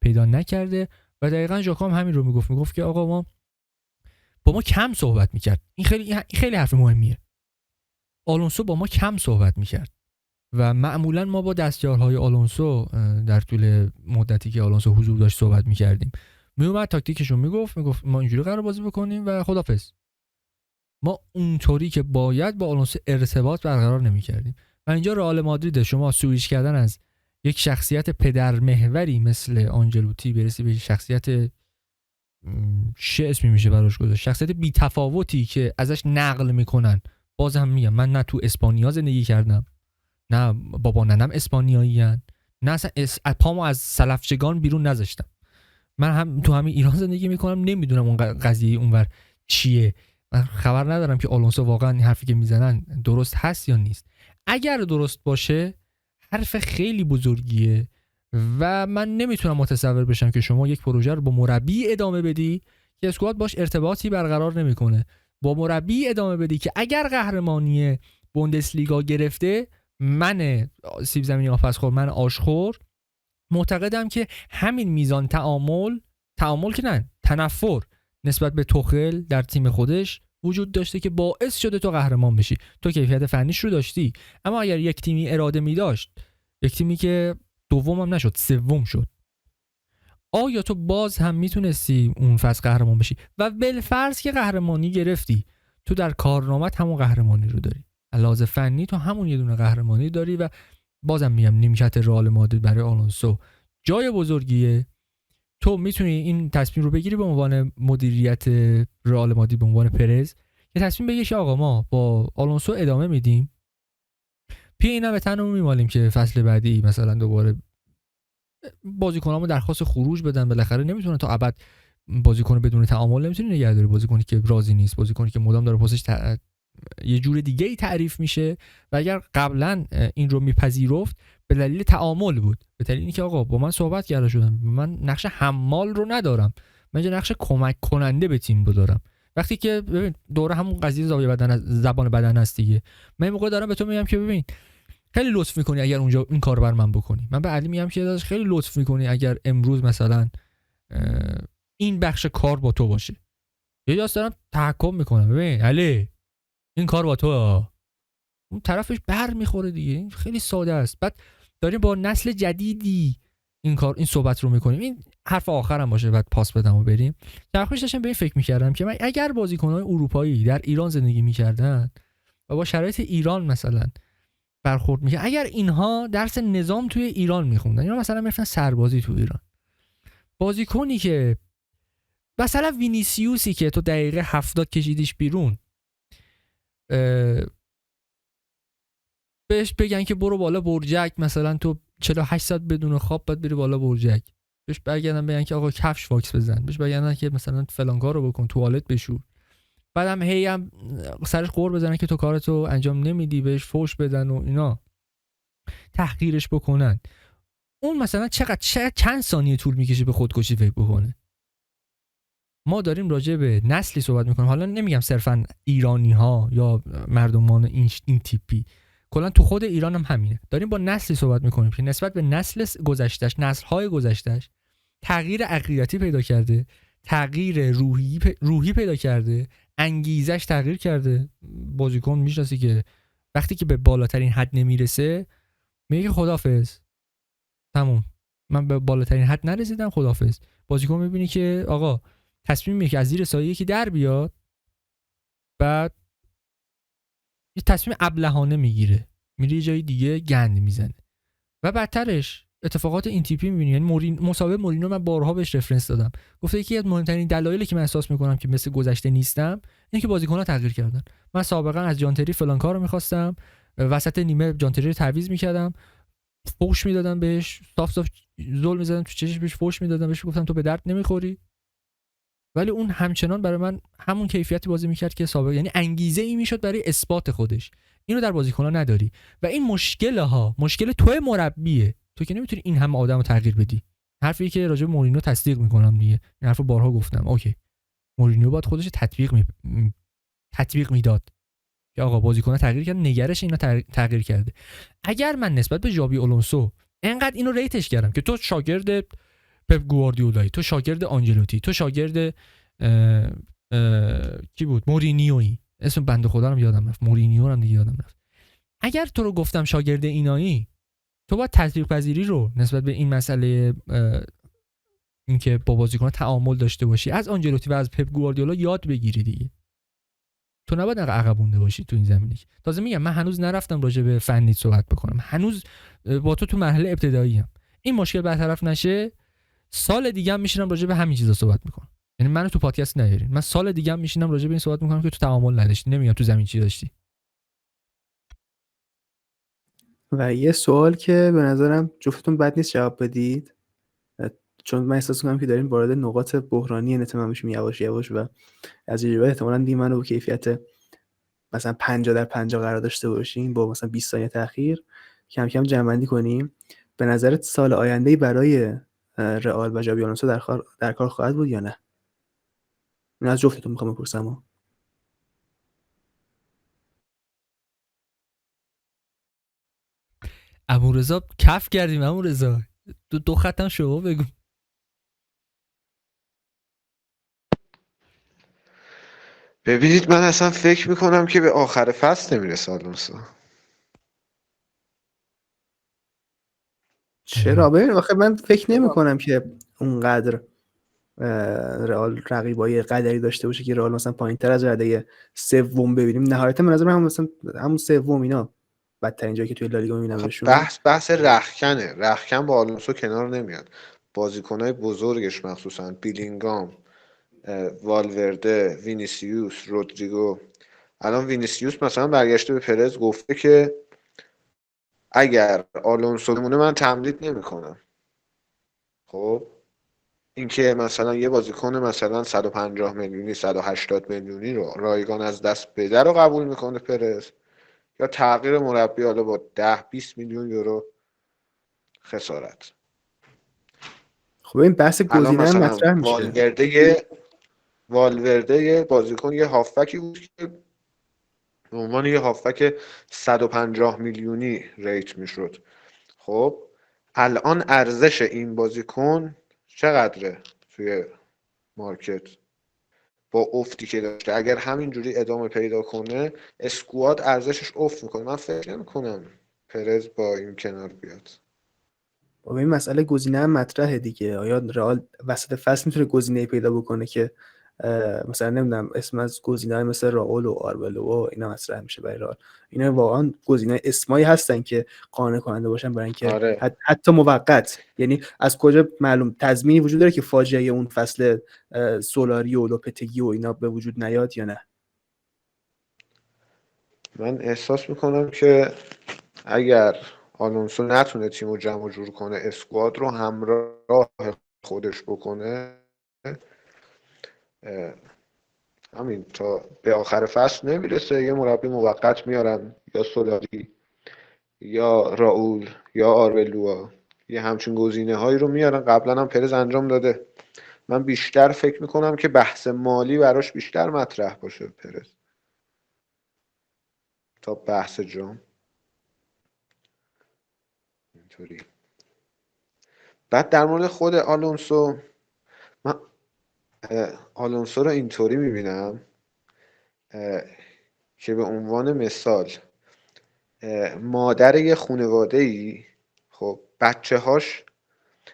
پیدا نکرده و دقیقاً ژاکام همین رو میگفت که آقا ما با ما کم صحبت میکرد. این خیلی حرف مهمیه. آلونسو با ما کم صحبت میکرد و معمولا ما با دستیارهای آلونسو در طول مدتی که آلونسو حضور داشت صحبت میکردیم، میومد تاکتیکشو میگفت ما اینجوری قرار بازی بکنیم و خدافظ. ما اونطوری که باید با آلونسو ارتباط برقرار نمیکردیم و اینجا رئال مادرید شما سویچ کردن از یک شخصیت پدر محوری مثل آنجلوتی برسی به شخصیت چه اسمی میشه براش گذاشت، شخصیت بی تفاوتی که ازش نقل میکنن. باز هم میگم من نه تو اسپانیا زندگی کردم، نه بابا ننم اسپانیایی هن، نه اصلا پامو از سلفچگان بیرون نذاشتم. من هم تو همین ایران زندگی میکنم، نمیدونم اون قضیه اونور چیه. من خبر ندارم که آلونسو واقعا این حرفی که میزنن درست هست یا نیست. اگر درست باشه حرف خیلی بزرگیه و من نمیتونم متصور بشم که شما یک پروژه رو با مربی ادامه بدی که اسکواد باش ارتباطی برقرار نمیکنه، با مربی ادامه بدی که اگر قهرمانی بوندسلیگا گرفته، من سیب زمینی آپسخور، من آشخور معتقدم که همین میزان تعامل که نه، تنفر نسبت به توخل در تیم خودش وجود داشته که باعث شده تو قهرمان بشی. تو کیفیت فنیش رو داشتی، اما اگر یک تیمی اراده می داشت، یک تیمی که دوم هم نشد سوم شد، آیا تو باز هم میتونستی اون فصل قهرمان بشی؟ و بالفرض که قهرمانی گرفتی، تو در کارنامت همون قهرمانی رو داری، علاوه فنی تو همون یه دونه قهرمانی داری و بازم میگم نیمکت رئال مادرید برای آلونسو جای بزرگیه. تو میتونی این تصمیم رو بگیری به عنوان مدیریت رئال مادرید، به عنوان پرز، که تصمیم بگیری که آقا ما با آلونسو ادامه میدیم، پی اینا به تنمون میمالیم که فصل بعدی مثلا دوباره بازیکنامو درخواست خروج بدن. بالاخره نمیتونه تا ابد بازیکن بدون تعامل نمیتونی نگه داری، بازیکنی که راضی نیست، بازیکنی که مدام داره پستش یه جور دیگه ای تعریف میشه و اگر قبلا این رو میپذیرفت به دلیل تعامل بود، به دلیل اینکه آقا با من صحبت کرده شدن، من نقش حمال رو ندارم، من نقش کمک کننده به تیم رو دارم. وقتی که ببین دوره همون قضیه زاویه بدن، زبان بدن هست دیگه، من این موقع دارم به تو میگم که ببین خیلی لطف میکنی اگر اونجا این کارو بر من بکنی. من به علی میگم که داداش خیلی لطف میکنی اگر امروز مثلا این بخش کار با تو باشه. یه جاست دارم تحکم میکنم، ببین علی این کار با تو، اون طرفش بر میخوره دیگه. خیلی ساده است. بعد داریم با نسل جدیدی این صحبت رو میکنیم. این حرف آخرم باشه بعد پاس بدم و بریم. درخواست داشتم به این فکر میکردم که من اگر بازیکن‌های اروپایی در ایران زندگی میکردن و با شرایط ایران مثلا برخورد میکردن، اگر اینها درس نظام توی ایران میخوندن، اینا مثلا میرفتن سربازی توی ایران، بازیکنی که مثلا وینیسیوسی که تو دقیقه 70 کشیدیش بیرون، بهش بگن که برو بالا برجک، مثلا تو 48 ساعت بدون خواب باید بری بالا برجک، بهش برگردن بگن که آقا کفش واکس بزن، بهش بگن که مثلا فلان کارو بکن، توالت بشور، بعدم هی هم سرش قور بزنن که تو کارتو انجام نمیدی، بهش فوش بدن و اینا، تحقیرش بکنن. اون مثلا چند ثانیه طول میکشه به خودکشی فکر بکنه. ما داریم راجع به نسلی صحبت میکنیم، حالا نمیگم صرفا ایرانی ها یا مردمان این تیپی، کلا تو خود ایران هم همینه. داریم با نسلی صحبت میکنیم که نسبت به نسل گذشتهش، نسل‌های گذشتهش تغییر عقیدتی پیدا کرده، تغییر روحی پیدا کرده، انگیزش تغییر کرده. بازیکن میشناسی که وقتی که به بالاترین حد نمیرسه میگه خدافظ، تموم، من به بالاترین حد نرسیدم، خدافظ. بازیکن میبینی که آقا تصمیم میگیره که از زیر سایه یکی در بیاد، بعد یه تصمیم ابلهانه میگیره، میره یه جای دیگه گند میزنه. و بدترش اتفاقات این تیپی میبینی. یعنی مسابقه مورینو من بارها بهش رفرنس دادم، گفته یکی از مهمترین دلایلی که من احساس میکنم که مثل گذشته نیستم اینه که بازیکن‌ها تغییر کردن. من سابقا از جانتری فلان کارو میخواستم، وسط نیمه جانتری رو تعویض میکردم، فوش میدادم بهش، صاف ظلم میزدم تو چشش، بهش فوش میدادم، بهش گفتم تو به درد نمیخوری. ولی اون همچنان برای من همون کیفیتی بازی میکرد که سابق، یعنی انگیزه ای میشد برای اثبات خودش. اینو در بازیکن‌ها نداری و این مشکل توی مربیه. تو که نمیتونی این همه آدمو تغییر بدی. حرفی که راجع به مورینیو تصدیق میکنم دیگه، این حرفو بارها گفتم. اوکی، مورینیو باید خودش تطبیق میداد که آقا بازیکن‌ها تغییر کردن، نگرش اینا تغییر کرده. اگر من نسبت به ژابی آلونسو انقدر اینو ریتش کردم که تو شاگرد پپ گواردیولایی، تو شاگرد آنجلوتی، تو شاگرد کی بود، مورینیویی، اسم بنده خدا رو یادم رفت، مورینیو رو هم دیگه یادم رفت. اگر تو رو گفتم شاگرد اینایی، تو باید تطبیق پذیری رو نسبت به این مسئله اینکه با بازیکن تعامل داشته باشی از آنجلوتی و از پپ گواردیولا یاد بگیری دیگه. تو نباید عقب مونده باشی تو این زمینه. تازه میگم من هنوز نرفتم راجع به فنی صحبت بکنم، هنوز با تو مرحله ابتدایی ام. این مشکل برطرف نشه سال دیگه هم میشینم راجع به همین چیزا صحبت میکنم. یعنی منو تو پادکست نیارین، من سال دیگه هم میشینم راجع به این صحبت میکنم که تو تعامل نداشتی، نمیگم تو زمین چی داشتی. و یه سوال که به نظرم جفتتون بد نیست جواب بدید، چون من احساس میکنم که دارین وارد نقاط بحرانی نتمام میشیم یواش یواش و از یه جوری احتمالاً دی منو با کیفیت مثلا 50/50 قرار داشته باشیم با مثلا 20 ثانیه تأخیر، کم کم جمع‌بندی کنیم. به نظرت سال آینده‌ای برای رئال و ژابی آلونسو در کار خواهد بود یا نه؟ من از جفتتون میخوام بپرسم. ابوالرضا کف کردیم، ابوالرضا دو خطم شما بگو. ببینید من اصلا فکر میکنم که به آخر فصل نمیرسه آلونسو. چرا؟ ببین آخه من فکر نمی کنم که اونقدر رئال رقیبای قدری داشته باشه که رئال مثلا پایین‌تر از رده سوم ببینیم. نهایتا به نظر من مثلا همون سوم اینا بدترین جایی که توی لالیگا میبینمشون. بحث رخکن با آلونسو کنار نمیاد. بازیکنهای بزرگش مخصوصا بیلینگام، والورده، وینیسیوس، رودریگو. الان وینیسیوس مثلا برگشته به پرز گفته که اگر آلونسو بمونه من تمدید نمیکنم. خب اینکه مثلا یه بازیکن مثلا 150 میلیونی 180 میلیونی رو رایگان از دست بده رو قبول میکنه پرز، یا تغییر مربی حالا با 10-20 میلیون یورو خسارت. خب این بحث الان گزینه هم مثلا مطرح میشه. والورده یه بازیکن یه هافکی بود که به عنوان یه هافک 150 میلیونی ریت میشد. خب الان ارزش این بازیکن چقدره توی مارکت با افتی که داشته؟ اگر همینجوری ادامه پیدا کنه اسکواد ارزشش افت میکنه. من فکر نمیکنم پرز با این کنار بیاد. خب این مسئله گزینه هم مطرحه دیگه. آیا رئال وسط فصل میتونه گزینه پیدا بکنه که مثلا نمیدونم اسم از گزینه‌های مثل راول و آربلو و اینا مطرح میشه برای رئال؟ اینا واقعا گزینه اسمایی هستن که قانع کننده باشن برای اینکه آره. حتی موقت، یعنی از کجا معلوم تضمینی وجود داره که فاجعه اون فصل سولاری و لوپتگی و اینا به وجود نیاد یا نه؟ من احساس میکنم که اگر آلونسو نتونه تیمو جمع جور کنه، اسکواد رو همراه خودش بکنه، همین تا به آخر فصل نمیرسه، یه مربی موقت میارن، یا سولاری یا راول یا آربلوا، یه همچین گزینه هایی رو میارن. قبلا هم پرز انجام داده. من بیشتر فکر میکنم که بحث مالی براش بیشتر مطرح باشه پرز تا بحث جام. اینطوری. بعد در مورد خود آلونسو، من آلونسو رو اینطوری میبینم که به عنوان مثال مادر یه خانواده‌ای، خب بچه‌هاش،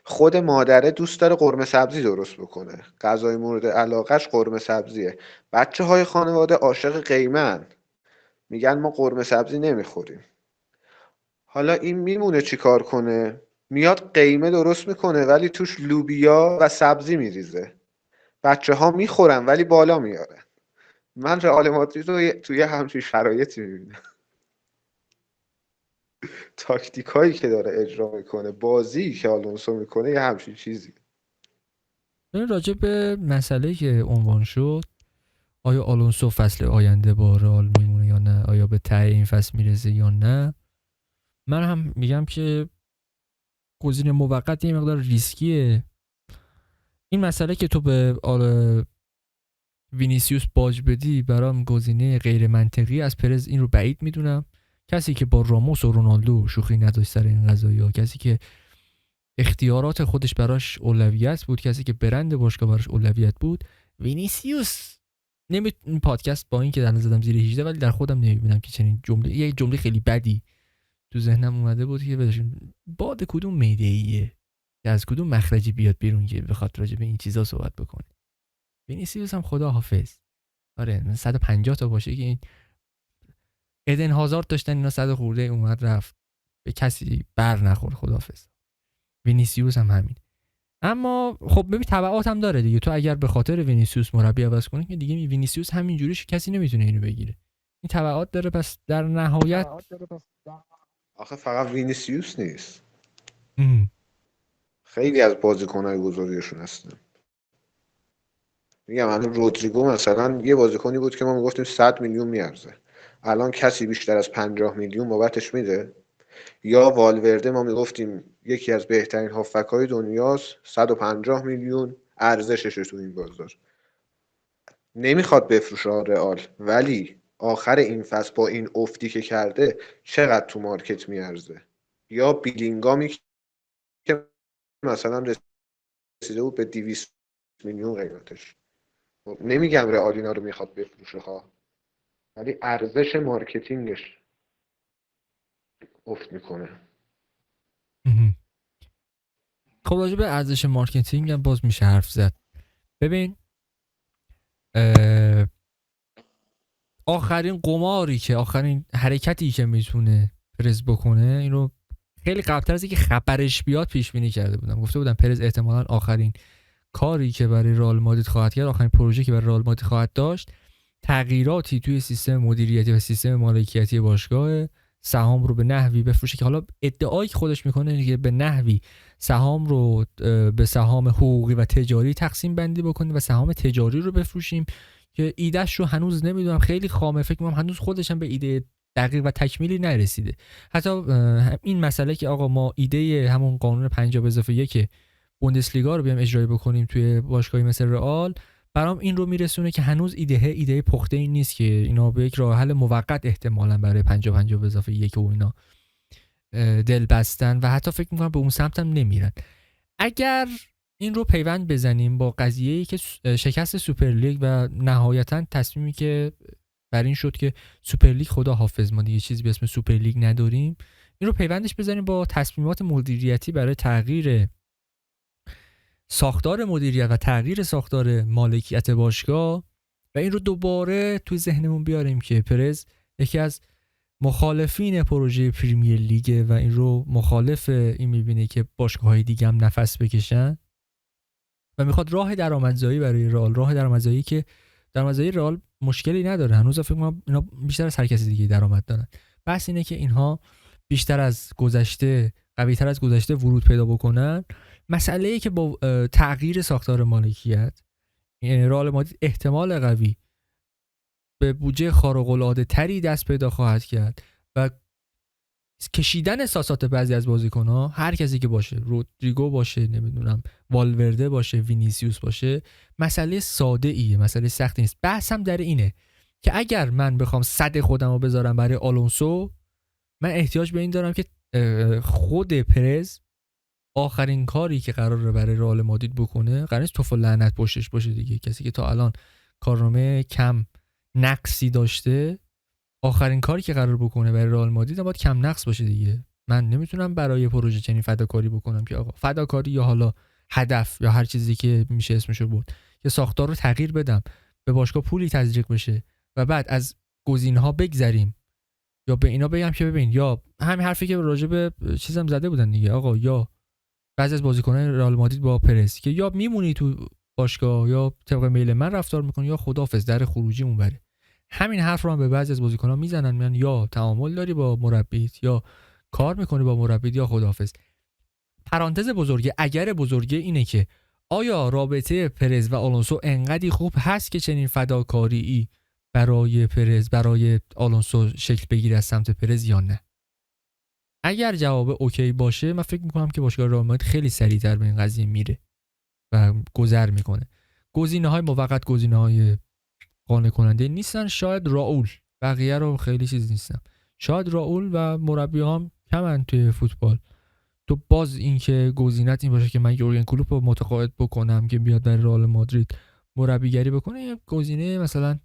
خود مادره دوست داره قرمه سبزی درست بکنه، غذای مورد علاقش قرمه سبزیه. بچه‌های خانواده عاشق قیمه‌ان، میگن ما قرمه سبزی نمیخوریم. حالا این میمونه چی کار کنه؟ میاد قیمه درست میکنه ولی توش لوبیا و سبزی میریزه. بچه‌ها میخورن ولی بالا میاره. من رئال مادرید رو توی همچین شرایطی میبینم. تاکتیکایی که داره اجرا میکنه، بازی که آلونسو میکنه، یه همچین چیزی. راجع به مسئله که عنوان شد، آیا آلونسو فصل آینده با رئال میمونه یا نه، آیا به ته این فصل میرسه یا نه، من هم میگم که گزینه موقت یه مقدار ریسکیه. این مسئله که تو به وینیسیوس باج بدی برام گزینه غیر منطقی از پرز، این رو بعید میدونم. کسی که با راموس و رونالدو شوخی نداشت سر این قضایا، کسی که اختیارات خودش براش اولویت بود، کسی که برند باشگاه براش اولویت بود، وینیسیوس این پادکست با این که در زدم زیر 18 ولی در خودم نمیبینم که چنین یه جمله خیلی بدی تو ذهنم اومده بود که بدشون باد کدوم میدهیه که از کدوم مخرجی بیاد بیرون که بخاطر راجع به این چیزا صحبت بکنه. وینیسیوس هم خدا حافظ. آره 150 تا باشه که این ادن هازارد داشتن اینا 100 خورده اومد رفت، به کسی بر نخورد، خداحافظ. وینیسیوس هم همین. اما خب ببین تبعات هم داره دیگه. تو اگر به خاطر وینیسیوس مربی عوض کنی که دیگه وینیسیوس همینجوریش کسی نمیتونه اینو بگیره. این تبعات داره. پس در نهایت آخه فقط وینیسیوس نیست، خیلی از بازیکن‌های بزرگشون هستن. میگم الان رودریگو مثلا یه بازیکنی بود که ما میگفتیم 100 میلیون میارزه، الان کسی بیشتر از 50 میلیون بابتش میده. یا والورده ما میگفتیم یکی از بهترین هافبک‌های دنیاست، 150 میلیون ارزششه تو این بازار. نمیخواد بفروشه رئال، ولی آخر این فصل با این افتی که کرده چقدر تو مارکت میارزه. یا بیلینگامی که مثلا رسیده بود به 200 میلیون قیمتش. نمیگم رئال اینا رو میخواد بفروشه ها، ولی ارزش مارکتینگش افت میکنه. خب راجع به ارزش مارکتینگ هم باز میشه حرف زد. ببین آخرین قماری که آخرین حرکتی که میتونه پرز بکنه، اینو خیلی قبلتر از اینکه خبرش بیاد پیش بینی کرده بودم. گفته بودم پرز احتمالاً آخرین کاری که برای رئال مادرید خواهد کرد، آخرین پروژه که برای رئال مادرید خواهد داشت، تغییراتی توی سیستم مدیریتی و سیستم مالکیتی باشگاه، سهام رو به نحوی بفروشه که حالا ادعایی که خودش میکنه اینه که به نحوی سهام رو به سهام حقوقی و تجاری تقسیم بندی بکنیم و سهام تجاری رو بفروشیم، که ایدهش رو هنوز نمیدونم، خیلی خامه. فکر می‌کنم هنوز خودش هم به ایده دقیق و تکمیلی نرسیده. حتی این مسئله که آقا ما ایده همون قانون 50+1 بوندسلیگا رو بیام اجرایی بکنیم توی باشگاهی مثل رئال، برام این رو میرسونه که هنوز ایده پخته این نیست که اینا به یک راه حل موقت احتمالاً برای 50+1 و اینا دل بستن و حتی فکر می‌کنم به اون سمت هم نمیرن. اگر این رو پیوند بزنیم با قضیه‌ای که شکست سوپرلیگ و نهایتاً تصمیمی که بر این شد که سوپرلیگ خدا حافظ ما دیگه چیزی به اسم سوپرلیگ نداریم، این رو پیوندش بزنیم با تصمیمات مدیریتی برای تغییر ساختار مدیریت و تغییر ساختار مالکیت باشگاه و این رو دوباره توی ذهنمون بیاریم که پرز یکی از مخالفین پروژه پریمیر لیگ و این رو مخالف این میبینه که باشگاه‌های دیگه هم نفس بکشن و میخواد راه درآمدزایی برای رئال، راه درآمدزایی که درآمدزایی رئال مشکلی نداره، هنوز فکر کنم اینا بیشتر از هر کسی دیگه درآمد دارن. بس اینه که اینها بیشتر از گذشته، قوی‌تر از گذشته ورود پیدا بکنن. مسئله‌ای که با تغییر ساختار مالکیت رئال مادرید احتمال قوی به بودجه خارق‌العاده تری دست پیدا خواهد کرد و کشیدن احساسات بعضی از بازیکن‌ها، هر کسی که باشه، رودریگو باشه، نمیدونم والورده باشه، وینیسیوس باشه، مسئله ساده ایه، مسئله سختی نیست. بحثم در اینه که اگر من بخوام صد خودم رو بذارم برای آلونسو، من احتیاج به این دارم که خود پرز آخرین کاری که قراره برای رئال مادرید بکنه، قراره توف و لعنت پشتش باشه دیگه. کسی که تا الان کارنامه کم نقصی داشته، آخرین کاری که قرار بکنه برای رئال مادرید باید کم نقص باشه دیگه. من نمیتونم برای پروژه چنین فداکاری بکنم که آقا فداکاری یا حالا هدف یا هر چیزی که میشه اسمشو برد، که ساختار رو تغییر بدم، به باشگاه پولی تزریق بشه و بعد از گزینه‌ها بگذریم، یا به اینا بگم که ببین، یا همین حرفی که راجع به چیزم زده بودن دیگه، آقا یا بعضی از بازیکنان رئال مادرید با پرز که یا میمونی تو باشگاه یا طبق میل من رفتار میکنی یا خداحافظ، در خروجیمون بره. همین حرف رو هم به بعضی از بازیکنان میزنن، میگن یا تعامل داری با مربیت یا کار میکنی با مربیت یا خداحافظ. پرانتز بزرگه، اگر بزرگه اینه که آیا رابطه پرز و آلونسو انقدی خوب هست که چنین فداکاری برای پرز، برای آلونسو شکل بگیره از سمت پرز یا نه؟ اگر جواب اوکی باشه من فکر میکنم که باشگاه رئال مادرید خیلی سریعتر به این قضیه میره و گذر میکنه. گزینه‌های موقت گزینه‌های قانع کننده نیستن. شاید راول، بقیه رو خیلی چیز نیستم. شاید راول و مربی‌هام کمن توی فوتبال. تو باز این که گزینت این باشه که من یورگن کلوپ رو متقاعد بکنم که بیاد در رئال مادرید مربیگری بکنه، یه گزینه مثلا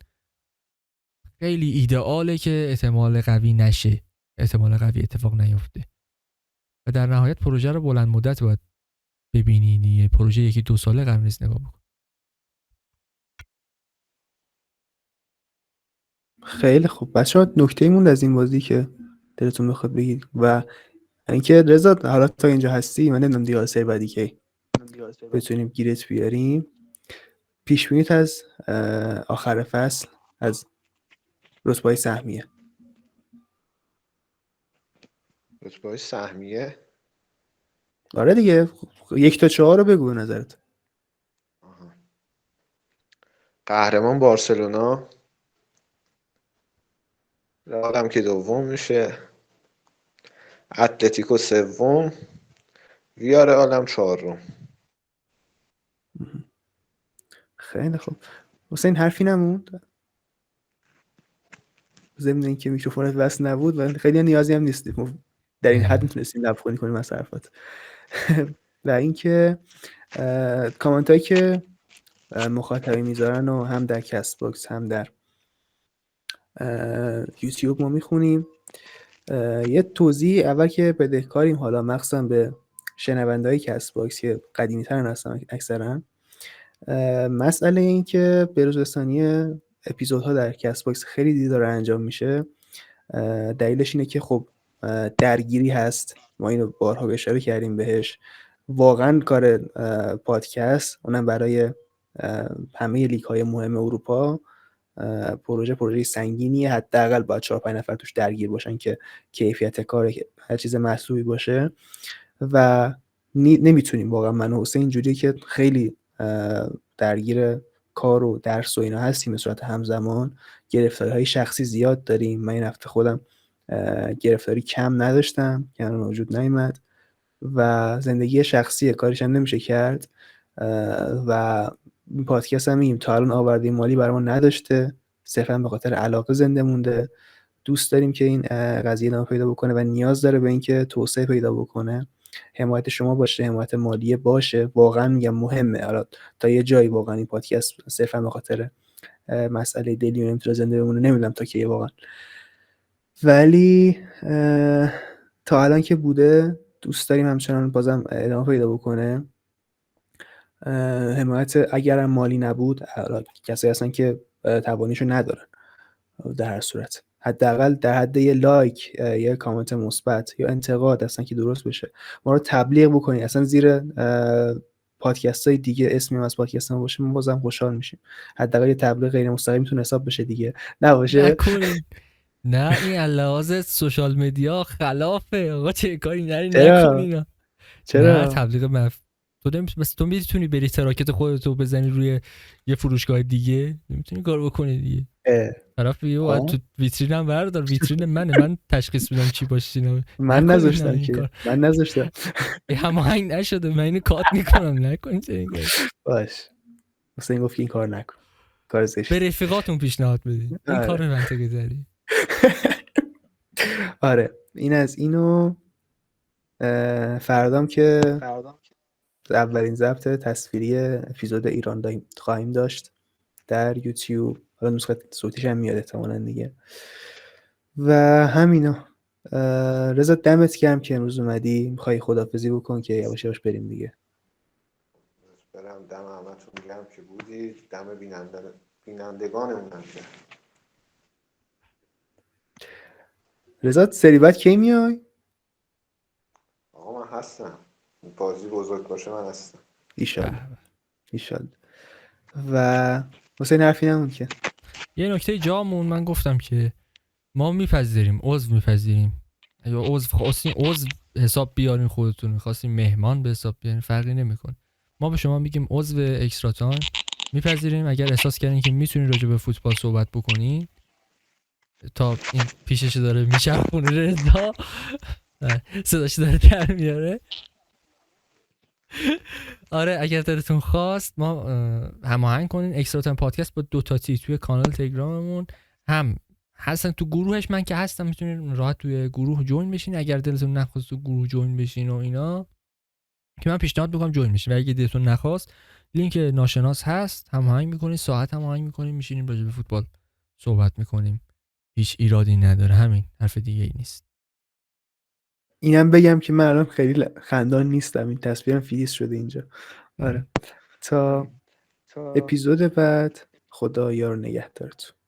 خیلی ایدئاله که احتمال قوی نشه، احتمال قوی اتفاق نیفته. و در نهایت پروژه رو بلند مدت باید ببینید، یه پروژه 1-2 ساله قرار نیست نگاه بکن. خیلی خوب بچه‌ها، نکته موند از این بازی که دلتون بخواد بگید و اینکه رضا حالا تا اینجا هستی، من نمیدونم دیگه سری بعدی که بتونیم گیرت بیاریم. پیش بینیت از آخر فصل از رتبه‌های سهمیه. رتبه‌های سهمیه. آره دیگه 1 تا 4 رو بگو نظرت. قهرمان بارسلونا، رئالم که دوم میشه، اتلتیکو سوم، ویارئال هم چهارم. خیلی خوب. حسین حرفی نموند؟ ضمن اینکه میکروفونت وصل نبود و خیلی نیازی هم نیست، در این حد میتونستیم لبخونی کنیم از حرفات. و اینکه کامنت هایی که مخاطبین میذارن و هم در کست باکس هم در یوتیوب ما میخونیم. یه توضیح اول که بدهکاریم، حالا مخصوصا به شنونده‌های کست باکس که قدیمی ترن هستن اکثرا، مسئله این که به‌روزرسانی اپیزودها در کست باکس خیلی دیگه داره انجام میشه. دلیلش اینه که خب درگیری هست، ما اینو بارها اشاره کردیم بهش. واقعا کار پادکست، اونم برای همه لیگ های مهم اروپا، پروژه سنگینیه. حداقل باید 4-5 نفر توش درگیر باشن که کیفیت کار هر چیز محسوبی باشه و نمیتونیم. واقعا من و حسین اینجوریه که خیلی درگیر کار و درس و اینا هستیم به صورت همزمان. گرفتاری‌های شخصی زیاد داریم. من این هفته خودم گرفتاری کم نداشتم که الان موجود نیامد و زندگی شخصی کارش هم نمیشه کرد و این پادکست هم میگیم تا الان آورده مالی برامون نداشته، صرفا به خاطر علاقه زنده مونده. دوست داریم که این قضیه ادامه پیدا بکنه و نیاز داره به اینکه توسعه پیدا بکنه. حمایت شما باشه، حمایت مالی باشه، واقعا میگم مهمه. حالا تا یه جایی واقعا این پادکست صرفا به خاطر مسئله دلی نمیتونه زنده بمونه، نمیدونم تا کی واقعا، ولی تا الان که بوده دوست داریم همچنان بازم ادامه پیدا بکنه. حمایت اگرم مالی نبود، کسایی هستن که توانیشو ندارن، در هر صورت حداقل در حد یه لایک، یه کامنت مثبت یا انتقاد هستن که درست بشه ما رو تبلیغ بکنید. اصلا زیر پادکست های دیگه اسمی از پادکست ما باشه ما بازم خوشحال میشیم. حداقل یه تبلیغ غیر مستقیم میتونه حساب بشه دیگه، نباشه نکنین. نه این لحاظ سوشال مدیا خلافه آقا، چه کاری نکنین. چرا؟ نه تبلیغ تو میتونی بری تراکت خودتو بزنی روی یه فروشگاه دیگه، نمیتونی کار بکنی دیگه. طرف یه تو ویترینم بردار، ویترین من تشخیص میدم چی باشه. من نذاشتم که من نذاشتم هماهنگ نشده، من اینو کات میکنم. نکنین چنین کاری. باش حسین گفت این کار نکن، کار زشت. به رفیقاتون پیشنهاد بدین این کارو منطقی داری. آره این از اینو. فردام که اولین ضبط تصویری اپیزود ایران خواهیم داشت در یوتیوب. حالا نسخه صوتیش هم میاد احتمالاً دیگه. و همینا. رضا دمت گرم که امروز اومدی. میخوای خداحافظی بکن که یواش یواش بریم دیگه؟ برم. دم همتون گرم که بودید، دم بینندگانمون هم گرم. رضا سری بعد کی میای؟ آقا من هستم، بازی بزرگ باشه من هستم. ایشالله. و حسین حرفی نمون که یه نکته جامون من گفتم که ما میپذیریم، عضو میپذیریم. یا عضو حساب بیارین خودتون، می‌خواستین مهمان به حساب بیارین فرقی نمیکنه. ما به شما میگیم عضو اکسترا تایم میپذیریم. اگر احساس کردین که میتونین راجع به فوتبال صحبت بکنین، تا این پیشش داره میچرخونه رضا صداش داره در میاره. آره اگر دلتون خواست ما هماهنگ کنین اکسترا تایم پادکست با 2 تا تی توی کانال تلگراممون هم هستن، تو گروهش من که هستم میتونین راحت توی گروه جوین بشین. اگر دلتون نخواست تو گروه جوین بشین و اینا که من پیشنهاد میکنم جوین بشین، و اگه دلتون نخواست لینک ناشناس هست، هماهنگ میکنین، ساعت هماهنگ میکنین، میشینیم راجع به فوتبال صحبت میکنیم، هیچ ایرادی نداره. همین، حرف دیگه ای نیست. اینم بگم که من الان خیلی خندان نیستم، این تصویرم فریز شده اینجا. آره تا اپیزود بعد، خدا یار نگهدارتون.